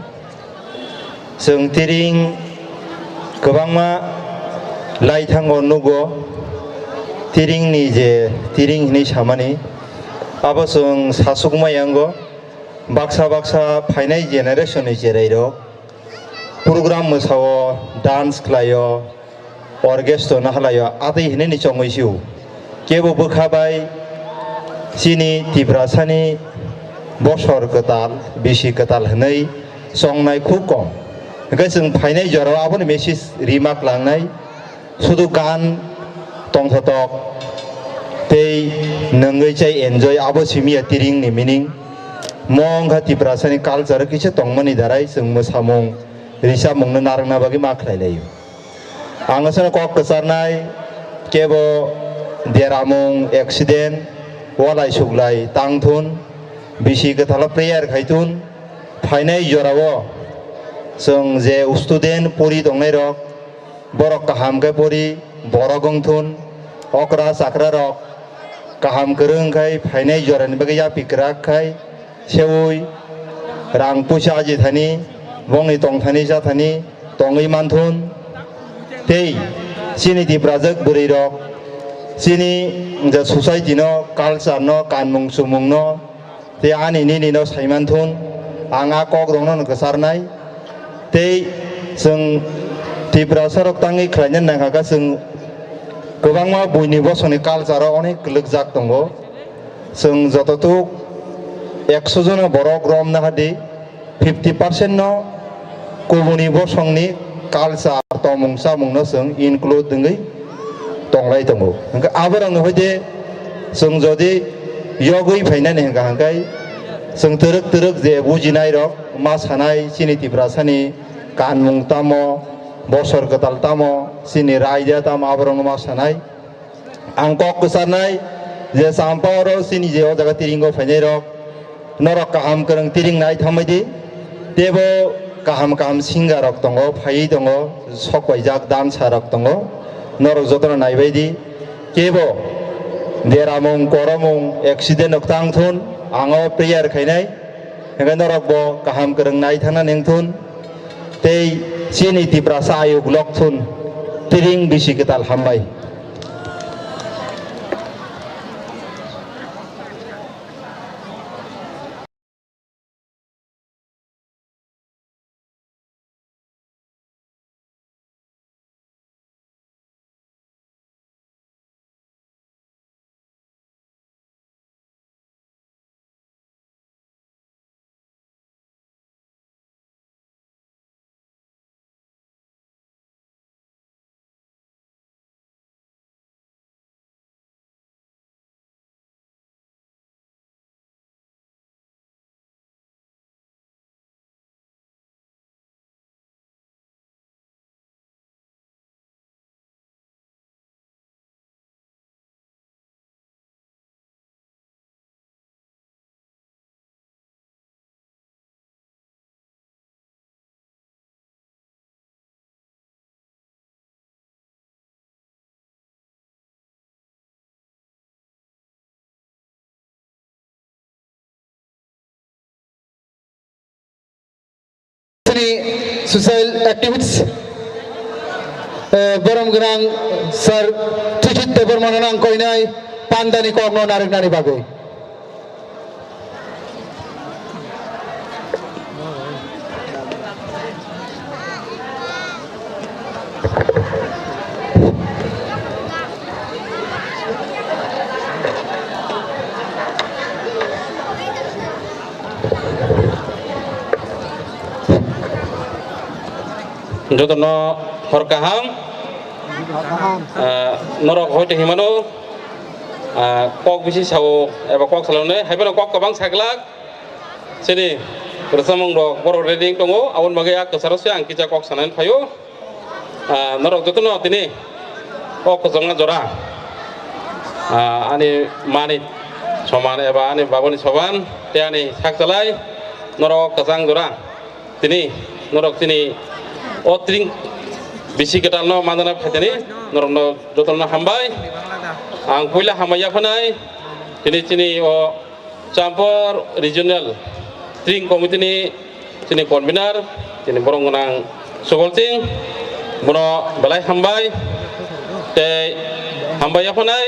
seung tiring kebangma lai thango nugo tiring ni je tiring ni samani abo seung sasukma yango baksa baksa phainai generation ni jerairo program mosawo dance klayo orkestra nahlayo ati hine ni chongoisiu kebo bokhabai sini tibrasani bosor ketal bisi ketal hnai songnai khub kom hingga जों फाइनाय जराव आबोनि message remark लांनाय सुदु गान tongthotok tei nangoi chai enjoy abo simiya tiring ni meaning mong ha tibrasani culture kise tongmani darai जों mosamung risa mungno narangna bagi maklailai Angasana kok kesarnai kebo deramung accident walai suglai tangthun bisi kethala prayer khaitun phainai jorawo जों जे student pori tongnai rok borok kaham kai pori borok gongthun okra sakra rok kaham kereng kai phainai jorani bagi ya pikrak kai seui rang pusa ji thani bongi tong thani ja thani tongai manthun tei sini di project buri rok sini the society no culture no kanmung sumung no te ani ni no saiman thun anga kok rong no kesarnai tei जों di prasarok tangi khlainyan nangka जों गोबांमा बयनिबो सनि कालचाराव अनेक लोगजाक दंगो जों जतथुक 100 जन बरक रम नाहादि 50% no गुबुनिबो संनि culture तमंसा मुंनो जों include दंगै तंलाय दंगो हंगा आबरंग होदे जों जदि यगै फायनानै हंगा हंगाय जों तरक तरक जे बुजिनाय रक मा सानाय सिनिति प्रासानि कानमुं तामो बसर गताल तामो सिनि रायजा ताम आबरंग मा सानाय आं कक गोसारनाय जे सामपावरो सिनि जे जागा तिरिंगो फायनाय रक नरक काहाम करं तिरिंनाय थामैदि देबो kaham kaham singa rok tongo phai tongo sokwai jak dansa rok tongo norok jotona naibaidi kebo deramung koromung accident ok tangthun ango prayer khainai hanga norok bo kaham kereng nai thana nengthun tei sini tiprasa ayuk lokthun tiring bisi ketal hambai social activities borong gerang sar cicit tebor mananang koinai pandani kogno narik nari bagai. jotono hor kaham norok hoite himano kok bisi sao eba kok salone haibano kok kabang saglak sini bersamong do boro reading tongo awon bagaya kesarosya angkija kok sanan phayo norok jotono tini kok kosonga jora ani mani soman eba ani baboni soban te ani saksalai norok kasang jora tini norok tini otring bisi ketalno mandana phatani norno jotono hambai ang puila hamaya phanai tini o campur regional string committee ni tini convener tini borong nang sobolting bono balai hambai te hambaya phanai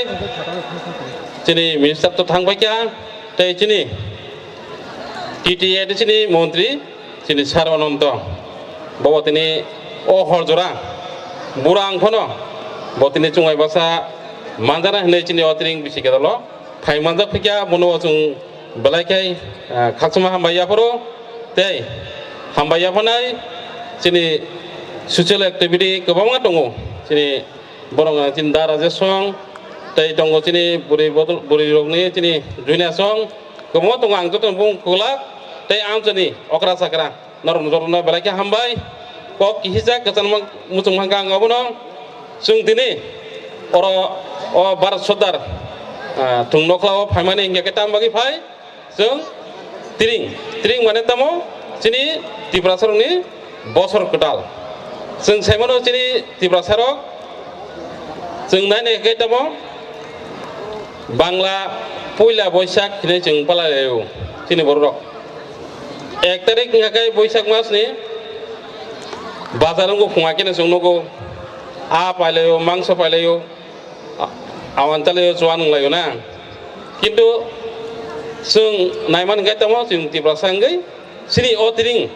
tini minister to thangbaikya te tini TTA tini montri tini sarwananto bawa tini o horjora burang phono botini chungai basa mandana hne chini otring bisi kedalo thai manda phikya bono chung belaikai khatsuma hambaya poro tei hambaya phanai chini social activity kobanga tongo chini borong chin dara je song tei tongo chini buri rogni chini juina song komo tongo ang joton bung kulak tei am chini okra sakra norom jorna belaikai hambai kok kihisa kesan mutung hanggang abono sung tini oro o barat sodar tung noklaw phaimani hingga ketam bagi phai sung tiring mane tamo sini tiprasarong ni bosor ketal sung saimono sini tiprasarok sung nane ketamo bangla poila boisak kini sung palayo sini borok 1 tarik ngakai boisak mas ni bazarango khungakene sungnogo pailayo mangso pailayo awantalayo chuan nglayo na kintu sung naiman gaitamo sung tiprasangai sini otiring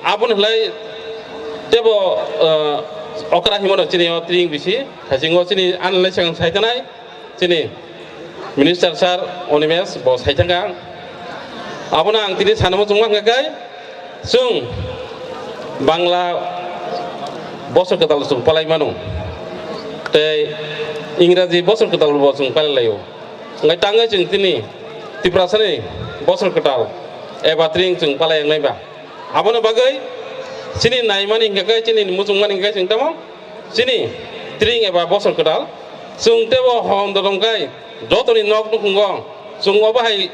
abun hlai tebo okra himono sini otiring bisi thasingo sini anlai sang saitanai sini minister sar onimes bo saitanga abuna ang tini sanamo chungma ngakai sung bangla bosor ketal sung palai manu te ingraji bosor ketal bosung palayo ngai tanga jeng tini tiprasane bosor ketal batring sung palai ngai ba abono bagai sini naimani ngagai sini musung mani ngagai sing tamo sini tring bosor ketal sung tebo hom dorong kai jotoni nok nukungong sung obahai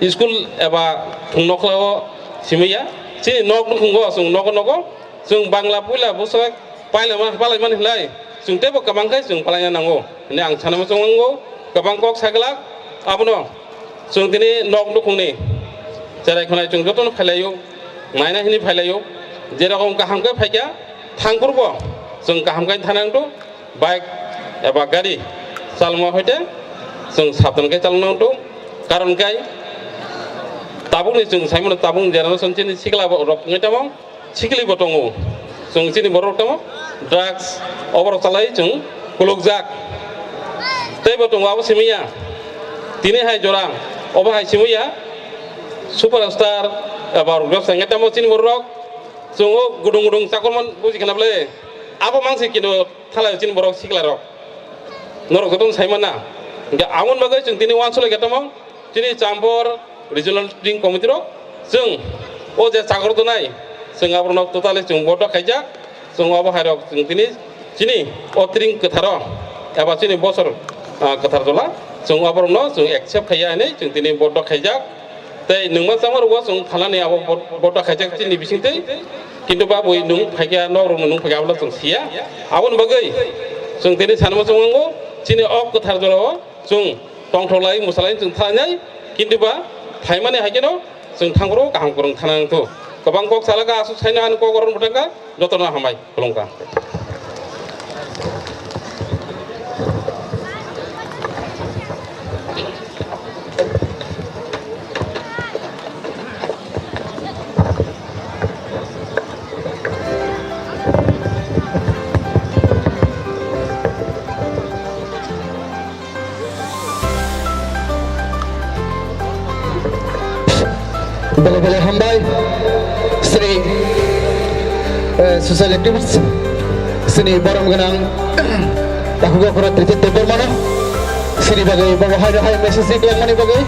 school noklo simia sini nok nukungo sung noko sung bangla pula busak palai man hilai sung tebo kabangkai sung palanya nango ini ang chanama sung nango kabangkok saglak abono sung tini nok nukungni jarai khonai sung joton phalayo maina hini phalayo jerokom kahamkai phaikya thangkurbo sung kahamkai thanangtu bike gari salma hoite sung sabtankai chalnangtu karon kai tabung ni sung saimon tabung jarano sungchini sikla rok ngetamo sikli botongo sung sini borok tamo drugs over salai sung kulugjak tei botongo abo simia tini hai jorang oba hai simia superstar abar ব্যবসা ngetamo sini borok sung gudung sakolmon buji kanable abo mangsi kino thalai sini borok sikla rok norok joton saimana ga amon bagai sung tini wansule getamo sini campur regional string committee rok sung o je chagor donai sung abrno totally sung boto khaijak sung abo hairok sung tini sini otring ketharo aba sini bosor kethar jola sung abrno sung accept khaya nei sung tini boto khaijak tei nungma samar wa sung phalani abo boto khaijak sini bisingte kintu ba boi nung phagya nor nung phagya bla sung sia abon bagai sung tini sanmo sungango sini ok kethar jola sung tongtholai musalai sung thanai kintu ba thaimani haikeno sung thangro kaham kurung thanang tu kabang kok salaga asu saina an ko goron butanga jotona hamai kulungka Bele-bele hambai Sri social activists Sini barang genang Aku gak kurang terjadi tepar mana Sini bagai bawa hai message yang mana bagai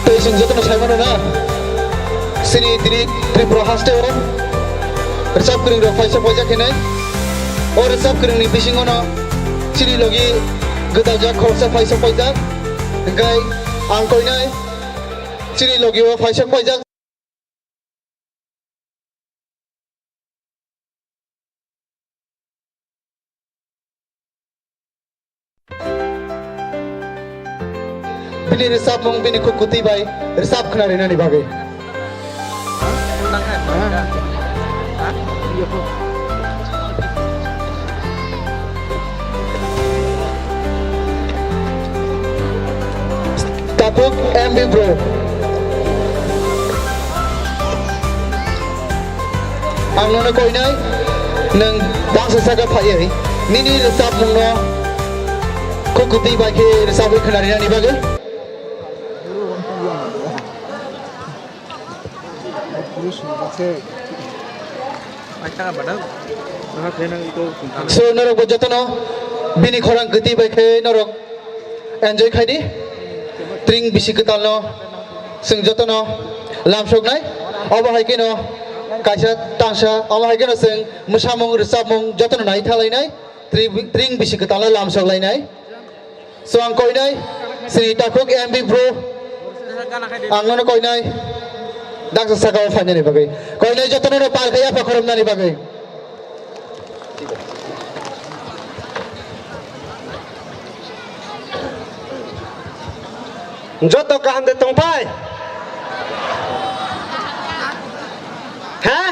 Tesing jatuh saya mana na Sini diri Tripura haste orang Resap kering dah faisa faisa kena Or resap kering ni fishing ona Sini lagi Gedal jak khorsa faisa faisa Engkai angkoi nai Sini lagi wa faisa faisa Bini resap mong bini kukuti bay resap kena rina ni bagai Tapuk MB Bro ang nona koi nai nang dang sasaga phai nini resap mong no kukuti bay ke resap kena rina ni bagai So norok bojotono bini khorang geti baikhe norok enjoy khaidi tring bisi ketalno sing jotono lamsok nai obo haike no kaisa tangsa obo haike no sing musamung resapmung jotono nai thalai nai tring bisi ketalno lamsok lai nai so ang koi nai sini takuk MB Bro ang nono koi nai Daksa sakau fanya ni bagai. Kau ni jatuh nora par kaya apa korum nani bagai. Jatuh kaham de tongpai. Hah?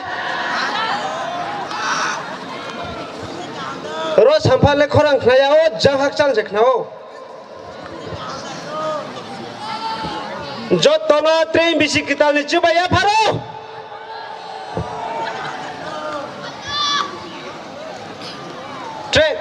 Ros hampal le korang knaya o jang hak chang jek nao. Jatuh no train bisi kita ni cuba ya paro. Track.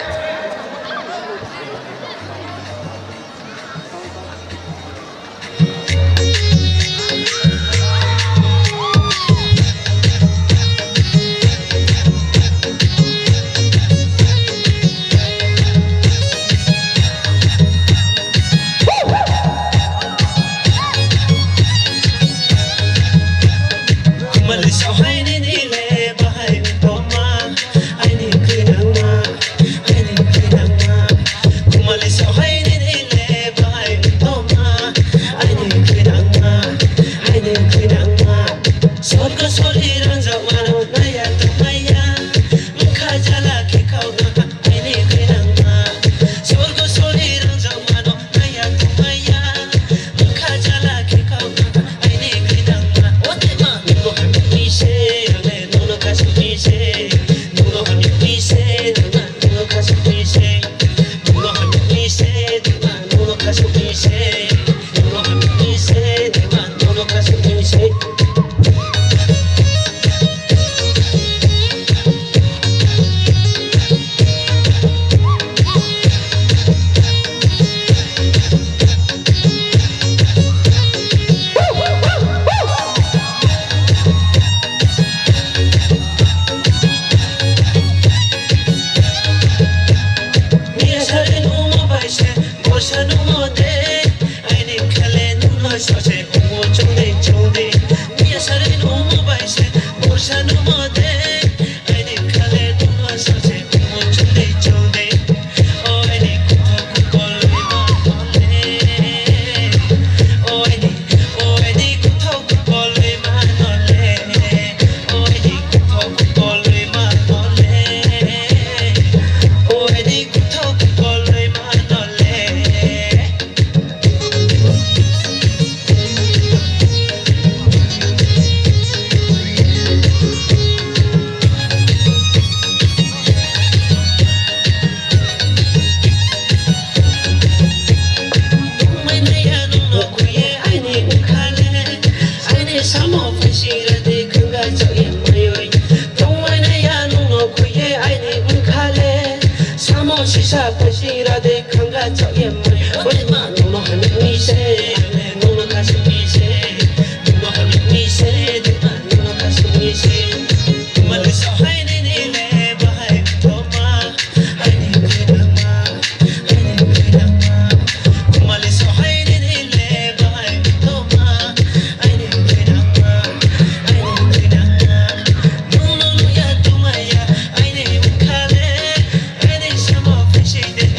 Tashira de Kanga Chayam, what man, no Hamid say, no Kashmi say, no Hamid say, no Kashmi say, Malisa hiding in a behind Toma, hiding in Malisa hiding in a behind Toma, hiding in no, ya Tumaya, I didn't call it, I didn't some of the shade,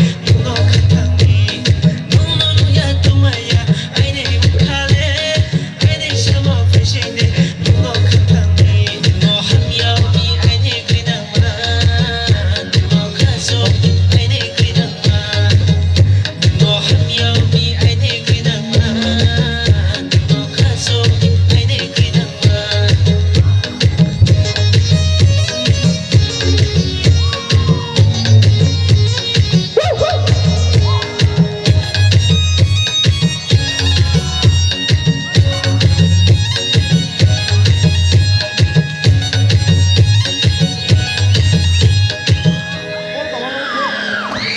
no Katami, no, ya Tumaya, I didn't call it, I didn't some of the shade, no Katami, no Hamya, I didn't get a man, no Kaso, I didn't get a man, no Hamya, I didn't get a man, no Kaso, I didn't get a man.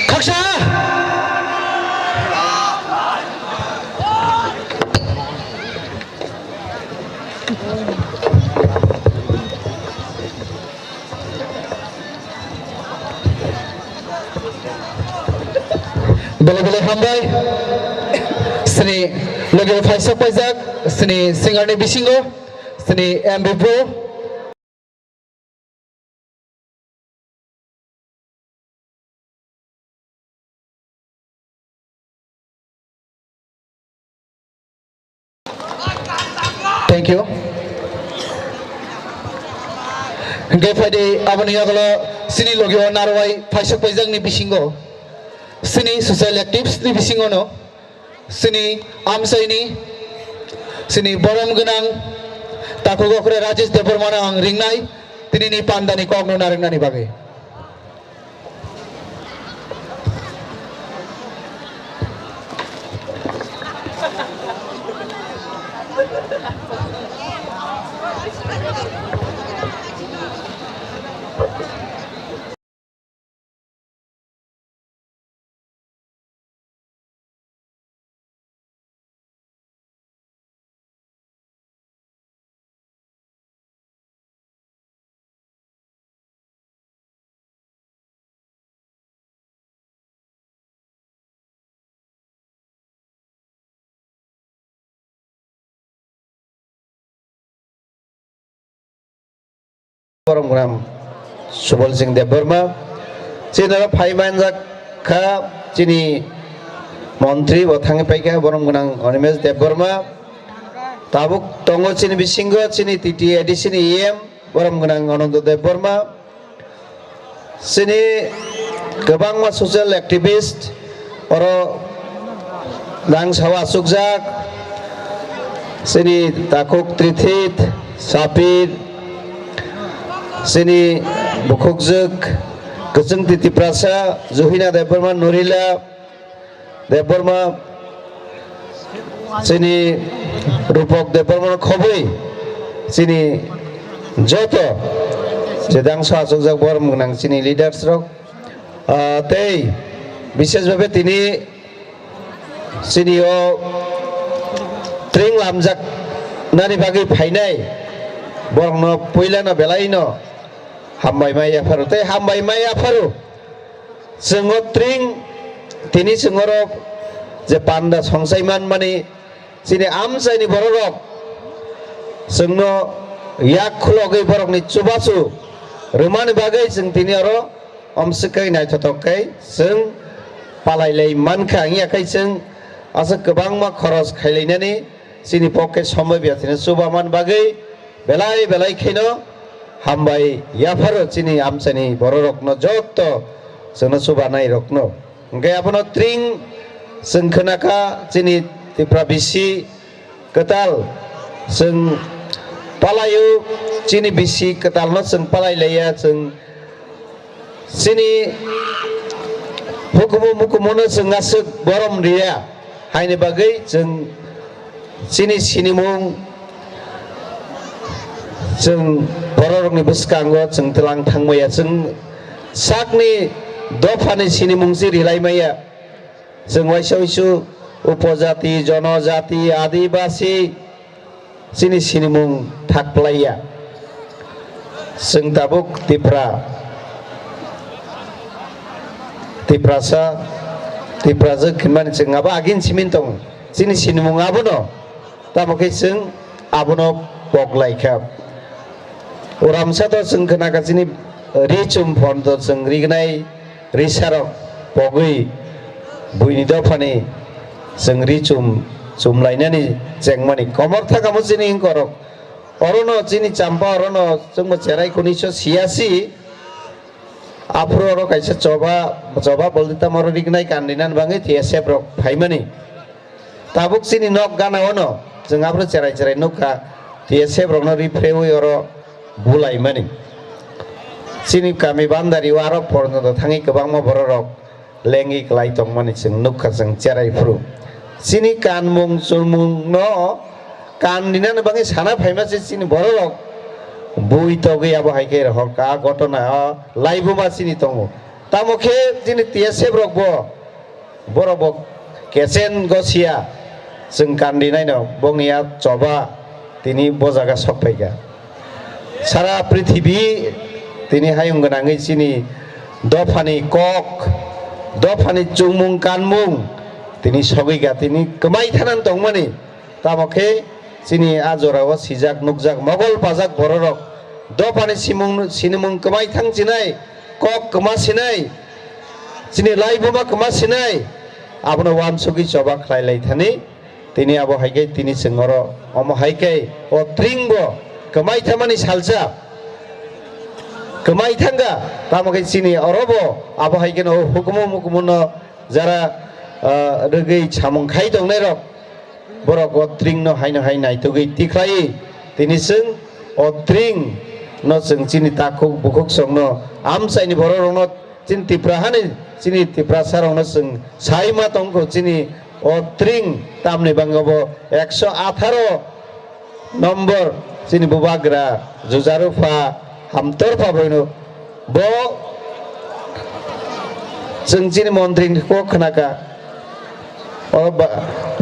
각자 bele-bele hambai sini loge faisal pajak sini singarni bisingo sini MB Pro thank you hingga pada abani agalo sini loge narwai faisal pajak ni bisingo sini social actives ni bisingo no sini amsai ni sini borom genang taku gokre Rajesh Debormana ang ringnai tini ni pandani kogno naringnani bagai program Subol Singh Deborma Cina Paiman Ka Cini Montri Botangi Paika Borom Gunang Onimes Deborma Tabuk Tongo Cini Bisingo Cini Titi Edison EM Borom Gunang Onondo Deborma Cini Kebangma social activist Oro Dang Sawa Sukjak Cini Takuk Trithit Sapir sini Bukukjuk Keseng Titi Prasa Zuhina Deborma Nurila Deborma sini Rupok Deborma Khobui sini Joto Jedang Sasukjak Borom Gunang sini leaders rok tei বিশেষ ভাবে তিনি sini o tring lamjak nani bagi phainai borno poilana belaino hambai maya faru te hambai maya faru sengo tring tini sengoro je panda songsaiman mani sini amsaini borok sengno yak khulogai borok ni chubasu rumani bagai seng tini aro omsekai nai thotokai seng palailai manka ngia kai seng asa kebangma khoros khailainani sini pocket somoi biathina chubaman bagai belai belai khino hambai yafaro chini amsani bororokno jotto sengno subanai rokno ngai apono tring sengkhnaka chini tipra bisi ketal seng palayu chini bisi ketalno seng palai leya seng sini hukumu mukumono seng ngasuk borom dia haine bagai seng sini sinimung seng bororokni beskanggo seng telang thangmaya seng sakni दफानि सिनि मुंसि रिलायमाया जों वाइसु उपजाति जनजाति आदिबासि सिनि मुं थाखलाया जों दाबुक तिप्रासा तिप्राजों खिमानि जों आबा आगिन सिमिन दं सिनि मुं आबुनो तामके जों आबुनो बगलायखा उरामसा तो जों खोनागासिनो रिचुम फन्द जों रिगनाय रिसारक बगै बुइनि दफानि जों रिचुम चुमलायनानै जेंमानि कमर थाकामो जिनि करक अरनो जिनि चाम्पा अरनो जों चेराय 1986 आफ्रो अरो काइसे चोबा बोलता मरो रिगनाय कान्दिनान बाङै थिएसेब रक फाइमानि ताबुक सिनि नक गानावनो जों आफ्रो चेराय नका थिएसेब रकनो रिफ्रेवै अरो बुलायमानि सिनि गामि बान्दारि आरो फरनो थाङै गोबां बररक लेंगि क्लाय दंमानि जों नुखा जों चेरायफ्रु सिनि कानमुं सुमुं न कान्दिनान बाङै साना फाइमासे सिनि बररक बुइ तो गैया बाहायके रह का घटना लाइबुमा सिनि दङ तामखे दिनि थिएसेब रक बरबो केसेन गसिया जों कान्दिनाय न बंनिया चबा तिनि बजागा सफायगा सारा पृथ्वी तिनी हायुं गोनाङै सिनि दफानि कक दफानि चुमुं कानमुं तिनी सगैगा तिनी कमाय थानान दंमानि तामखे सिनि आजराव सिजाक नुकजाक मगल पाजाक बररक दफानि सिनिमुं कमाय थांसिनाय कक कमासिनाय सिनि लाइबुमा कमासिनाय आबनो वान सुगि चबा खलायलाय थानि तिनी आबो हायके तिनी सिंगर अम हायके ओ त्रिंबो कमाय थामानि सालसा कमाई थांगा तामके सिनि अरबो आबो हायके न हुकुमो मुकुमनो जरा रगै छामंखाय दंनाय रक बरक अत्रिं न हायनो हाय नायतुगै तिख्राय तिनिसों अत्रिं न जों सिनि ताखौ बुखुक संनो आमसायनि बररनो चिन तिप्राहानि सिनि तिप्रासारनो जों सायमा तंखौ सिनि अत्रिं तामनि बांगबो 118 नम्बर सिनि बुबाग्रा जुजारुफा हमतर पाबैनो बो जों सिनि मन्त्रीखौ खोनाका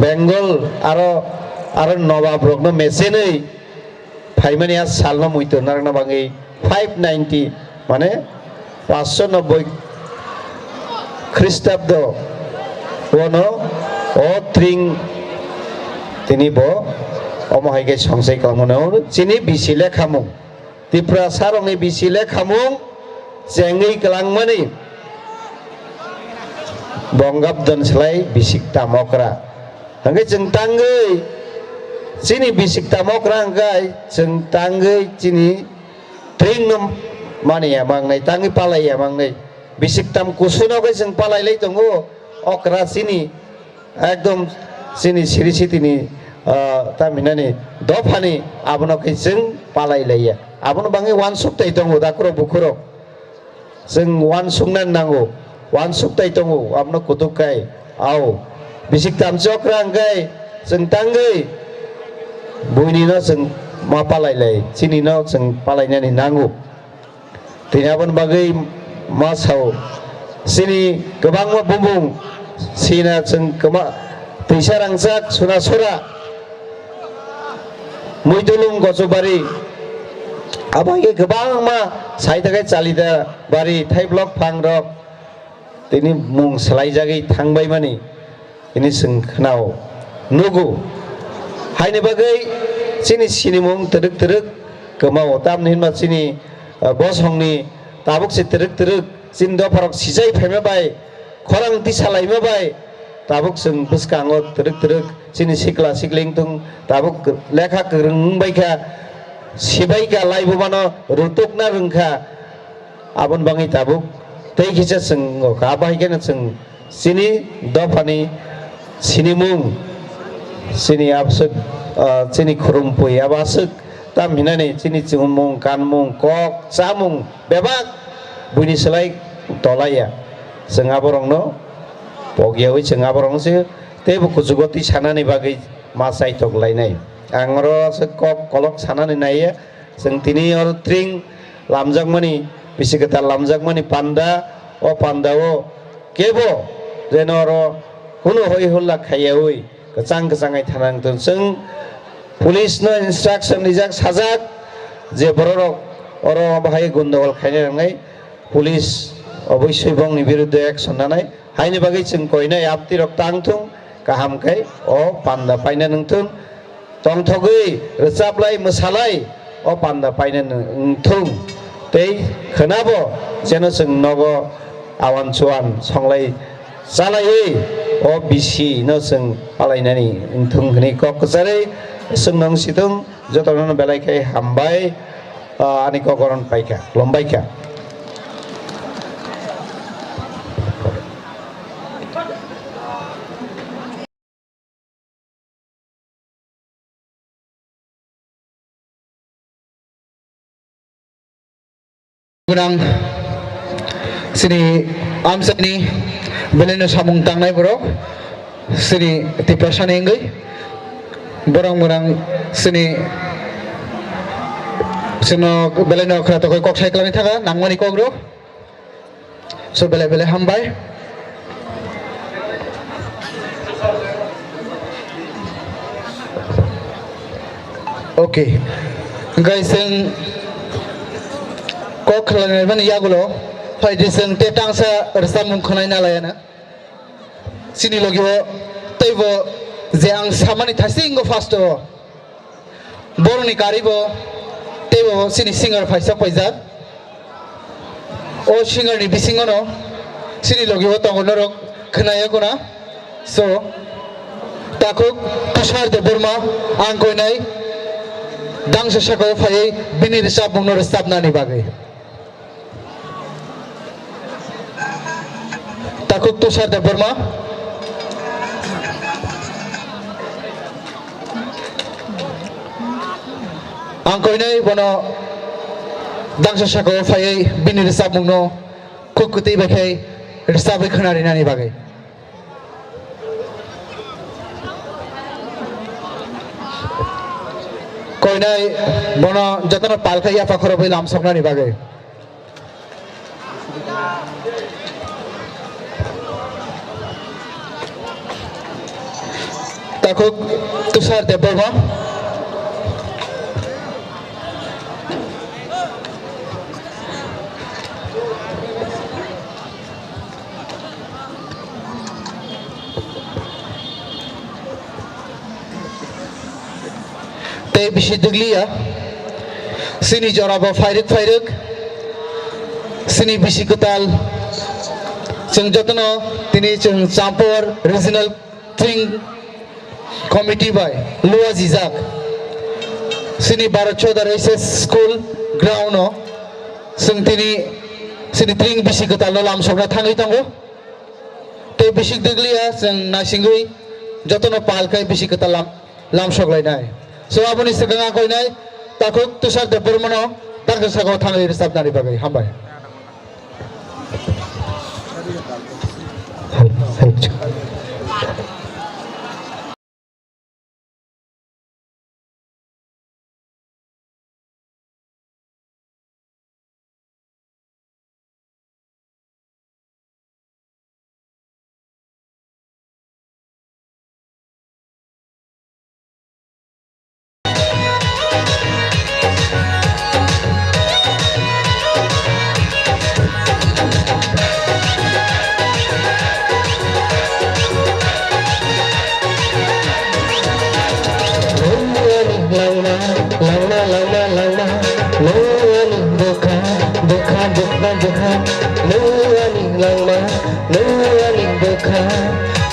बेंगल आरो नवाब रकनो मेसेनै फाइमानिया सालनो मुइतो नारना बाङै 590 माने 590 ख्रीष्टाब्द वनो ओ त्रिं तिनि बो अमहायके संसाय खालामनो सिनि बिसिले खामुं तिप्रा सारंनि बिसिले खामुं जेङै गलांमानि बंगाब दोनस्लाय बिसिक तामकरा हंगे जों तांगै सिनि बिसिक तामकरा हंगाय जों तांगै सिनि ट्रिं मानिया मांनाय तांगै पालाया मांनाय बिसिक ताम कुसुनावगै जों पालायलाय दङो अकरा सिनि एकदम सिनि सिरिसितिनि तामिनानि दफानि आबनकै जों पालायलाया आबनो बाङै वान सप्ताह दङ दाखुरो बुखुरो जों वान सुंनान नांगौ वान सप्ताह दङ आबनो कुतुकाय आव बिसिक तामसे अकरा हंगाय जों तांगै बुइनिनो जों मा पालायलाय सिनिनो जों पालायनानै नांगौ तिनाबन बागै मा साव सिनि गोबां बुंबुं सिना जों गोमा फैसा रांजाक सुना सरा मैदुलुं गजबारि आबागे गोबां मा साइदागै चालिदा बारि थाइ ब्लक फांरक तिनि मुं सलायजागै थांबाय मानि इनि जों खोनाव नुगु हायनि बागै सिनि मुं तरक गोमाव तामनि होनबा सिनि बसंनि ताबुकसे तरक सिन दफारक सिजाय फायमाबाय खरां तिसालायमाबाय ताबुक जों बुसकाङो तरक सिनि सिक्ला सिक्लिं तुं ताबुक लेखा गोरोंबायखा सिबायका लाइबुमानो रुतुकना रोंखा आबन बाङै ताबुक तैखिसे जों गाबायगेन जों सिनि दफानि सिनि मुं सिनि आबसुक सिनि खुरुमपुय आबासुक तामिनानै सिनि चुमुं कानमुं कक चामुं बेबाक बुइनि सोलाय तलाया जों आबरंनो बगियावै जों आबरंसो तेबु कुजुगति सानानै बागै मासाय तगलायनाय आंरो कक कलक सानानै नायो जों तिनि अर ट्रिं लामजागमानि बिसिगता लामजागमानि पान्दा ও পান্দাও কেবো যেন আরো কোনো হই হল্লা খাইয়াওই গচাং গচাङै थानांगोन जों पुलिसनो इन्स्ट्राक्शन निजाक साजाक जे बररक अर बाहाय गन्डगोल खायनो नांनाय पुलिस अबयस्सै बंनि बिरुद्धे एक्शन लानाय हायनि बागै जों कयनाय आपतिरक तांथुं गाहामखाय अ पान्दा पाइनो नोंथुं तंथगै रोजाबलाय मोसालाय अ पान्दा पाइनो नोंथुं तै खोनाबो जेन जों नगो आवान सुवान संलाय जालायै अ बिसि न जों आलायनानै नोंथुं हनै ककजारै सोंनां सिदों जतन बेलायखाय हामबाय आनि कगरन पाइका लम्बाइका गुनां सिनि आमसानि बेलेनो सामुं तांनाय बर' सिनि तिप्रासानि इंगै borang borang sini sino beleno khra to kok cycle ni thaga nangmani kogro so bele bele hambai okay guys sing kok khlanai ban yagulo faidi sing te tangsa rsamung khonai nalayana sini logio taibo जे आं सामानि थासिंगो fast बरनि कारिबो तेबो सिनि singer फाइसा पैजाक ओ सिंगरनि बिसिंगनो सिनि लगिबो तंगनरक खोनायागोना सो ताको तुषार दे Burma आं कोइनाय दांसो साको फायै बिनि रिसाब बुंनो रिसाबनानि बागै ताको तुषार दे बर्मा आं कोइनाय बनो दांसो साको फायै बिनि रिसाब मुंनो कुकुति बेखाय रिसाबै खोनारिनानि बागै कोइनाय बनो जतन पालखाय याफा खरबै लामसकनानि बागै ताको तुषार देबबर्मा ते बिसि दुगलिया सिनि जराबो फाइरक फाइरक सिनि बिसि कताल जों जतन तिनि जों चाम्पर रिजनल ट्रिंग कमिटी बाय लुआ जिजाक सिनि Bharat Chaudhary SS school ground जों तिनि सिनि ट्रिंग बिसि कताल लामसकना थाङै थांगो ते बिसि दुगलिया जों नासिंगै जतन पालखाय बिसि कताल लामसकलायनाय so aboni segang koi nai takuk tushar de bermano takuk sago thangai risab nari bagai hambai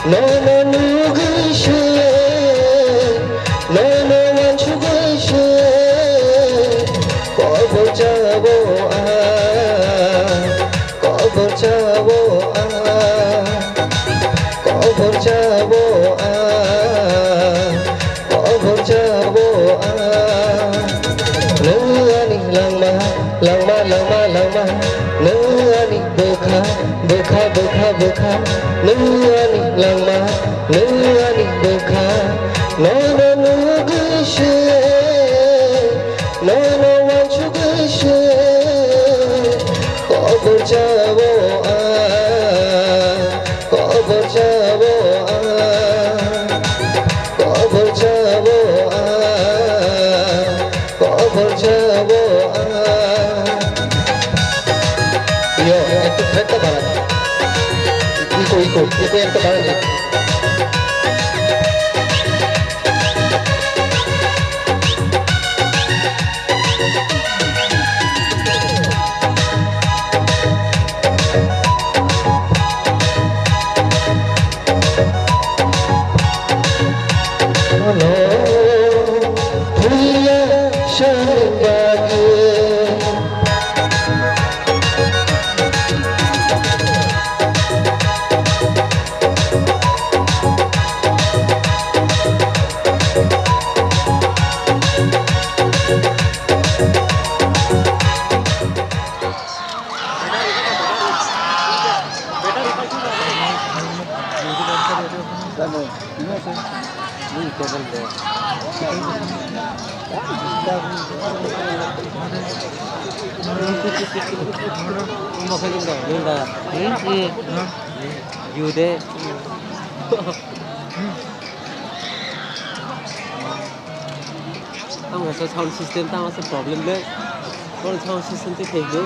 no one to go. जाबो कबर जाबो कबर जाबो yo itu kereta barat iko yang kebarat You deh. Tao nggak tahu sound system tao masih problem deh. Kalau sound system tuh kayak gitu.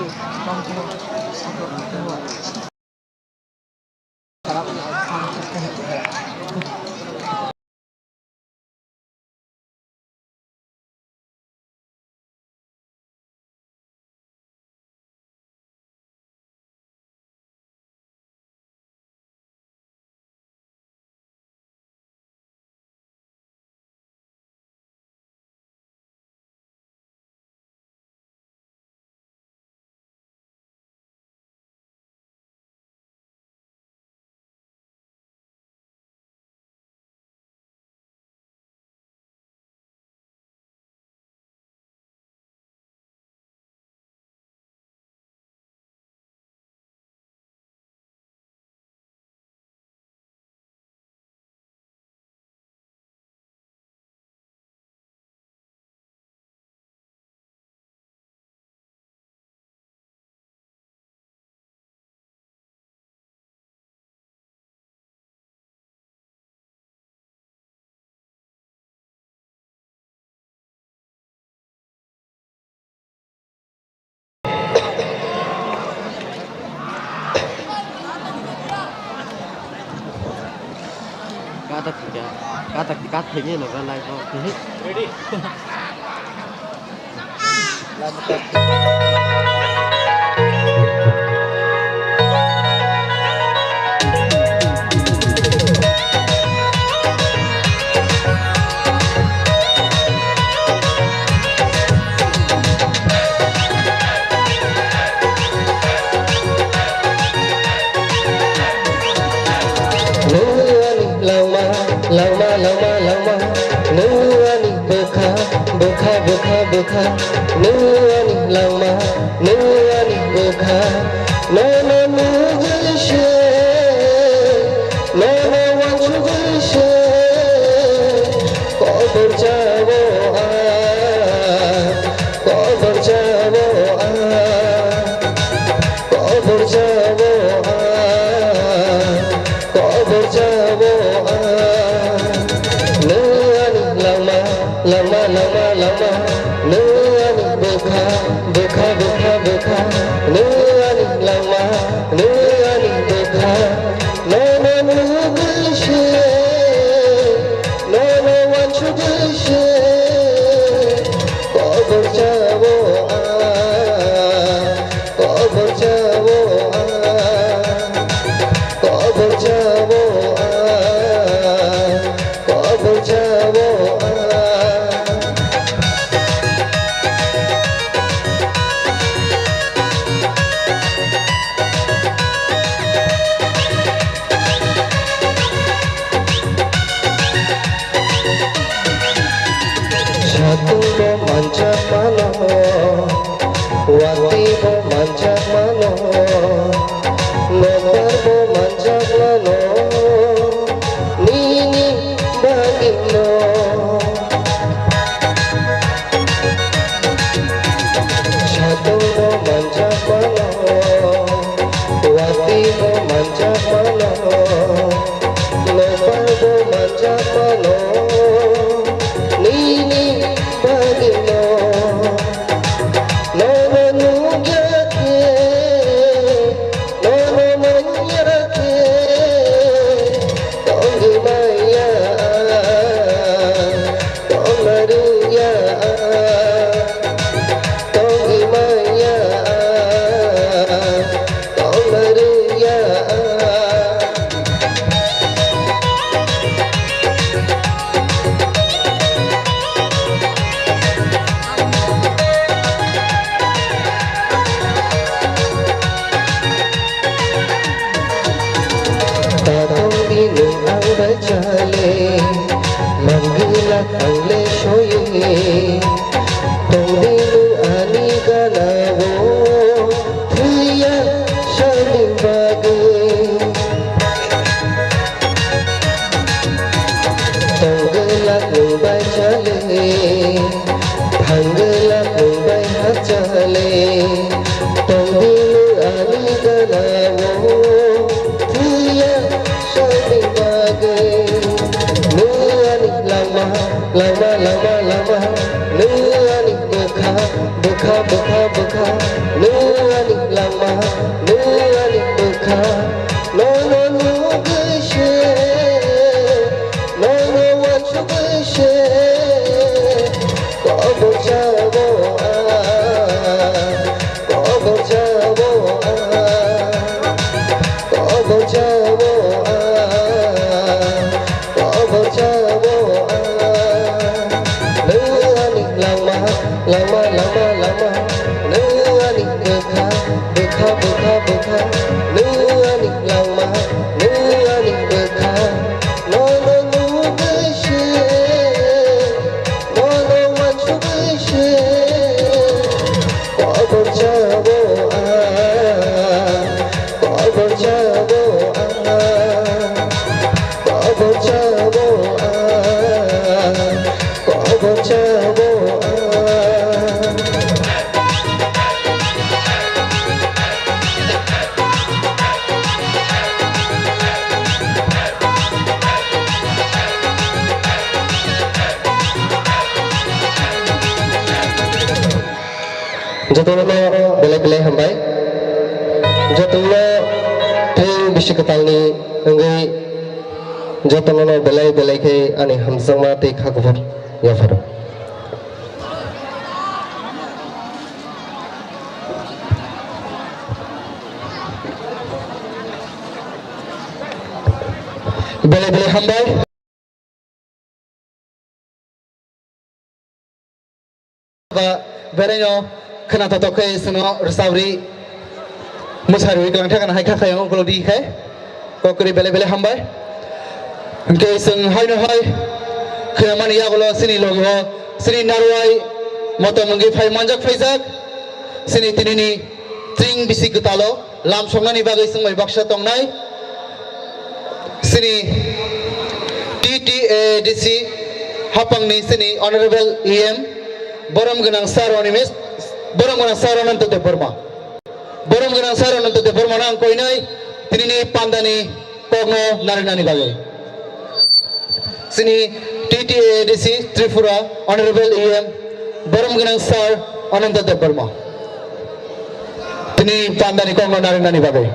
Kata kayaknya lo kan live kok. Ready. lama nuani beka nuani lama nuani beka no mugulshe no wachugulshe kobor jabo kobor jabo kobor jabo kobor jabo lama nuani beka nuani lama nuani beka no mugulshe no wachugulshe kobor jabo kobor jabo kobor jabo kobor jabo lubay chale manggila kangle shoye tongdilu ani galawo thiya shaling bage tongla lubay chale bhangla lubay chale tongdilu ani galawo thiya shaling bage nuani lama lama lama lama nuani bukha bukha bukha bukha nuani lama nuani bukha no no no gishe no no what you gishe kobo jabo kobo jabo kobo jabo kobo jabo nuani lama lama lama lama nuani bukha bukha bukha bukha nuani lama nuani bukha no no no gishe no no what you gishe kobo jabo kobo jabo kobo jabo kobo jabo jatuhnya belai-belai hambai jatuhnya tring bisi ketal ni enggai jatuhnya belai-belai ke ani hamsang mati khakufur ya faro belai-belai hambai berenyo kena toto ke seno resabri musari kelang thakan hai kha khayang ko di khai ko kuri bele bele hambai ke seng hai no hai khyaman ya golo sini logo sini narwai moto mangi phai manjak phaijak sini tinini tring bisi gutalo lam songani bagai sengmai baksa tongnai sini TTADC hapangni sini honorable EM borom genang sarwani mes borom genang sarwanan te Burma borom genang sarwanan te Burma nang koinai tinini pandani pogno narinani bagai sini TTADC Tripura honorable EM borom genang sar ananta te Burma tinini pandani pogno narinani bagai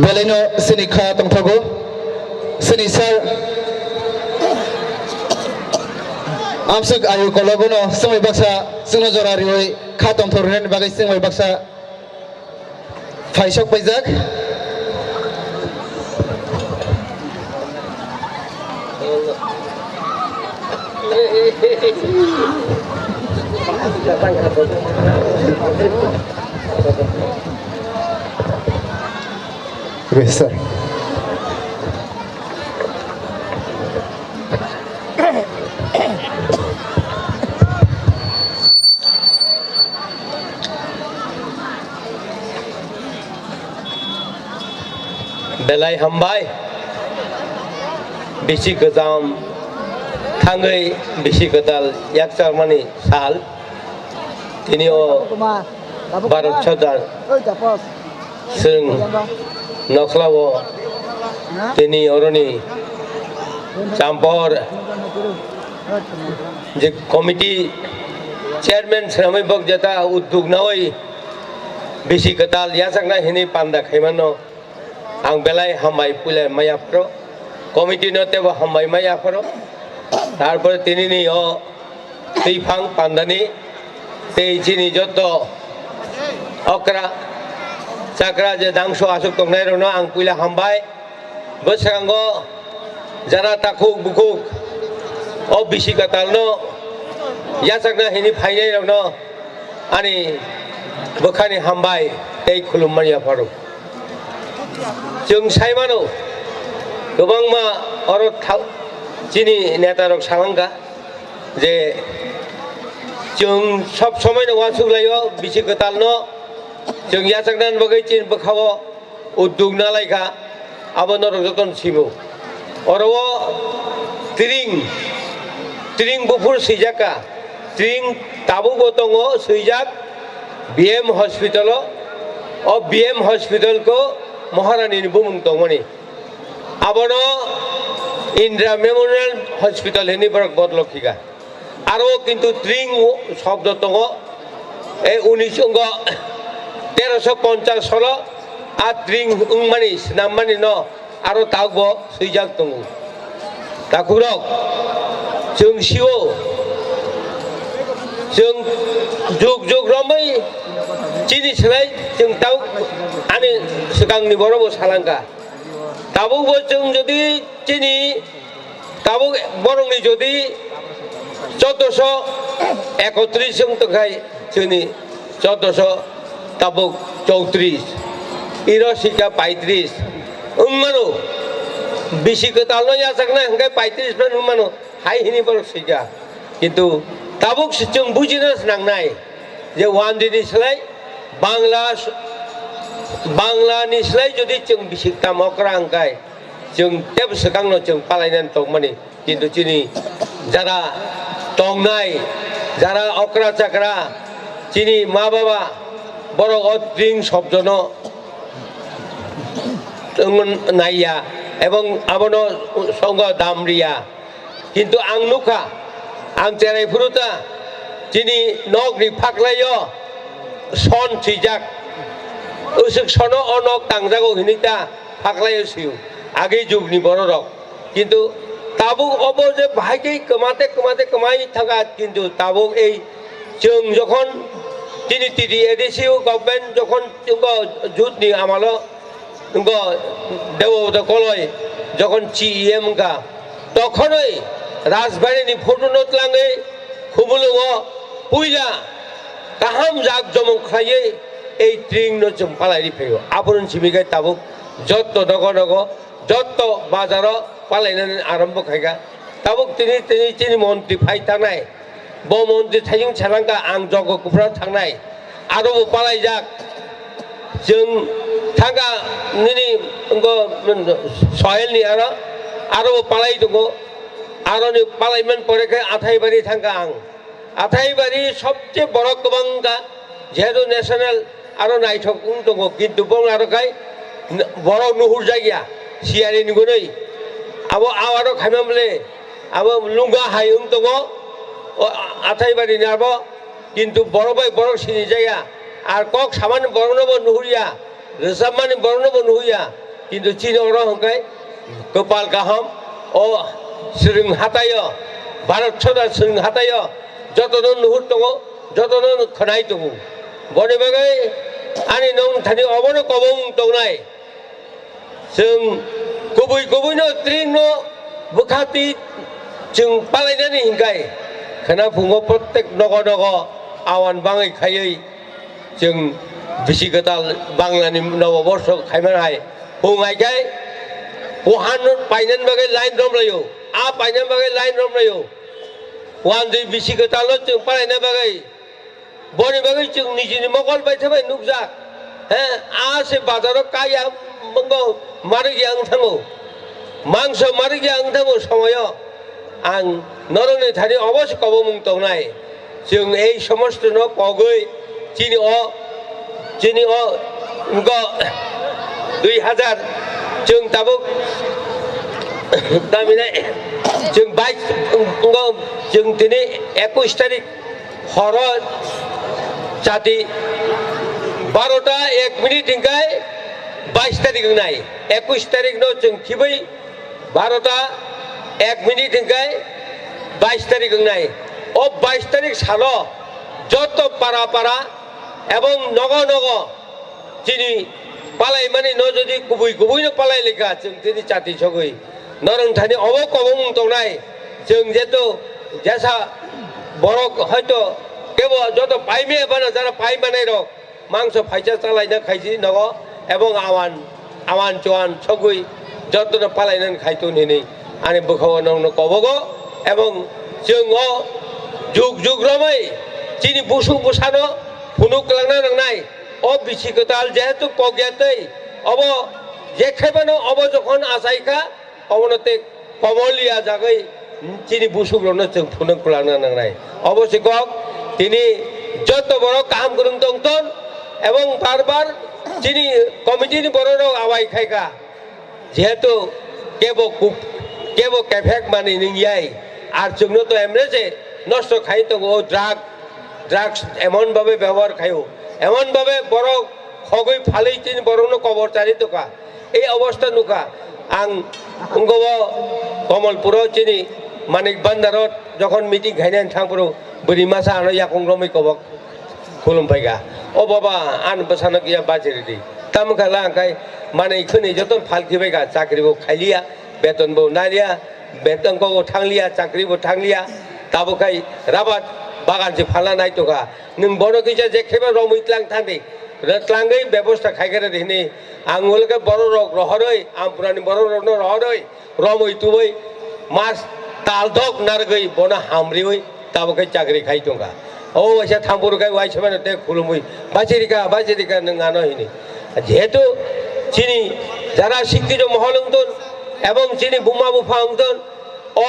Beleno sini kha tongthago sini sir amsuk ayu kologono semai baksa singno jorari oi kha tongthornen bagai semai baksa phaisok paijak Besar. Belai hambai bisi kezam thangai bisi ketal yakchar mani sal tinio Bharat Chadar sing Noklawo tini oroni campur je komiti chairman Sramai Bok jata uddug nawai bisi ketal yasakna hini panda khaimano ang belai hambai pule maya pro komiti no tebo hambai maya pro tarpore tini ni o tuifang pandani tei chini joto okra sakra je dangso asuk tongnai rono ang puila hambai bosrango jana takuk bukuk bisi katal no ya sakna hini phainai rok no ani bokhani hambai tei khulumman ya pharu जों साइमानो गोबां मा अर चीनी नेता रक सालांगा जे जों सब समय नवा सुलायो बिसि गताल न जों याचकनान बगै चीन बखावो उद्योग नालायखा आबो नरक जतन सिमु अरवो त्रिं बुफुर सैजाका त्रिं ताबु बतंगो सैजाक बीएम हॉस्पिटल और बीएम हॉस्पिटल को महारानी बुमुं दंमोनि आबनो इंदिरा मेमोरियल हॉस्पिटल हेनि बरक बदलखिगा आरो किन्तु त्रिं शब्द दङ ए 1350 सल आ त्रिं उंमानि नाममानि न आरो तागबो सैजाक दङ ताकुरक जों सिओ जों जुग रमै चीनी सोलाय जों दाउ आनि सिगांनि बर'बो सालांगा दाबुबो जों जुदि चीनी दाबु बरंनि जुदि 1431 जों तखाय जोंनि 1400 दाबु 34 इरसिका 35 उंमानो बिसि गताल या सकना हंगाय 35 फ्रान उंमानो हाय हिनि बर सिगा किन्तु दाबुक जों बुजिनो नांनाय जे वान दिनि सोलाय बांलानि सोलाय जुदि जों बिसिकता मकरा हंगाय जों तेब सकांनो जों पालायनान दंमानि किन्तु चिनि जारा दंनाय जारा अक्रा चाकरा चिनि मा बाबा बर' अद्रिं शब्दनो नाइया एवं आबनो संग दामरिया किन्तु आं नुखा आं जेरै फुरुता चिनि नगनि फाक्लायो सन थिजाक उसुक सनो अनक तांजागो हिनिता फाक्लायो सिउ आगे जुगनि बर'रक किन्तु ताबुक अबो जे भाइकै कमाई थांगा किन्तु ताबुक ए जों जखन चिनि टिडि एडिसिउ गभर्नमेन्ट जखन जोंगो जुटनि आमालो जोंगो देवद कलय जखन CEM का तखनै राजबाड़ीनि फट'नोत लाङै खुबुलुङो पुइला गाहाम जाग जमक खायै এই ট্রিং नो जों पालायरि फैयो आबरन सिमिगाय ताबुक जत्त नगो जत्त बाजार पालायनानै आरम्भ खायगा ताबुक तिनि चिनि मन्त्रि फाइतानाय ब मन्त्रि थाइजों छालांगा आं जग कुफ्रा थांनाय आरो पालायजाक जों थांगा निनि सहेलनि आरो पालाय दङ आरो पालायमोन परेखाय आथाइबारि थांगा आं आथाइबारि सबसे बड़ गोबांगा जेहेतु नेशनेल आरो नायथक दङ किन्तु बं आरोखाय बड़ नुहुर जायगा सियारि निगुनै आबो आवारो खायमामले आबो लुंगा हायुं दङ आथाइबारि नाबो किन्तु बरबाय बर सिनि जायगा आर कक सामान बरनबो नुहुरिया रोजाबमानि बरनबो नुहुरिया किन्तु चिन अर हंखाय गोपाल गाहाम ओ सोलों हातायो भारत सरकार सोलों हातायो जतनो नुहुर दङ जतनो खोनाय दङ बने बागै आनि नों थानि अबनो कबं दंनाय जों गुबैनो त्रिंनो बुखाति जों पालायनानै हिंगाय खोना फुङो प्रत्येक नग आवान बाङै खायै जों बिसि गताल बांलानि नवबर्ष खायमानाय फुङायखाय बहान पाइनान बागै लाइन रमलायो आ पाइनान बागै लाइन रमलायो वान दुई बिसि गताल जों पालायना बागै बने बागै जों निजिनि मगल बायथाबाय नुकजा हे आ से बाजाराव काया मंगो मारगिया आं थाङो मांस मारगिया आं थाङो समय आं नरने थानि अवश्य कब मुं दंनाय जों ए समस्त न पगै चिनि अ 2000 जों दाबो दामिनाय जों 22 जों दिनै 21 तारिख हर जाति 12टा 1 मिनिट हिंगाय 22 तारिख नाय 21 तारिख नो जों खिबै 12टा 1 मिनिट हिंगाय 22 तारिख नाय ओ 22 तारिख सालो जत पारा एवं नग चिनि पालाय माने न जदि गुबैनो पालाय लेखा जों दिनै जाति सगै नरंथानि अबो कबं दंनाय जों जेतु जैसा बरक हयতো কেবল যত পাইমে বানা যারা পাই বানাই রক মাংস ফাইচা চালাইনা খাইছি নগ এবং আওয়ান জোয়ান সগুই যতটা পালাইনাनै খাইতো নিনি आंनि बोखाव नंनो कबगो এবং जोङो जुग जुग रमै चिनि बुसु बुसानो फुनुक लांना नांनाय अ बिसि गोताल जेहेतु पगियातै अब जेखेबानो अब जखन आसाइखा अबनते कमलिया जागै चिनि बुसु रनो जों फुनुक लांना नांनाय अबश्य তিনি যত বড় কাম করুন তখন এবং বারবার যিনি কমিটির বড়রাও আওয়াই খাইকা যেহেতু কেবো ক্যাফেক মানে নিয়াই আর जोंनो তো এমনে যে নষ্ট খাই তো ও ড্রাগস এমন ভাবে ব্যবহার খাইও এমন ভাবে বড় খগই ফালেই তিনি বড়নো কবর চারি তোকা এই অবস্থা নুকা আং উঙ্গব কমলপুর চিনি মানিক বান্দারত যখন মিটিং খাইনাनै थांपुरो बोरिमासा आनो याकं रमै कबक खुलुमफायगा ओ बाबा आन बसानो गया बाजेरि तामखाला आंखाय माने इखोनि जतन फालखिबायगा चाकरिबो खाइलिया बेतनबो नालिया बेतनखौ थांलिया चाकरिबो थांलिया ताबोखाय राबात बागानसे फाला नायतोगा नों बड़ गैजा जेखेबा रमैत्लां थांदे रत्लांगै व्यवस्था खाइगेरा दिनै आं उलके बड़ रक रहरै आमपुरानि बड़ रनो रहरै रमैतुबै मास तालधक नारगै बना हामरिबै ताबोखाय चाकरि खाइतोगा ओ ऐसा थांबुरखाय वाइसबानो ते खुलुमै बाजेरिका नों आनो हिनि जेहेतु चिनि যারা শিক্ষিত মহল হংতন এবং চিনি বুমা বুফা হংতন ও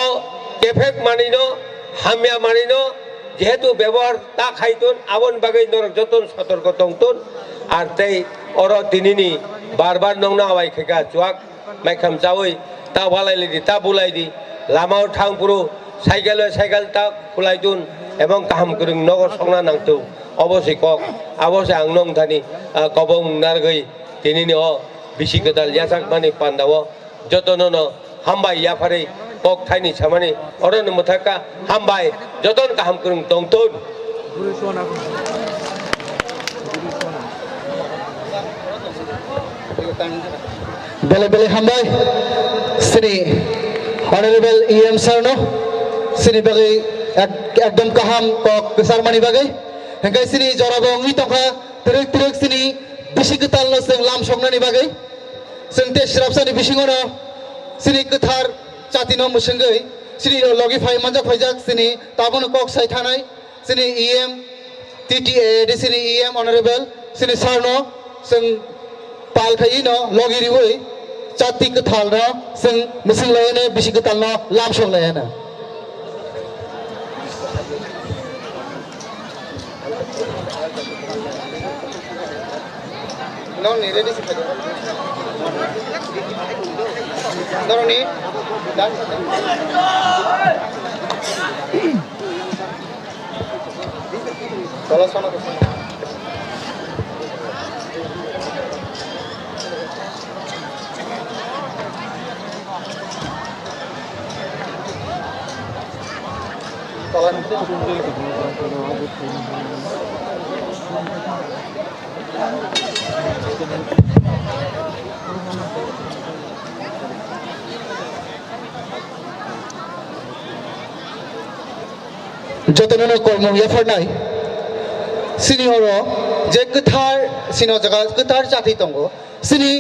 কেফেক মানিনো হামিয়া মানিনো যেহেতু ব্যবহার তা খাইতন আবন বাগাই নরক যতন সতর্ক তংতন আর তাই অর দিনিনি বারবার নংনা আওয়াই খেকা চুয়াক মাইখাম চাওই তা বালাইলি তা বুলাইদি লামাও থাংপুরো সাইকেল তা খুলাইতুন এবং কাহাম করুন নগর সংনা নাংতौ অবশ্যই কক অবশ্যই আং নং থানি কবং নারগৈ তিনিনি অ बिसि गोदाल यासाक माने पान्दाव जतन हामबाय याफारै कक थाइनि सामानि अरन मथाका हामबाय जतन काहाम करुं तंतन बेले बेले हामबाय श्री ऑनरेबल ईएम सर नो श्री बागै एकदम काहाम कक सारमानि बागै हेंगाय श्री जराबंगि तखा तिरक श्री बिसि गोताल नो जों लाम संनानि बागै जों ते श्राबसानि बिसिङावनो श्री गोथार जातिनो मुसुंगै श्री लगी फाइ मानजा फाइजाक श्री ताबनो कक साइ थानाय Shri EM TTA Shri EM honourable Shri सारनो जों पाल खाइनो लगिरिबै जाति गोथालनो जों मुसुंलायनो बिसि गोतालनो लाम संलायनो non ni ready sih dorong ni dan kalau sana ke sini जतननो कर्म याफरनाय सिनि हरो जे गोथार सिनो जगा गोथार जाति दंगो सिनि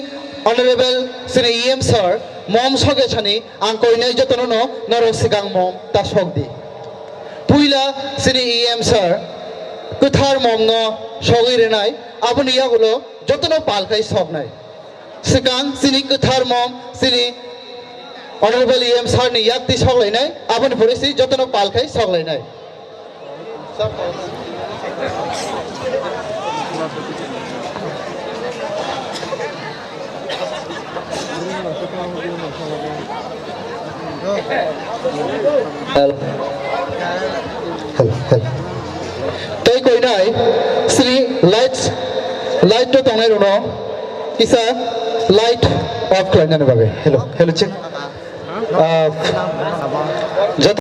ऑनरेबल श्री ईएम सर मम सगे छानि आं कइनाय जतननो नरो सिगां मम ता सकदि पुइला श्री ईएम सर गोथार मम न सगिरेनाय आबनि यागुलो जतनो पालखाय सकनाय सिगां सिनि गोथार मम सिनि ऑनरेबल ईएम सर नि याक्ति सकलायनाय आबनि फरिसि जतनो पालखाय सकलायनाय तै कोइनाय श्री लाइट तो तंगाय रनो किसा लाइट ऑफ खालामनानै बागै हेलो चेक